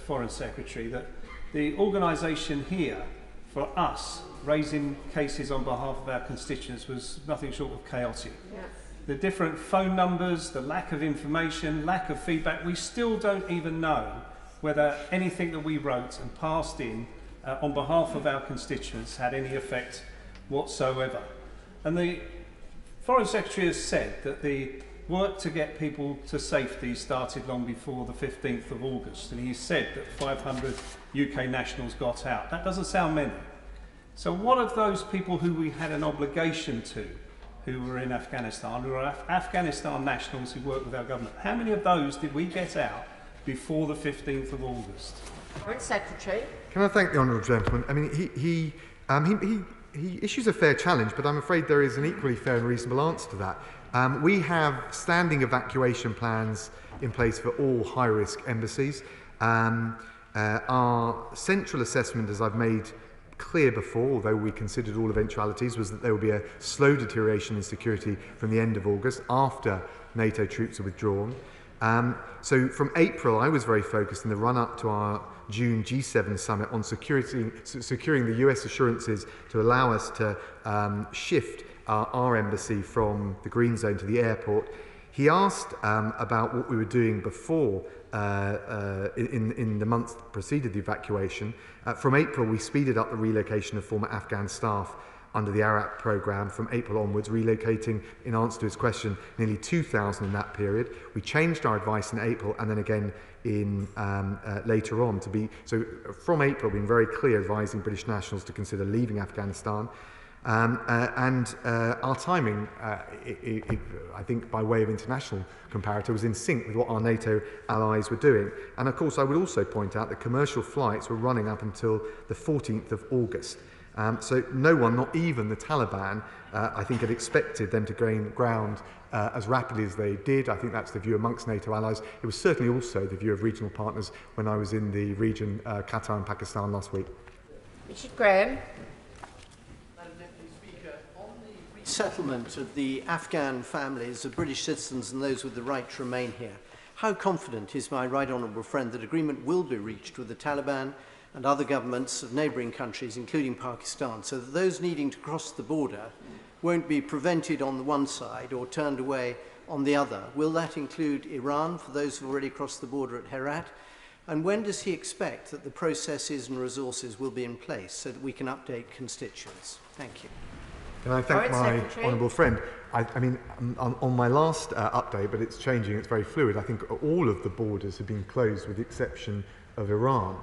Foreign Secretary that the organisation here, for us, raising cases on behalf of our constituents was nothing short of chaotic. Yes. The different phone numbers, the lack of information, lack of feedback, we still don't even know whether anything that we wrote and passed in on behalf of our constituents had any effect whatsoever. And the Foreign Secretary has said that the work to get people to safety started long before the 15th of August, and he said that 500 UK nationals got out. That doesn't sound many. So what of those people who we had an obligation to, who were in Afghanistan, who are Afghanistan nationals who work with our government? How many of those did we get out before the 15th of August? Foreign Secretary. Can I thank the honourable gentleman? I mean, he issues a fair challenge, but I'm afraid there is an equally fair and reasonable answer to that. We have standing evacuation plans in place for all high-risk embassies. Our central assessment, as I've made clear before, although we considered all eventualities, was that there would be a slow deterioration in security from the end of August after NATO troops are withdrawn. So from April, I was very focused in the run-up to our June G7 summit on securing the US assurances to allow us to shift our embassy from the green zone to the airport. He asked about what we were doing before in the months that preceded the evacuation. From April, we speeded up the relocation of former Afghan staff under the ARAP programme from April onwards, relocating, in answer to his question, nearly 2,000 in that period. We changed our advice in April and then again in later on to be, so from April being very clear advising British nationals to consider leaving Afghanistan. Our timing, I think by way of international comparator, was in sync with what our NATO allies were doing. And of course I would also point out that commercial flights were running up until the 14th of August. So no one, not even the Taliban, I think had expected them to gain ground as rapidly as they did. I think that's the view amongst NATO allies. It was certainly also the view of regional partners when I was in the region, Qatar and Pakistan last week. Richard Graham. Madam Deputy Speaker, on the resettlement of the Afghan families of British citizens and those with the right to remain here, how confident is my right honourable friend that agreement will be reached with the Taliban and other governments of neighbouring countries, including Pakistan, so that those needing to cross the border won't be prevented on the one side or turned away on the other? Will that include Iran for those who have already crossed the border at Herat? And when does he expect that the processes and resources will be in place so that we can update constituents? Thank you. Can I thank my honourable friend? I mean, on my last update, but it's changing, it's very fluid, I think all of the borders have been closed with the exception of Iran.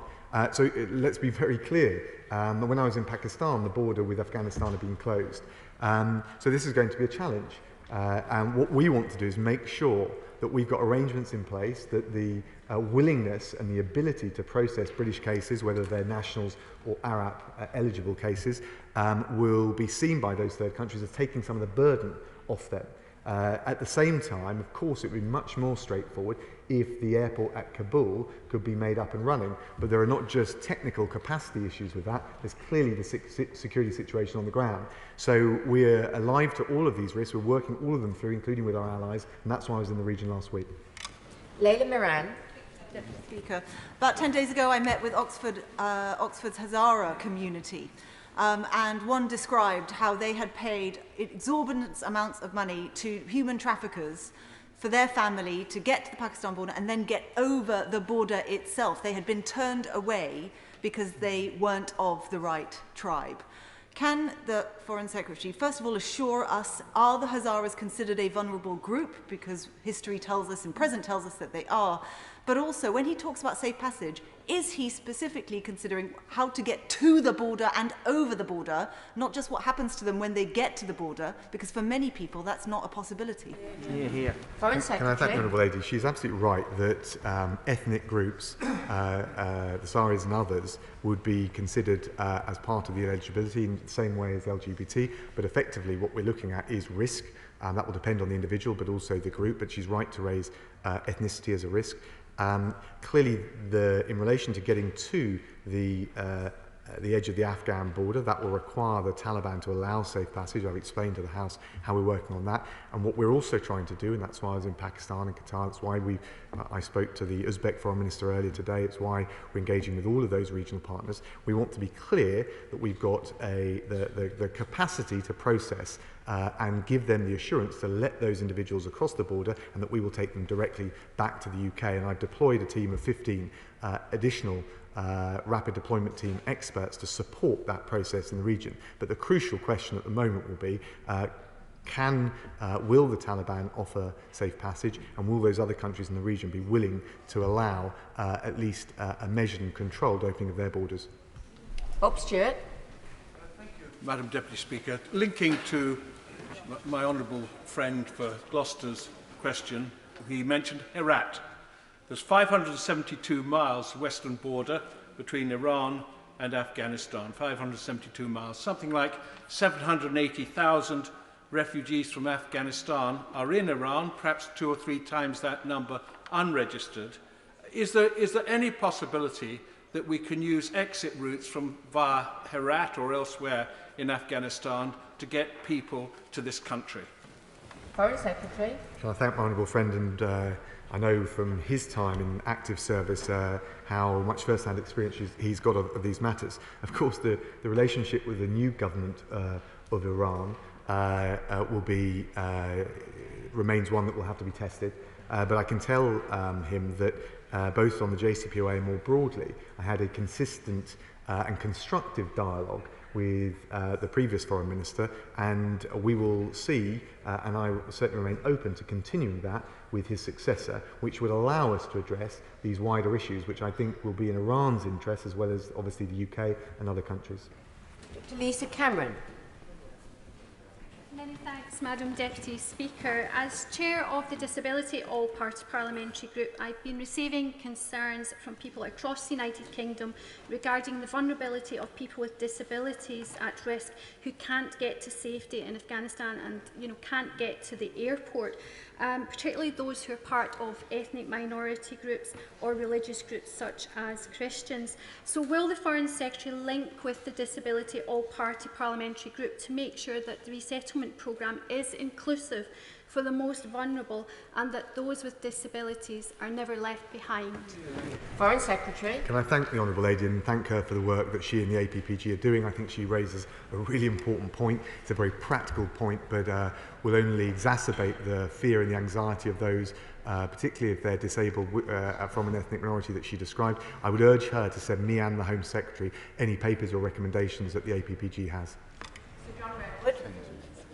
So let's be very clear. When I was in Pakistan, the border with Afghanistan had been closed. So this is going to be a challenge. And what we want to do is make sure that we've got arrangements in place, that the willingness and the ability to process British cases, whether they're nationals or Arab eligible cases, will be seen by those third countries as taking some of the burden off them. At the same time, of course, it would be much more straightforward if the airport at Kabul could be made up and running. But there are not just technical capacity issues with that, there's clearly the security situation on the ground. So we're alive to all of these risks, we're working all of them through, including with our allies, and that's why I was in the region last week. Leila Moran. Deputy Speaker. About 10 days ago, I met with Oxford's Hazara community. And one described how they had paid exorbitant amounts of money to human traffickers for their family to get to the Pakistan border and then get over the border itself. They had been turned away because they weren't of the right tribe. Can the Foreign Secretary, first of all, assure us, are the Hazaras considered a vulnerable group? Because history tells us and present tells us that they are. But also, when he talks about safe passage, is he specifically considering how to get to the border and over the border, not just what happens to them when they get to the border, because for many people that's not a possibility. Foreign Secretary. Can I thank the Honourable Lady? She's absolutely right that ethnic groups, the Saharis and others, would be considered as part of the eligibility in the same way as LGBT, but effectively what we're looking at is risk. That will depend on the individual, but also the group, but she's right to raise ethnicity as a risk. Clearly, in relation to getting to the edge of the Afghan border, that will require the Taliban to allow safe passage. I've explained to the House how we're working on that. And what we're also trying to do, and that's why I was in Pakistan and Qatar, that's why I spoke to the Uzbek Foreign Minister earlier today, it's why we're engaging with all of those regional partners. We want to be clear that we've got the capacity to process and give them the assurance to let those individuals across the border and that we will take them directly back to the UK. And I've deployed a team of 15 additional rapid deployment team experts to support that process in the region. But the crucial question at the moment will be, will the Taliban offer safe passage, and will those other countries in the region be willing to allow at least a measured and controlled opening of their borders? Bob Stewart. Thank you, Madam Deputy Speaker. Linking to my honourable friend for Gloucester's question, he mentioned Herat. There's 572 miles western border between Iran and Afghanistan, 572 miles. Something like 780,000 refugees from Afghanistan are in Iran, perhaps 2 or 3 times that number unregistered. Is there any possibility that we can use exit routes from via Herat or elsewhere in Afghanistan to get people to this country? Foreign Secretary. Can I thank my honourable friend, and I know from his time in active service how much first-hand experience he's got of these matters. Of course, the relationship with the new government of Iran remains one that will have to be tested. But I can tell him that both on the JCPOA and more broadly, I had a consistent and constructive dialogue with the previous Foreign Minister, and we will see, and I certainly remain open to continuing that with his successor, which would allow us to address these wider issues, which I think will be in Iran's interest as well as obviously the UK and other countries. Dr. Lisa Cameron. Many thanks, Madam Deputy Speaker. As Chair of the Disability All-Party Parliamentary Group, I've been receiving concerns from people across the United Kingdom regarding the vulnerability of people with disabilities at risk who can't get to safety in Afghanistan and can't get to the airport, particularly those who are part of ethnic minority groups or religious groups such as Christians. So will the Foreign Secretary link with the Disability All-Party Parliamentary Group to make sure that the resettlement programme is inclusive for the most vulnerable and that those with disabilities are never left behind? Foreign Secretary. Can I thank the Honourable Lady and thank her for the work that she and the APPG are doing. I think she raises a really important point. It's a very practical point, but will only exacerbate the fear and the anxiety of those, particularly if they're disabled from an ethnic minority that she described. I would urge her to send me and the Home Secretary any papers or recommendations that the APPG has.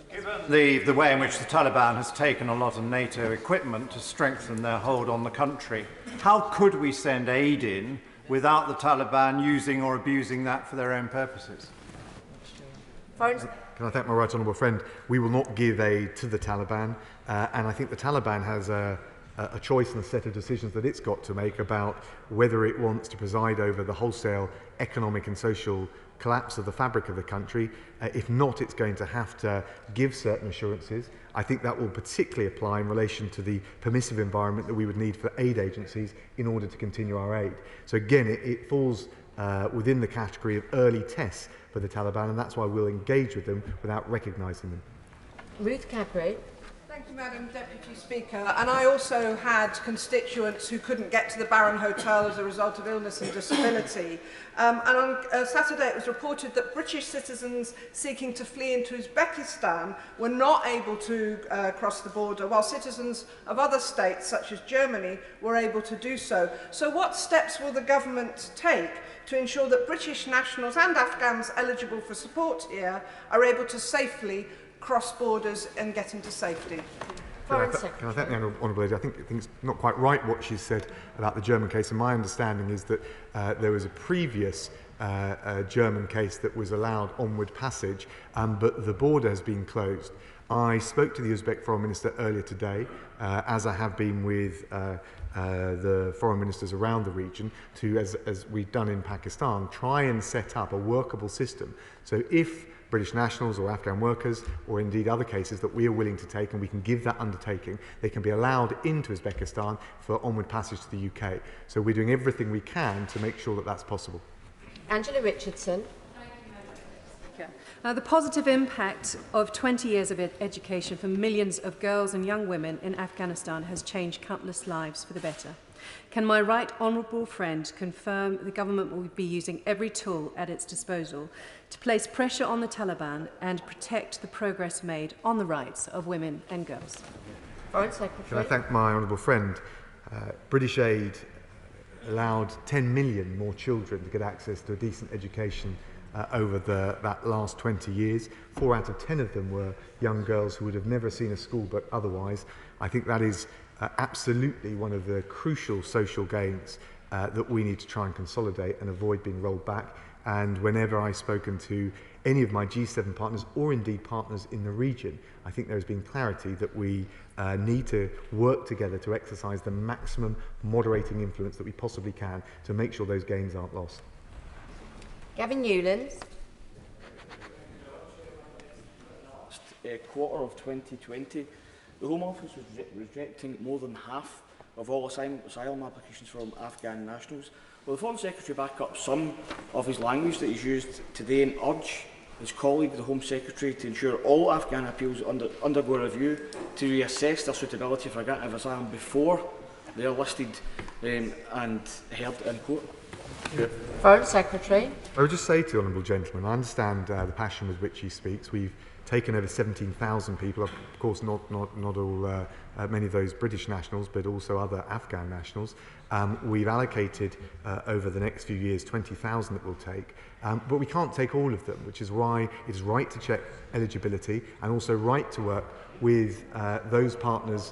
Given the way in which the Taliban has taken a lot of NATO equipment to strengthen their hold on the country, how could we send aid in without the Taliban using or abusing that for their own purposes? Can I thank my right honourable friend? We will not give aid to the Taliban, and I think the Taliban has a choice and a set of decisions that it's got to make about whether it wants to preside over the wholesale economic and social collapse of the fabric of the country. If not, it's going to have to give certain assurances. I think that will particularly apply in relation to the permissive environment that we would need for aid agencies in order to continue our aid. So again, it falls within the category of early tests for the Taliban, and that's why we'll engage with them without recognising them. Ruth Cadbury. Thank you, Madam Deputy Speaker. And I also had constituents who couldn't get to the Baron Hotel as a result of illness and disability. And on Saturday it was reported that British citizens seeking to flee into Uzbekistan were not able to cross the border, while citizens of other states, such as Germany, were able to do so. So what steps will the government take to ensure that British nationals and Afghans eligible for support here are able to safely cross borders and get into safety? Can I thank the Honourable Lady? I think it's not quite right what she said about the German case, and my understanding is that there was a previous German case that was allowed onward passage, but the border has been closed. I spoke to the Uzbek Foreign Minister earlier today, as I have been with the foreign ministers around the region, to, as we've done in Pakistan, try and set up a workable system. So if British nationals or Afghan workers, or indeed other cases that we are willing to take, and we can give that undertaking, they can be allowed into Uzbekistan for onward passage to the UK. So we're doing everything we can to make sure that that's possible. Angela Richardson. The positive impact of 20 years of education for millions of girls and young women in Afghanistan has changed countless lives for the better. Can my right honourable friend confirm the government will be using every tool at its disposal to place pressure on the Taliban and protect the progress made on the rights of women and girls? Foreign Secretary. Can I thank my honourable friend? British aid allowed 10 million more children to get access to a decent education over that last 20 years. 4 out of 10 of them were young girls who would have never seen a school but otherwise. I think that is absolutely one of the crucial social gains that we need to try and consolidate and avoid being rolled back. And whenever I've spoken to any of my G7 partners, or indeed partners in the region, I think there has been clarity that we need to work together to exercise the maximum moderating influence that we possibly can to make sure those gains aren't lost. Gavin Newlands. Quarter of 2020, the Home Office was rejecting more than half of all asylum applications from Afghan nationals. Will the Foreign Secretary back up some of his language that he's used today and urge his colleague, the Home Secretary, to ensure all Afghan appeals undergo a review to reassess their suitability for granting of asylum before they are listed and heard in court? Foreign Secretary. I would just say to the Honourable Gentleman, I understand the passion with which he speaks. We've taken over 17,000 people, of course not all, many of those British nationals, but also other Afghan nationals. We've allocated over the next few years 20,000 that we'll take, but we can't take all of them, which is why it is right to check eligibility and also right to work with those partners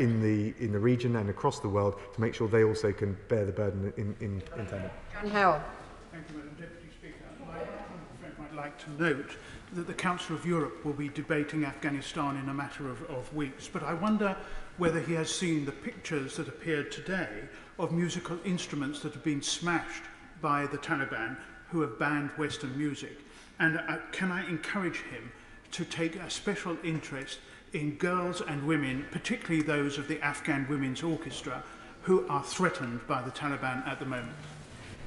in the region and across the world to make sure they also can bear the burden in tandem. John Howell. Thank you, Madam Deputy Speaker. My friend might like to note that the Council of Europe will be debating Afghanistan in a matter of weeks, but I wonder whether he has seen the pictures that appeared today of musical instruments that have been smashed by the Taliban, who have banned Western music. And can I encourage him to take a special interest in girls and women, particularly those of the Afghan Women's Orchestra, who are threatened by the Taliban at the moment?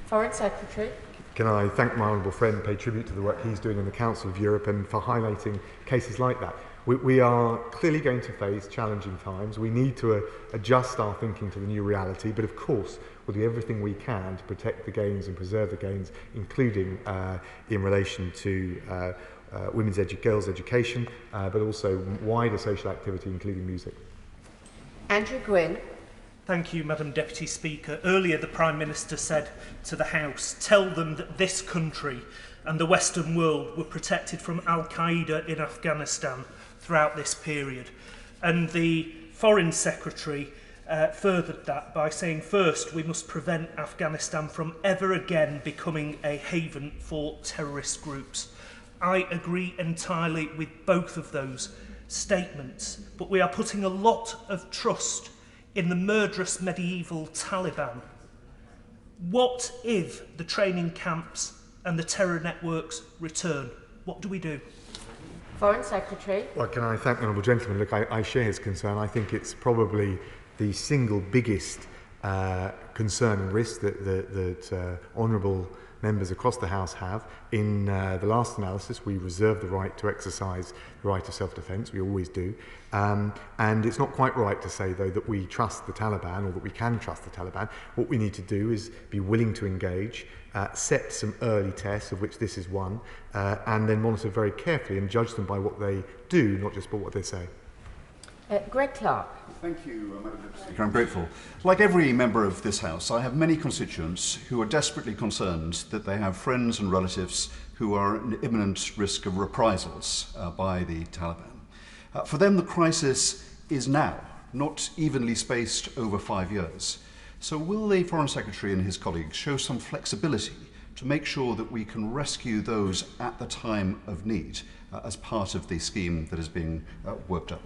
Foreign Secretary. Can I thank my honourable friend, pay tribute to the work he's doing in the Council of Europe and for highlighting cases like that. We are clearly going to face challenging times. We need to adjust our thinking to the new reality, but of course we'll do everything we can to protect the gains and preserve the gains, including in relation to girls' education, but also wider social activity, including music. Andrew Gwynn. Thank you, Madam Deputy Speaker. Earlier, the Prime Minister said to the House, tell them that this country and the Western world were protected from Al-Qaeda in Afghanistan throughout this period. And the Foreign Secretary furthered that by saying, first, we must prevent Afghanistan from ever again becoming a haven for terrorist groups. I agree entirely with both of those statements, but we are putting a lot of trust in the murderous medieval Taliban. What if the training camps and the terror networks return? What do we do? Foreign Secretary. Well, can I thank the Honourable Gentleman? Look, I share his concern. I think it's probably the single biggest concern and risk that honourable members across the House have. In the last analysis, we reserve the right to exercise the right of self-defence. We always do. And it's not quite right to say, though, that we trust the Taliban or that we can trust the Taliban. What we need to do is be willing to engage, set some early tests, of which this is one, and then monitor very carefully and judge them by what they do, not just by what they say. Greg Clark. Thank you, Madam Deputy Speaker. I'm grateful. Like every member of this House, I have many constituents who are desperately concerned that they have friends and relatives who are at imminent risk of reprisals by the Taliban. For them, the crisis is now, not evenly spaced over 5 years. So will the Foreign Secretary and his colleagues show some flexibility to make sure that we can rescue those at the time of need as part of the scheme that is being worked up?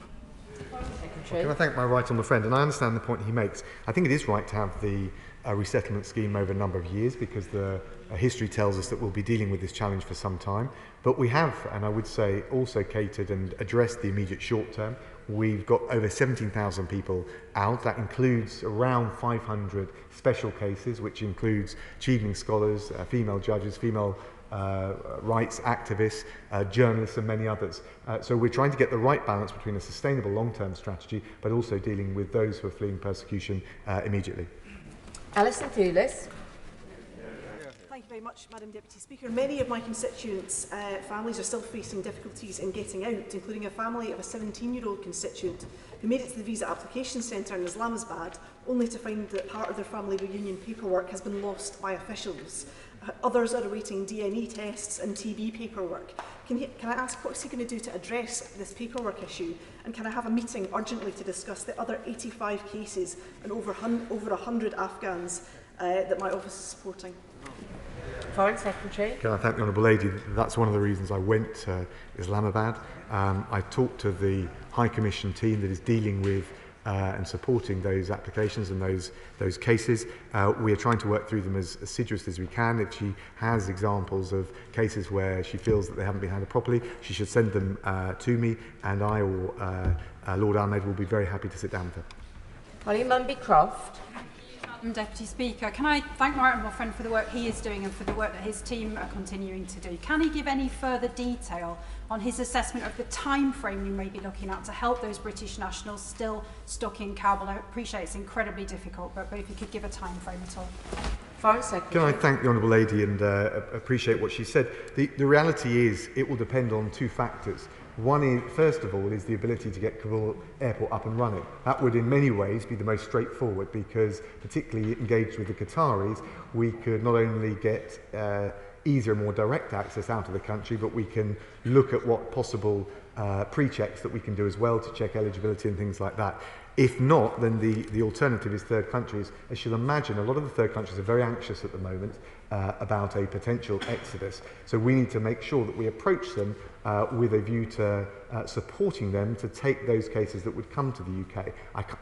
Well, can I thank my right honourable friend? And I understand the point he makes. I think it is right to have the resettlement scheme over a number of years, because the history tells us that we'll be dealing with this challenge for some time. But we have, and I would say, also catered and addressed the immediate short term. We've got over 17,000 people out. That includes around 500 special cases, which includes achieving scholars, female judges, female rights activists, journalists and many others. So we're trying to get the right balance between a sustainable long-term strategy but also dealing with those who are fleeing persecution immediately. Alison Thewlis. Thank you very much, Madam Deputy Speaker. Many of my constituents' families are still facing difficulties in getting out, including a family of a 17-year-old constituent who made it to the Visa Application Centre in Islamabad only to find that part of their family reunion paperwork has been lost by officials. Others are awaiting DNA tests and TB paperwork. Can I ask what's he going to do to address this paperwork issue? And can I have a meeting urgently to discuss the other 85 cases and over 100 Afghans that my office is supporting? Foreign Secretary. Can I thank the Honourable Lady? That's one of the reasons I went to Islamabad. I talked to the High Commission team that is dealing with and supporting those applications and those cases. We are trying to work through them as assiduously as we can. If she has examples of cases where she feels that they haven't been handled properly, she should send them to me, and I or Lord Ahmed will be very happy to sit down with her. Holly Mumby-Croft. Madam Deputy Speaker, can I thank my honourable friend for the work he is doing and for the work that his team are continuing to do? Can he give any further detail on his assessment of the time frame we may be looking at to help those British nationals still stuck in Kabul? I appreciate it's incredibly difficult, but if you could give a time frame at all. Foreign Secretary. Can I thank the Honourable Lady and appreciate what she said? The reality is it will depend on two factors. One is, first of all, is the ability to get Kabul airport up and running. That would in many ways be the most straightforward, because particularly engaged with the Qataris, we could not only get easier and more direct access out of the country, but we can look at what possible pre-checks that we can do as well to check eligibility and things like that. If not, then the alternative is third countries. As you'll imagine, a lot of the third countries are very anxious at the moment about a potential exodus. So we need to make sure that we approach them with a view to supporting them to take those cases that would come to the UK.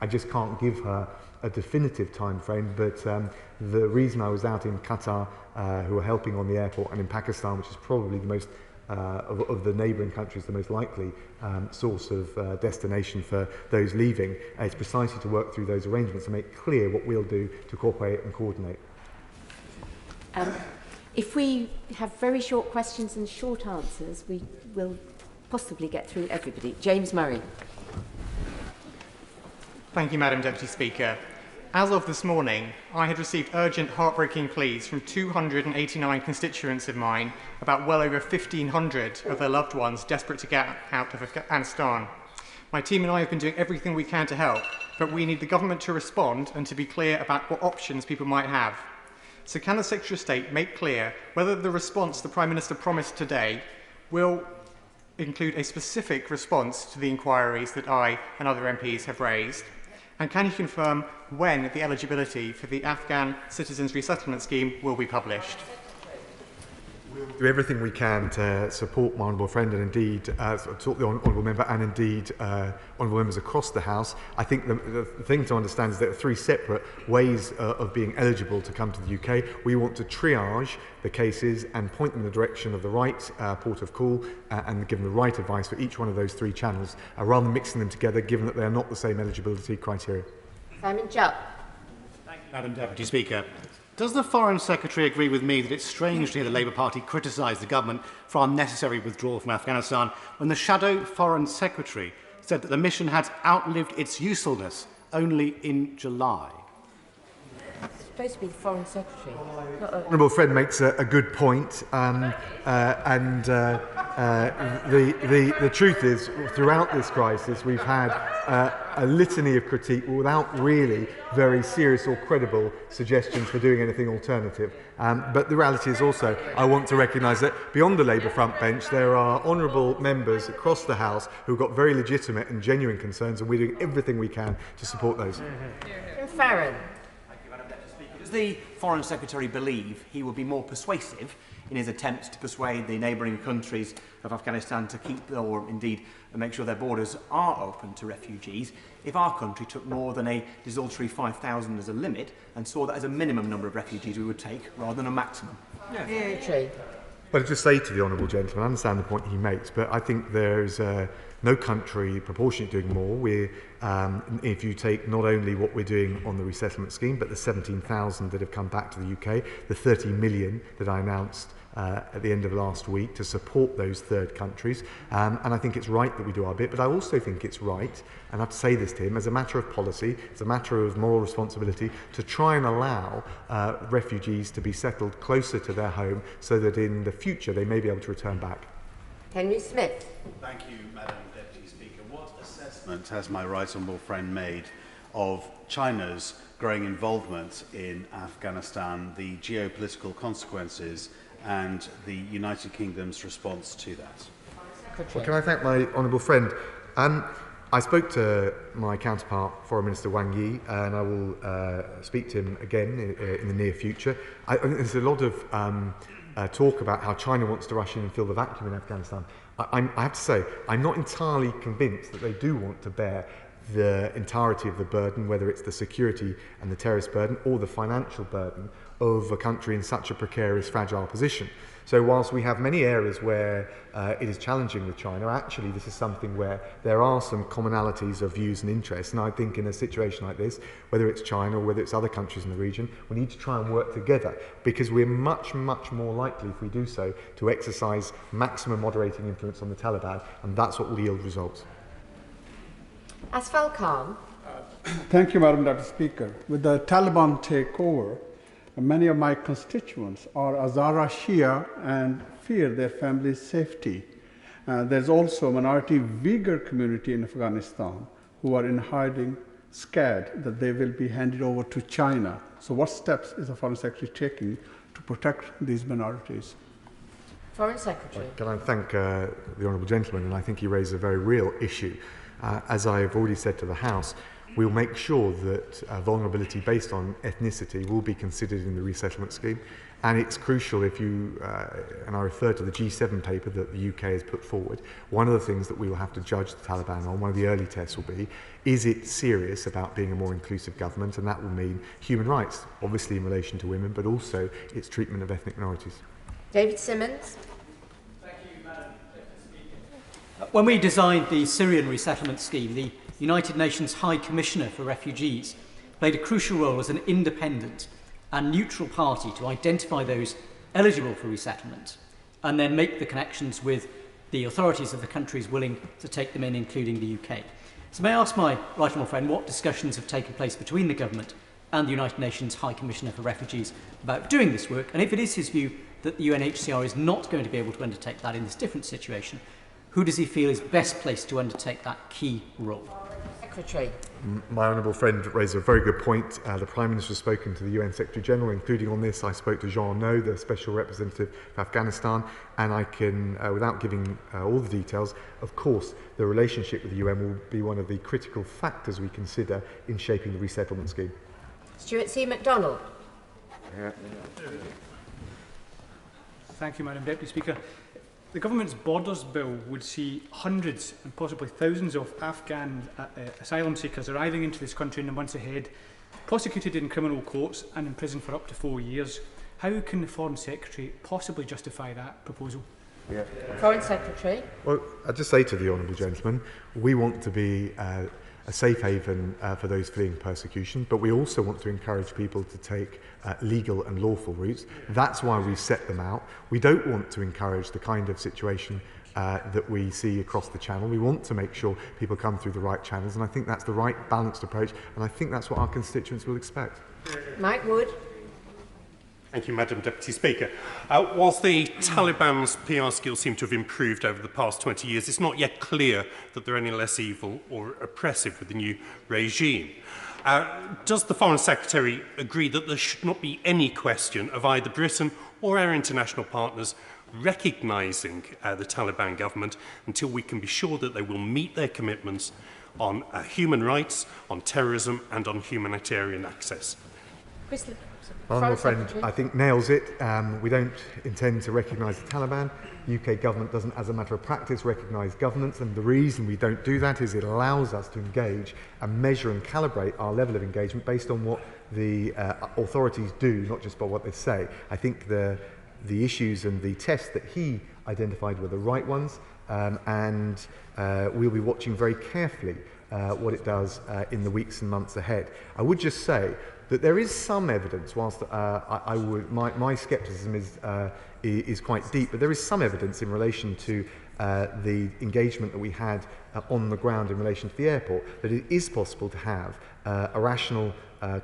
I just can't give her a definitive time frame, but the reason I was out in Qatar, who are helping on the airport, and in Pakistan, which is probably the most of the neighbouring countries, the most likely source of destination for those leaving, is precisely to work through those arrangements and make clear what we'll do to cooperate and coordinate. If we have very short questions and short answers, we will possibly get through everybody. James Murray. Thank you, Madam Deputy Speaker. As of this morning, I had received urgent, heartbreaking pleas from 289 constituents of mine about well over 1,500 of their loved ones desperate to get out of Afghanistan. My team and I have been doing everything we can to help, but we need the government to respond and to be clear about what options people might have. So can the Secretary of State make clear whether the response the Prime Minister promised today will include a specific response to the inquiries that I and other MPs have raised? And can you confirm when the eligibility for the Afghan Citizens Resettlement Scheme will be published? Do everything we can to support my honourable friend and indeed support the honourable member and indeed honourable members across the House. I think the thing to understand is that there are three separate ways of being eligible to come to the UK. We want to triage the cases and point them in the direction of the right port of call and give them the right advice for each one of those three channels, rather than mixing them together, given that they are not the same eligibility criteria. Simon Jupp. Thank you, Madam Deputy Speaker. Does the Foreign Secretary agree with me that it's strange to hear the Labour Party criticise the government for unnecessary withdrawal from Afghanistan when the Shadow Foreign Secretary said that the mission had outlived its usefulness only in July? It's supposed to be the Foreign Secretary. Honourable friend makes a good point, the truth is, throughout this crisis, we've had a litany of critique without really very serious or credible suggestions for doing anything alternative. But the reality is also, I want to recognise that beyond the Labour front bench, there are honourable members across the House who've got very legitimate and genuine concerns, and we're doing everything we can to support those. Farron. Does the Foreign Secretary believe he would be more persuasive in his attempts to persuade the neighbouring countries of Afghanistan to keep or indeed make sure their borders are open to refugees if our country took more than a desultory 5,000 as a limit and saw that as a minimum number of refugees we would take rather than a maximum? True. Well, to say to the honourable gentleman, I understand the point he makes, but I think there's no country proportionately doing more. If you take not only what we're doing on the resettlement scheme, but the 17,000 that have come back to the UK, the 30 million that I announced at the end of last week to support those third countries. And I think it's right that we do our bit, but I also think it's right, and I have to say this to him, as a matter of policy, as a matter of moral responsibility, to try and allow refugees to be settled closer to their home so that in the future they may be able to return back. Henry Smith. Thank you, Madam Deputy Speaker. What assessment has my right honourable friend made of China's growing involvement in Afghanistan, the geopolitical consequences and the United Kingdom's response to that? Well, can I thank my honourable friend? I spoke to my counterpart, Foreign Minister Wang Yi, and I will speak to him again in the near future. I think there's a lot of talk about how China wants to rush in and fill the vacuum in Afghanistan. I have to say, I'm not entirely convinced that they do want to bear the entirety of the burden, whether it's the security and the terrorist burden or the financial burden of a country in such a precarious, fragile position. So whilst we have many areas where it is challenging with China, actually this is something where there are some commonalities of views and interests. And I think in a situation like this, whether it's China or whether it's other countries in the region, we need to try and work together, because we're much, much more likely, if we do so, to exercise maximum moderating influence on the Taliban, and that's what will yield results. Asfal Khan. Thank you, Madam Deputy Speaker. With the Taliban takeover, many of my constituents are Hazara Shia and fear their family's safety. There's also a minority Uyghur community in Afghanistan who are in hiding, scared that they will be handed over to China. So what steps is the Foreign Secretary taking to protect these minorities? Foreign Secretary. Can I thank the honourable gentleman, and I think he raised a very real issue. As I've already said to the House, we'll make sure that vulnerability based on ethnicity will be considered in the resettlement scheme. And it's crucial if you, and I refer to the G7 paper that the UK has put forward, one of the things that we will have to judge the Taliban on, one of the early tests will be, is it serious about being a more inclusive government? And that will mean human rights, obviously in relation to women, but also its treatment of ethnic minorities. David Simmons. When we designed the Syrian resettlement scheme, the United Nations High Commissioner for Refugees played a crucial role as an independent and neutral party to identify those eligible for resettlement and then make the connections with the authorities of the countries willing to take them in, including the UK. So may I ask my right honourable friend what discussions have taken place between the government and the United Nations High Commissioner for Refugees about doing this work, and if it is his view that the UNHCR is not going to be able to undertake that in this different situation, who does he feel is best placed to undertake that key role? Secretary. My honourable friend raised a very good point. The Prime Minister has spoken to the UN Secretary General, including on this. I spoke to Jean No, the Special Representative for Afghanistan, and I can, without giving all the details, of course, the relationship with the UN will be one of the critical factors we consider in shaping the resettlement scheme. Stuart C. MacDonald. Thank you, Madam Deputy Speaker. The Government's Borders Bill would see hundreds and possibly thousands of Afghan asylum seekers arriving into this country in the months ahead, prosecuted in criminal courts and imprisoned for up to 4 years. How can the Foreign Secretary possibly justify that proposal? Yeah. Foreign Secretary. Well, I'd just say to the Honourable Gentleman, we want to be a safe haven for those fleeing persecution, but we also want to encourage people to take legal and lawful routes. That's why we set them out. We don't want to encourage the kind of situation that we see across the channel. We want to make sure people come through the right channels, and I think that's the right balanced approach, and I think that's what our constituents will expect. Mike Wood. Thank you, Madam Deputy Speaker. Whilst the Taliban's PR skills seem to have improved over the past 20 years, it's not yet clear that they're any less evil or oppressive with the new regime. Does the Foreign Secretary agree that there should not be any question of either Britain or our international partners recognising the Taliban government until we can be sure that they will meet their commitments on human rights, on terrorism and on humanitarian access? My friend, I think, nails it. We don't intend to recognise the Taliban. The UK government doesn't, as a matter of practice, recognise governments, and the reason we don't do that is it allows us to engage and measure and calibrate our level of engagement based on what the authorities do, not just by what they say. I think the issues and the tests that he identified were the right ones, and we'll be watching very carefully what it does in the weeks and months ahead. I would just say that there is some evidence, whilst my scepticism is quite deep, but there is some evidence in relation to the engagement that we had on the ground in relation to the airport, that it is possible to have a rational,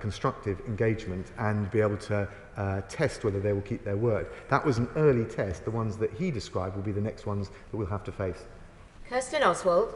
constructive engagement and be able to test whether they will keep their word. That was an early test. The ones that he described will be the next ones that we'll have to face. Kirsten Oswald.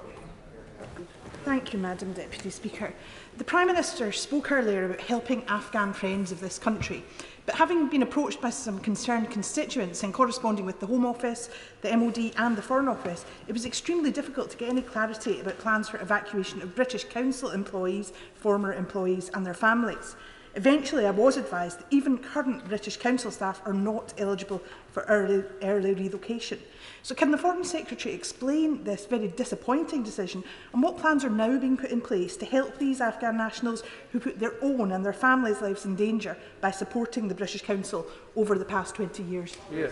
Thank you, Madam Deputy Speaker. The Prime Minister spoke earlier about helping Afghan friends of this country, but having been approached by some concerned constituents and corresponding with the Home Office, the MOD and the Foreign Office, it was extremely difficult to get any clarity about plans for evacuation of British Council employees, former employees and their families. Eventually, I was advised that even current British Council staff are not eligible for early relocation. So can the Foreign Secretary explain this very disappointing decision and what plans are now being put in place to help these Afghan nationals who put their own and their families' lives in danger by supporting the British Council over the past 20 years? Yeah.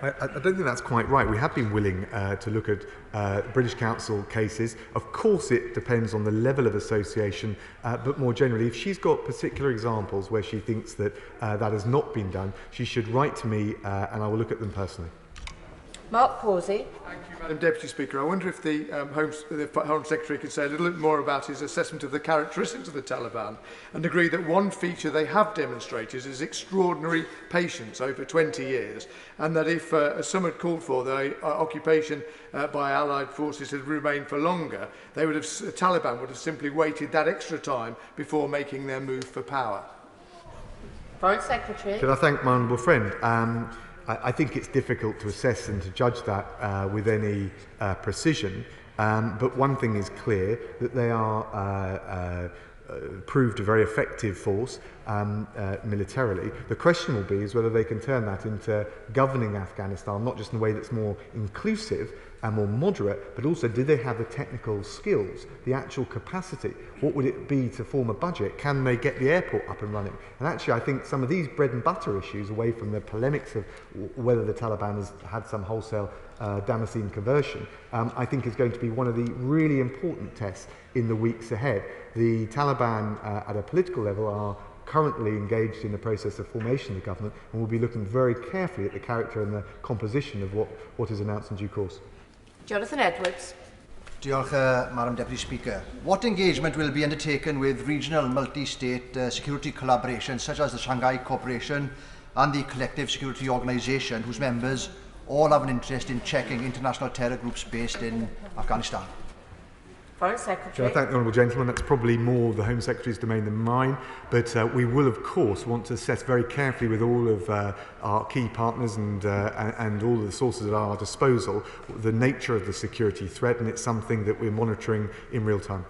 I don't think that's quite right. We have been willing to look at British Council cases. Of course, it depends on the level of association, but more generally, if she's got particular examples where she thinks that that has not been done, she should write to me and I will look at them personally. Mark Causey. Thank you, Madam Deputy Speaker. I wonder if the Home Secretary could say a little bit more about his assessment of the characteristics of the Taliban and agree that one feature they have demonstrated is extraordinary patience over 20 years, and that if, as some had called for, the occupation by Allied forces had remained for longer, the Taliban would have simply waited that extra time before making their move for power. Foreign Secretary. Could I thank my honourable friend? I think it's difficult to assess and to judge that with any precision, but one thing is clear, that they are proved a very effective force militarily. The question will be is whether they can turn that into governing Afghanistan, not just in a way that's more inclusive and more moderate, but also do they have the technical skills, the actual capacity? What would it be to form a budget? Can they get the airport up and running? And actually, I think some of these bread and butter issues, away from the polemics of whether the Taliban has had some wholesale Damascene conversion, I think is going to be one of the really important tests in the weeks ahead. The Taliban at a political level are currently engaged in the process of formation of the government, and we'll be looking very carefully at the character and the composition of what is announced in due course. Jonathan Edwards. Diolch, Madam Deputy Speaker. What engagement will be undertaken with regional multi-state security collaboration such as the Shanghai Cooperation and the Collective Security Organisation, whose members all have an interest in checking international terror groups based in Afghanistan? Foreign Secretary. I thank the Honourable Gentleman. That's probably more the Home Secretary's domain than mine, but we will of course want to assess very carefully with all of our key partners and all of the sources at our disposal the nature of the security threat, and it's something that we're monitoring in real time.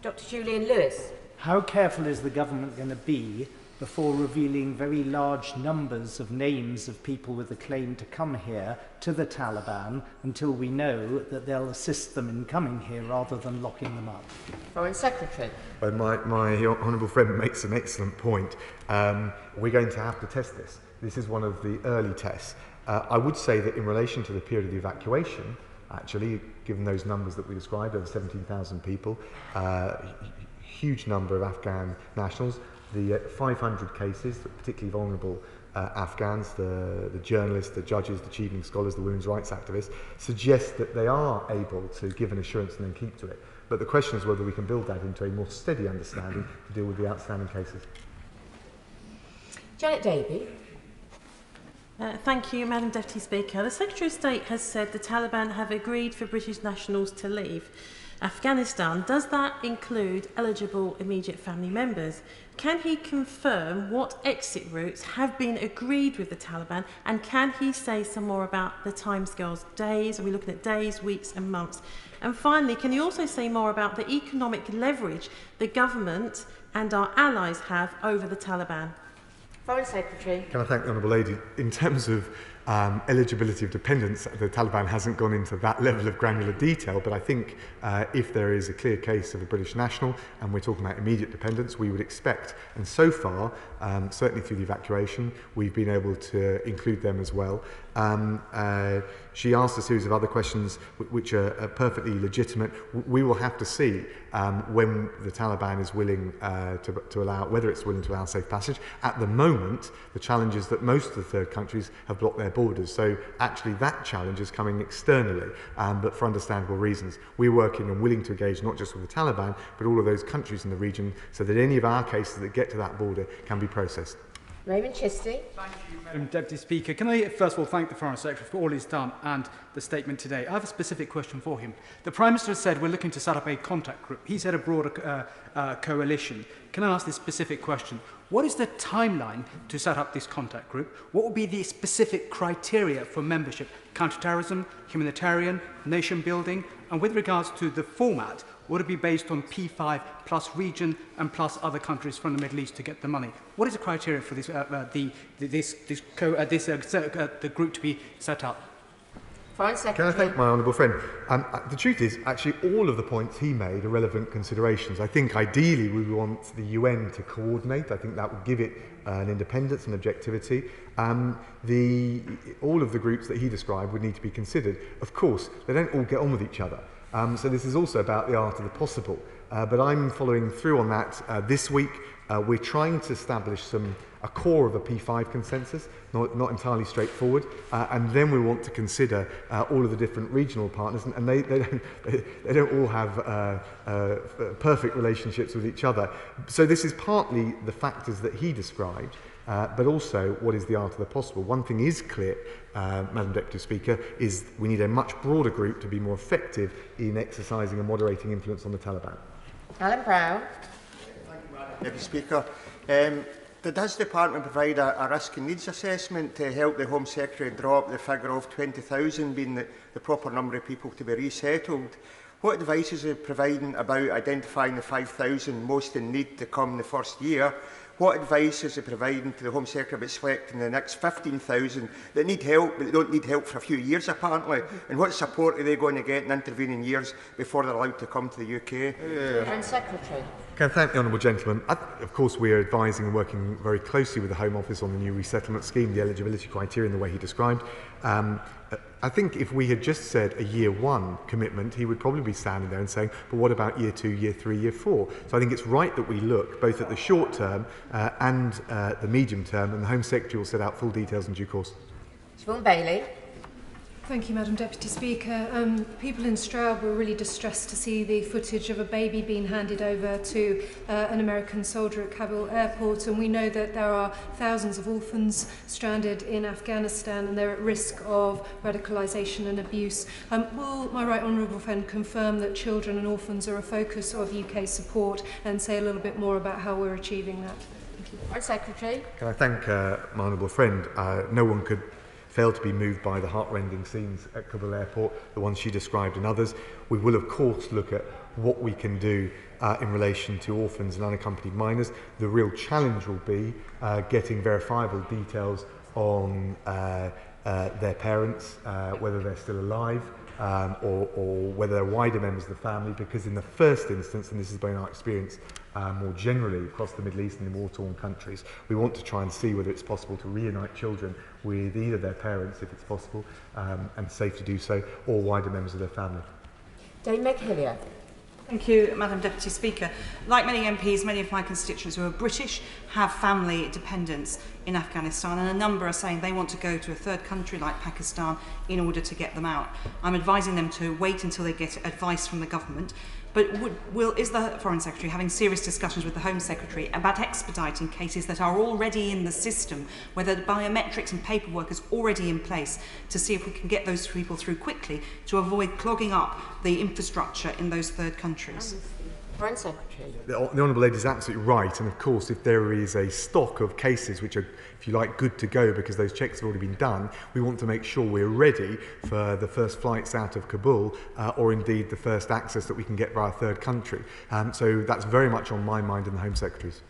Dr. Julian Lewis. How careful is the government going to be before revealing very large numbers of names of people with a claim to come here to the Taliban until we know that they'll assist them in coming here rather than locking them up. Foreign Secretary. My honourable friend makes an excellent point. We're going to have to test this. This is one of the early tests. I would say that in relation to the period of the evacuation, actually, given those numbers that we described, over 17,000 people, huge number of Afghan nationals, the 500 cases, particularly vulnerable Afghans, the journalists, the judges, the chief evening scholars, the women's rights activists, suggest that they are able to give an assurance and then keep to it. But the question is whether we can build that into a more steady understanding to deal with the outstanding cases. Janet Davey. Thank you, Madam Deputy Speaker. The Secretary of State has said the Taliban have agreed for British nationals to leave Afghanistan. Does that include eligible immediate family members? Can he confirm what exit routes have been agreed with the Taliban, and can he say some more about the timescales? Days? Are we looking at days, weeks and months? And finally, can he also say more about the economic leverage the government and our allies have over the Taliban? Foreign Secretary. Can I thank the Honourable Lady? In terms of eligibility of dependents, the Taliban hasn't gone into that level of granular detail, but I think if there is a clear case of a British national and we're talking about immediate dependents, we would expect, and so far, certainly through the evacuation, we've been able to include them as well. She asked a series of other questions which are perfectly legitimate. We will have to see when the Taliban is willing to allow, whether it's willing to allow safe passage. At the moment, the challenge is that most of the third countries have blocked their borders. So actually that challenge is coming externally, but for understandable reasons. We're working and willing to engage not just with the Taliban, but all of those countries in the region so that any of our cases that get to that border can be processed. Raymond Chisty. Thank you, Madam Deputy Speaker. Can I first of all thank the Foreign Secretary for all he's done and the statement today. I have a specific question for him. The Prime Minister has said we're looking to set up a contact group. He said a broader coalition. Can I ask this specific question? What is the timeline to set up this contact group? What will be the specific criteria for membership? Counterterrorism, humanitarian, nation building, and with regards to the format, would it be based on P5 plus region and plus other countries from the Middle East to get the money? What is the criteria for this, the group to be set up? Foreign Secretary. Can I thank my honourable friend? The truth is, actually, all of the points he made are relevant considerations. I think ideally we want the UN to coordinate. I think that would give it an independence and objectivity. All of the groups that he described would need to be considered. Of course, they don't all get on with each other. So this is also about the art of the possible. But I'm following through on that this week. We're trying to establish a core of a P5 consensus, not entirely straightforward, and then we want to consider all of the different regional partners, and they don't all have perfect relationships with each other. So this is partly the factors that he described, but also what is the art of the possible. One thing is clear, Madam Deputy Speaker, is we need a much broader group to be more effective in exercising and moderating influence on the Taliban. Alan Brown. Deputy Speaker, did his department provide a risk and needs assessment to help the Home Secretary drop the figure of 20,000 being the proper number of people to be resettled? What advice is it providing about identifying the 5,000 most in need to come in the first year? What advice is it providing to the Home Secretary about selecting the next 15,000 that need help, but they don't need help for a few years apparently? And what support are they going to get in intervening years before they're allowed to come to the UK? Foreign Secretary. Can I thank the honourable gentleman? Of course, we are advising and working very closely with the Home Office on the new resettlement scheme, the eligibility criteria in the way he described. I think if we had just said a year one commitment, he would probably be standing there and saying, but what about year 2, year 3, year 4? So I think it's right that we look both at the short term and the medium term, and the Home Secretary will set out full details in due course. Siobhan Bailey. Thank you, Madam Deputy Speaker. People in Stroud were really distressed to see the footage of a baby being handed over to an American soldier at Kabul airport, and we know that there are thousands of orphans stranded in Afghanistan and they're at risk of radicalisation and abuse. Will my right honourable friend confirm that children and orphans are a focus of UK support and say a little bit more about how we're achieving that? Thank you. Foreign Secretary. Can I thank my honourable friend? No one could fail to be moved by the heart-rending scenes at Kabul airport, the ones she described and others. We will of course look at what we can do in relation to orphans and unaccompanied minors. The real challenge will be getting verifiable details on their parents, whether they're still alive, or whether they're wider members of the family, because in the first instance, and this has been our experience more generally across the Middle East and in war-torn countries, we want to try and see whether it's possible to reunite children with either their parents, if it's possible, and safe to do so, or wider members of their family. Dame Meg Hillier. Thank you, Madam Deputy Speaker. Like many MPs, many of my constituents who are British have family dependents in Afghanistan, and a number are saying they want to go to a third country like Pakistan in order to get them out. I'm advising them to wait until they get advice from the government. But is the Foreign Secretary having serious discussions with the Home Secretary about expediting cases that are already in the system, whether the biometrics and paperwork is already in place, to see if we can get those people through quickly to avoid clogging up the infrastructure in those third countries? Foreign Secretary. The Honourable Lady is absolutely right, and of course if there is a stock of cases which are, if you like, good to go because those checks have already been done, we want to make sure we're ready for the first flights out of Kabul, or indeed the first access that we can get via a third country. So that's very much on my mind and the Home Secretary's.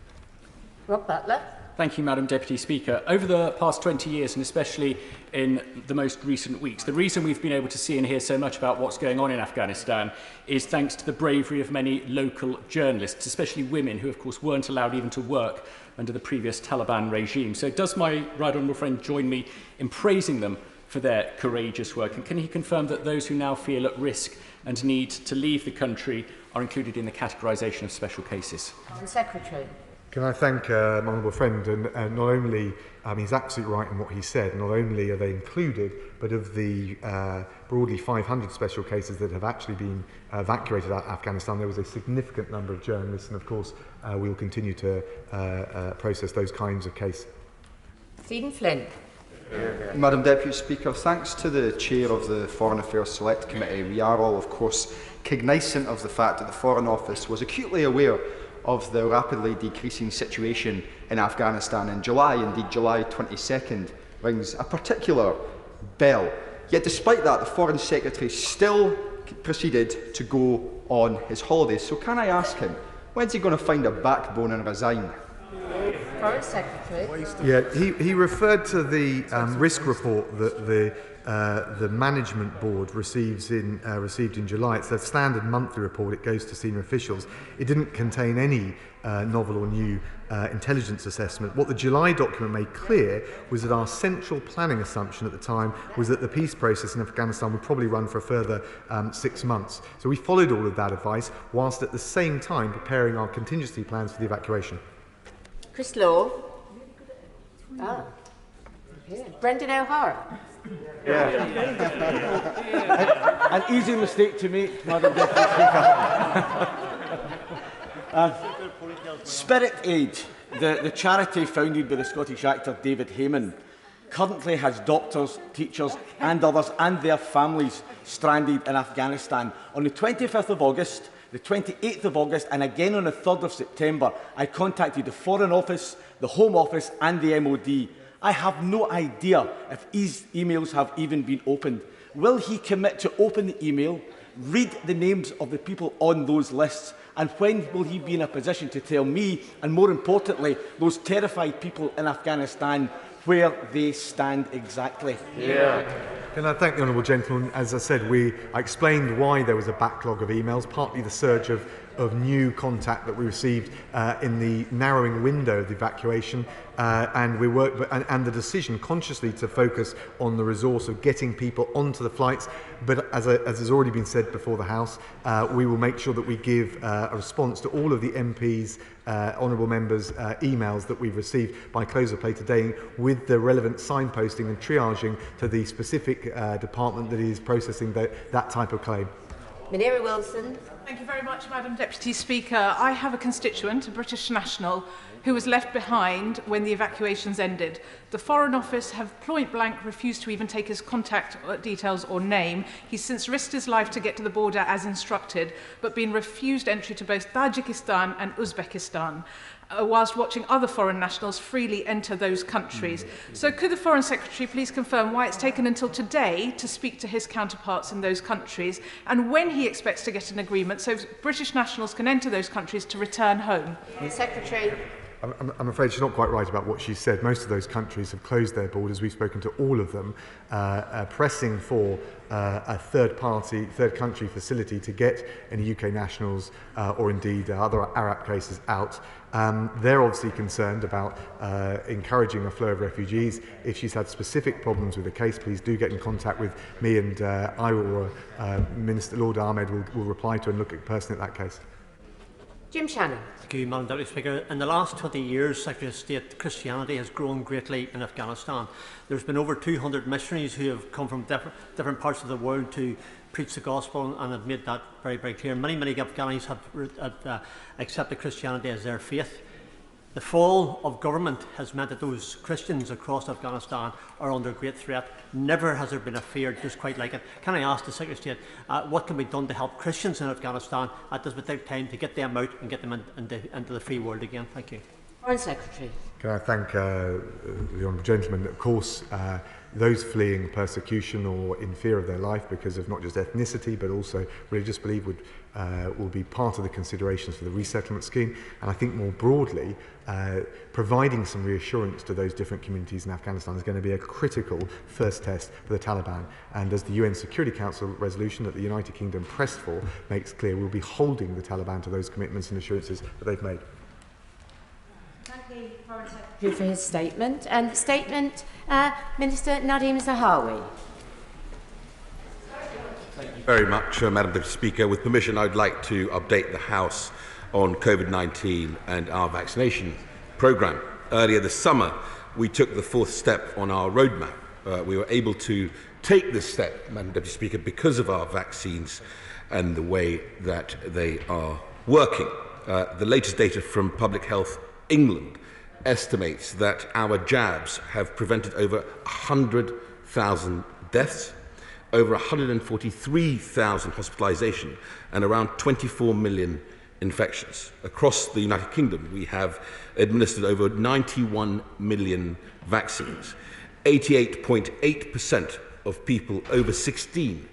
Rob Butler. Thank you, Madam Deputy Speaker. Over the past 20 years, and especially in the most recent weeks, the reason we've been able to see and hear so much about what's going on in Afghanistan is thanks to the bravery of many local journalists, especially women who, of course, weren't allowed even to work under the previous Taliban regime. So does my right honourable friend join me in praising them for their courageous work? And can he confirm that those who now feel at risk and need to leave the country are included in the categorisation of special cases? Foreign Secretary. Can I thank my honourable friend, and not only, he's absolutely right in what he said, not only are they included, but of the broadly 500 special cases that have actually been evacuated out of Afghanistan, there was a significant number of journalists, and of course we will continue to process those kinds of cases. Stephen Flynn. Madam Deputy Speaker, thanks to the Chair of the Foreign Affairs Select Committee, we are all, of course, cognisant of the fact that the Foreign Office was acutely aware of the rapidly decreasing situation in Afghanistan in July. Indeed, July 22nd rings a particular bell. Yet despite that, the Foreign Secretary still proceeded to go on his holidays. So can I ask him, when's he going to find a backbone and resign? Foreign Secretary. Yeah, he referred to the risk report that the Management Board received in July. It's a standard monthly report. It goes to senior officials. It didn't contain any novel or new intelligence assessment. What the July document made clear was that our central planning assumption at the time was that the peace process in Afghanistan would probably run for a further 6 months. So we followed all of that advice whilst at the same time preparing our contingency plans for the evacuation. Chris Law. Brendan O'Hara. Yeah. An easy mistake to make, Madam Deputy Speaker. Spirit Aid, the charity founded by the Scottish actor David Heyman, currently has doctors, teachers and others and their families stranded in Afghanistan. On the 25th of August, the 28th of August and again on the 3rd of September, I contacted the Foreign Office, the Home Office and the MOD. I have no idea if his emails have even been opened. Will he commit to open the email, read the names of the people on those lists, and when will he be in a position to tell me, and more importantly, those terrified people in Afghanistan, where they stand exactly? Yeah. Can I thank the honourable gentleman? As I said, I explained why there was a backlog of emails, partly the surge of new contact that we received in the narrowing window of the evacuation, and the decision consciously to focus on the resource of getting people onto the flights. But as has already been said before the House, we will make sure that we give a response to all of the MPs, honourable members' emails that we've received by close of play today, with the relevant signposting and triaging to the specific department that is processing that type of claim. Munira Wilson. Thank you very much, Madam Deputy Speaker. I have a constituent, a British national, who was left behind when the evacuations ended. The Foreign Office have point blank refused to even take his contact details or name. He's since risked his life to get to the border as instructed, but been refused entry to both Tajikistan and Uzbekistan. whilst watching other foreign nationals freely enter those countries. So could the Foreign Secretary please confirm why it's taken until today to speak to his counterparts in those countries, and when he expects to get an agreement so British nationals can enter those countries to return home? Secretary. I'm afraid she's not quite right about what she said. Most of those countries have closed their borders. We've spoken to all of them, pressing for a third country facility to get any UK nationals or indeed other Arab cases out. They're obviously concerned about encouraging a flow of refugees. If she's had specific problems with the case, please do get in contact with me, and I will, Minister Lord Ahmed will reply to and look at personally at that case. Jim Shannon. Thank you, Madam Deputy Speaker. In the last 20 years, Secretary of State, Christianity has grown greatly in Afghanistan. There's been over 200 missionaries who have come from different parts of the world to preach the gospel and have made that very, very clear. Many Afghanis have accepted Christianity as their faith. The fall of government has meant that those Christians across Afghanistan are under great threat. Never has there been a fear just quite like it. Can I ask the Secretary of State what can be done to help Christians in Afghanistan at this particular time to get them out and get them into the free world again? Thank you. Foreign Secretary. Can I thank the honourable gentleman? Of course, those fleeing persecution or in fear of their life because of not just ethnicity but also religious belief will be part of the considerations for the resettlement scheme. And I think more broadly, providing some reassurance to those different communities in Afghanistan is going to be a critical first test for the Taliban. And as the UN Security Council resolution that the United Kingdom pressed for makes clear, we'll be holding the Taliban to those commitments and assurances that they've made. Thank you, Foreign Secretary, for his statement. And statement, Minister Nadeem Zahawi. Thank you very much, Madam Deputy Speaker. With permission, I'd like to update the House on COVID-19 and our vaccination programme. Earlier this summer, we took the fourth step on our roadmap. We were able to take this step, Madam Deputy Speaker, because of our vaccines and the way that they are working. The latest data from Public Health England estimates that our jabs have prevented over 100,000 deaths, over 143,000 hospitalisations, and around 24 million infections. Across the United Kingdom, we have administered over 91 million vaccines. 88.8% of people over 16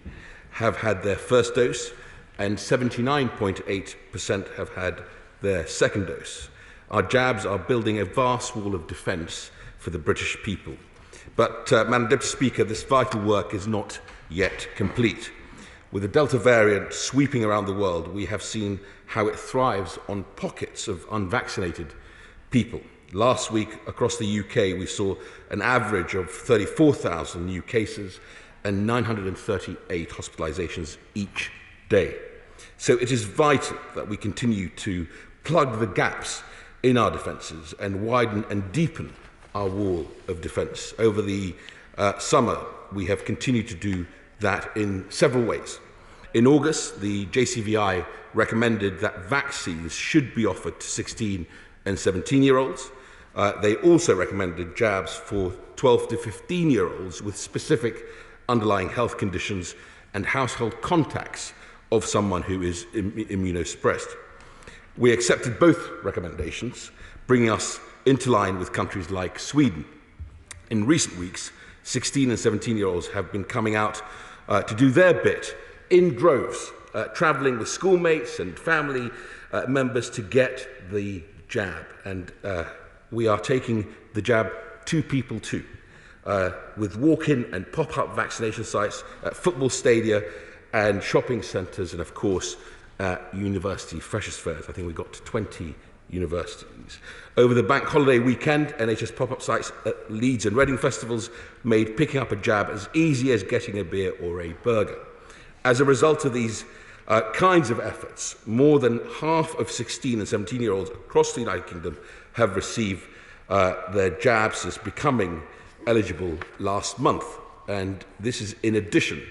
have had their first dose, and 79.8% have had their second dose. Our jabs are building a vast wall of defence for the British people. But, Madam Deputy Speaker, this vital work is not yet complete. With the Delta variant sweeping around the world, we have seen how it thrives on pockets of unvaccinated people. Last week, across the UK, we saw an average of 34,000 new cases and 938 hospitalisations each day. So it is vital that we continue to plug the gaps in our defences and widen and deepen our wall of defence. Over the summer, we have continued to do that in several ways. In August, the JCVI recommended that vaccines should be offered to 16 and 17-year-olds. They also recommended jabs for 12 to 15-year-olds with specific underlying health conditions and household contacts of someone who is immunosuppressed. We accepted both recommendations, bringing us into line with countries like Sweden. In recent weeks, 16 and 17-year-olds have been coming out to do their bit in droves, travelling with schoolmates and family members to get the jab. And we are taking the jab to people too, with walk-in and pop-up vaccination sites at football stadia and shopping centres, and of course university freshers fairs. I think we got to 20 universities. Over the bank holiday weekend, NHS pop-up sites at Leeds and Reading festivals made picking up a jab as easy as getting a beer or a burger. As a result of these kinds of efforts, more than half of 16 and 17-year-olds across the United Kingdom have received their jabs since becoming eligible last month. And this is in addition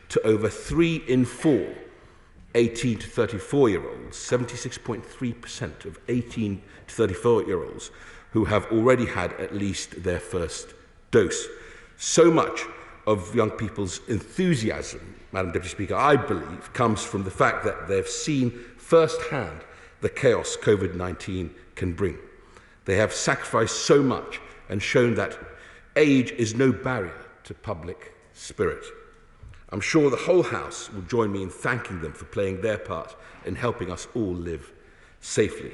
to over 3 in 4 18 to 34-year-olds, 76.3% of 18 to 34-year-olds who have already had at least their first dose. So much of young people's enthusiasm, Madam Deputy Speaker, I believe, comes from the fact that they've seen firsthand the chaos COVID-19 can bring. They have sacrificed so much and shown that age is no barrier to public spirit. I'm sure the whole House will join me in thanking them for playing their part in helping us all live safely.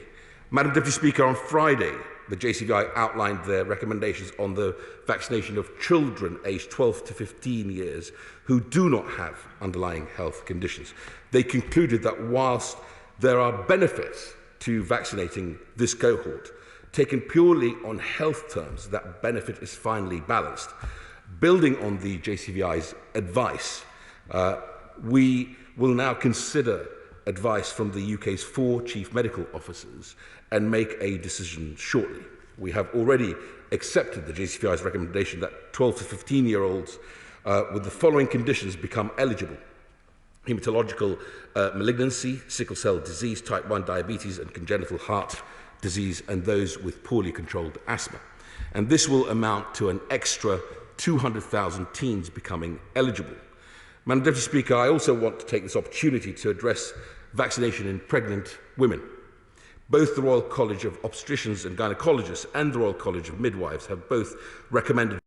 Madam Deputy Speaker, on Friday, the JCVI outlined their recommendations on the vaccination of children aged 12 to 15 years who do not have underlying health conditions. They concluded that whilst there are benefits to vaccinating this cohort, taken purely on health terms, that benefit is finely balanced. Building on the JCVI's advice, we will now consider advice from the UK's 4 chief medical officers and make a decision shortly. We have already accepted the JCVI's recommendation that 12 to 15-year-olds with the following conditions become eligible: hematological malignancy, sickle cell disease, type 1 diabetes and congenital heart disease, and those with poorly controlled asthma. And this will amount to an extra 200,000 teens becoming eligible. Madam Deputy Speaker, I also want to take this opportunity to address vaccination in pregnant women. Both the Royal College of Obstetricians and Gynecologists and the Royal College of Midwives have both recommended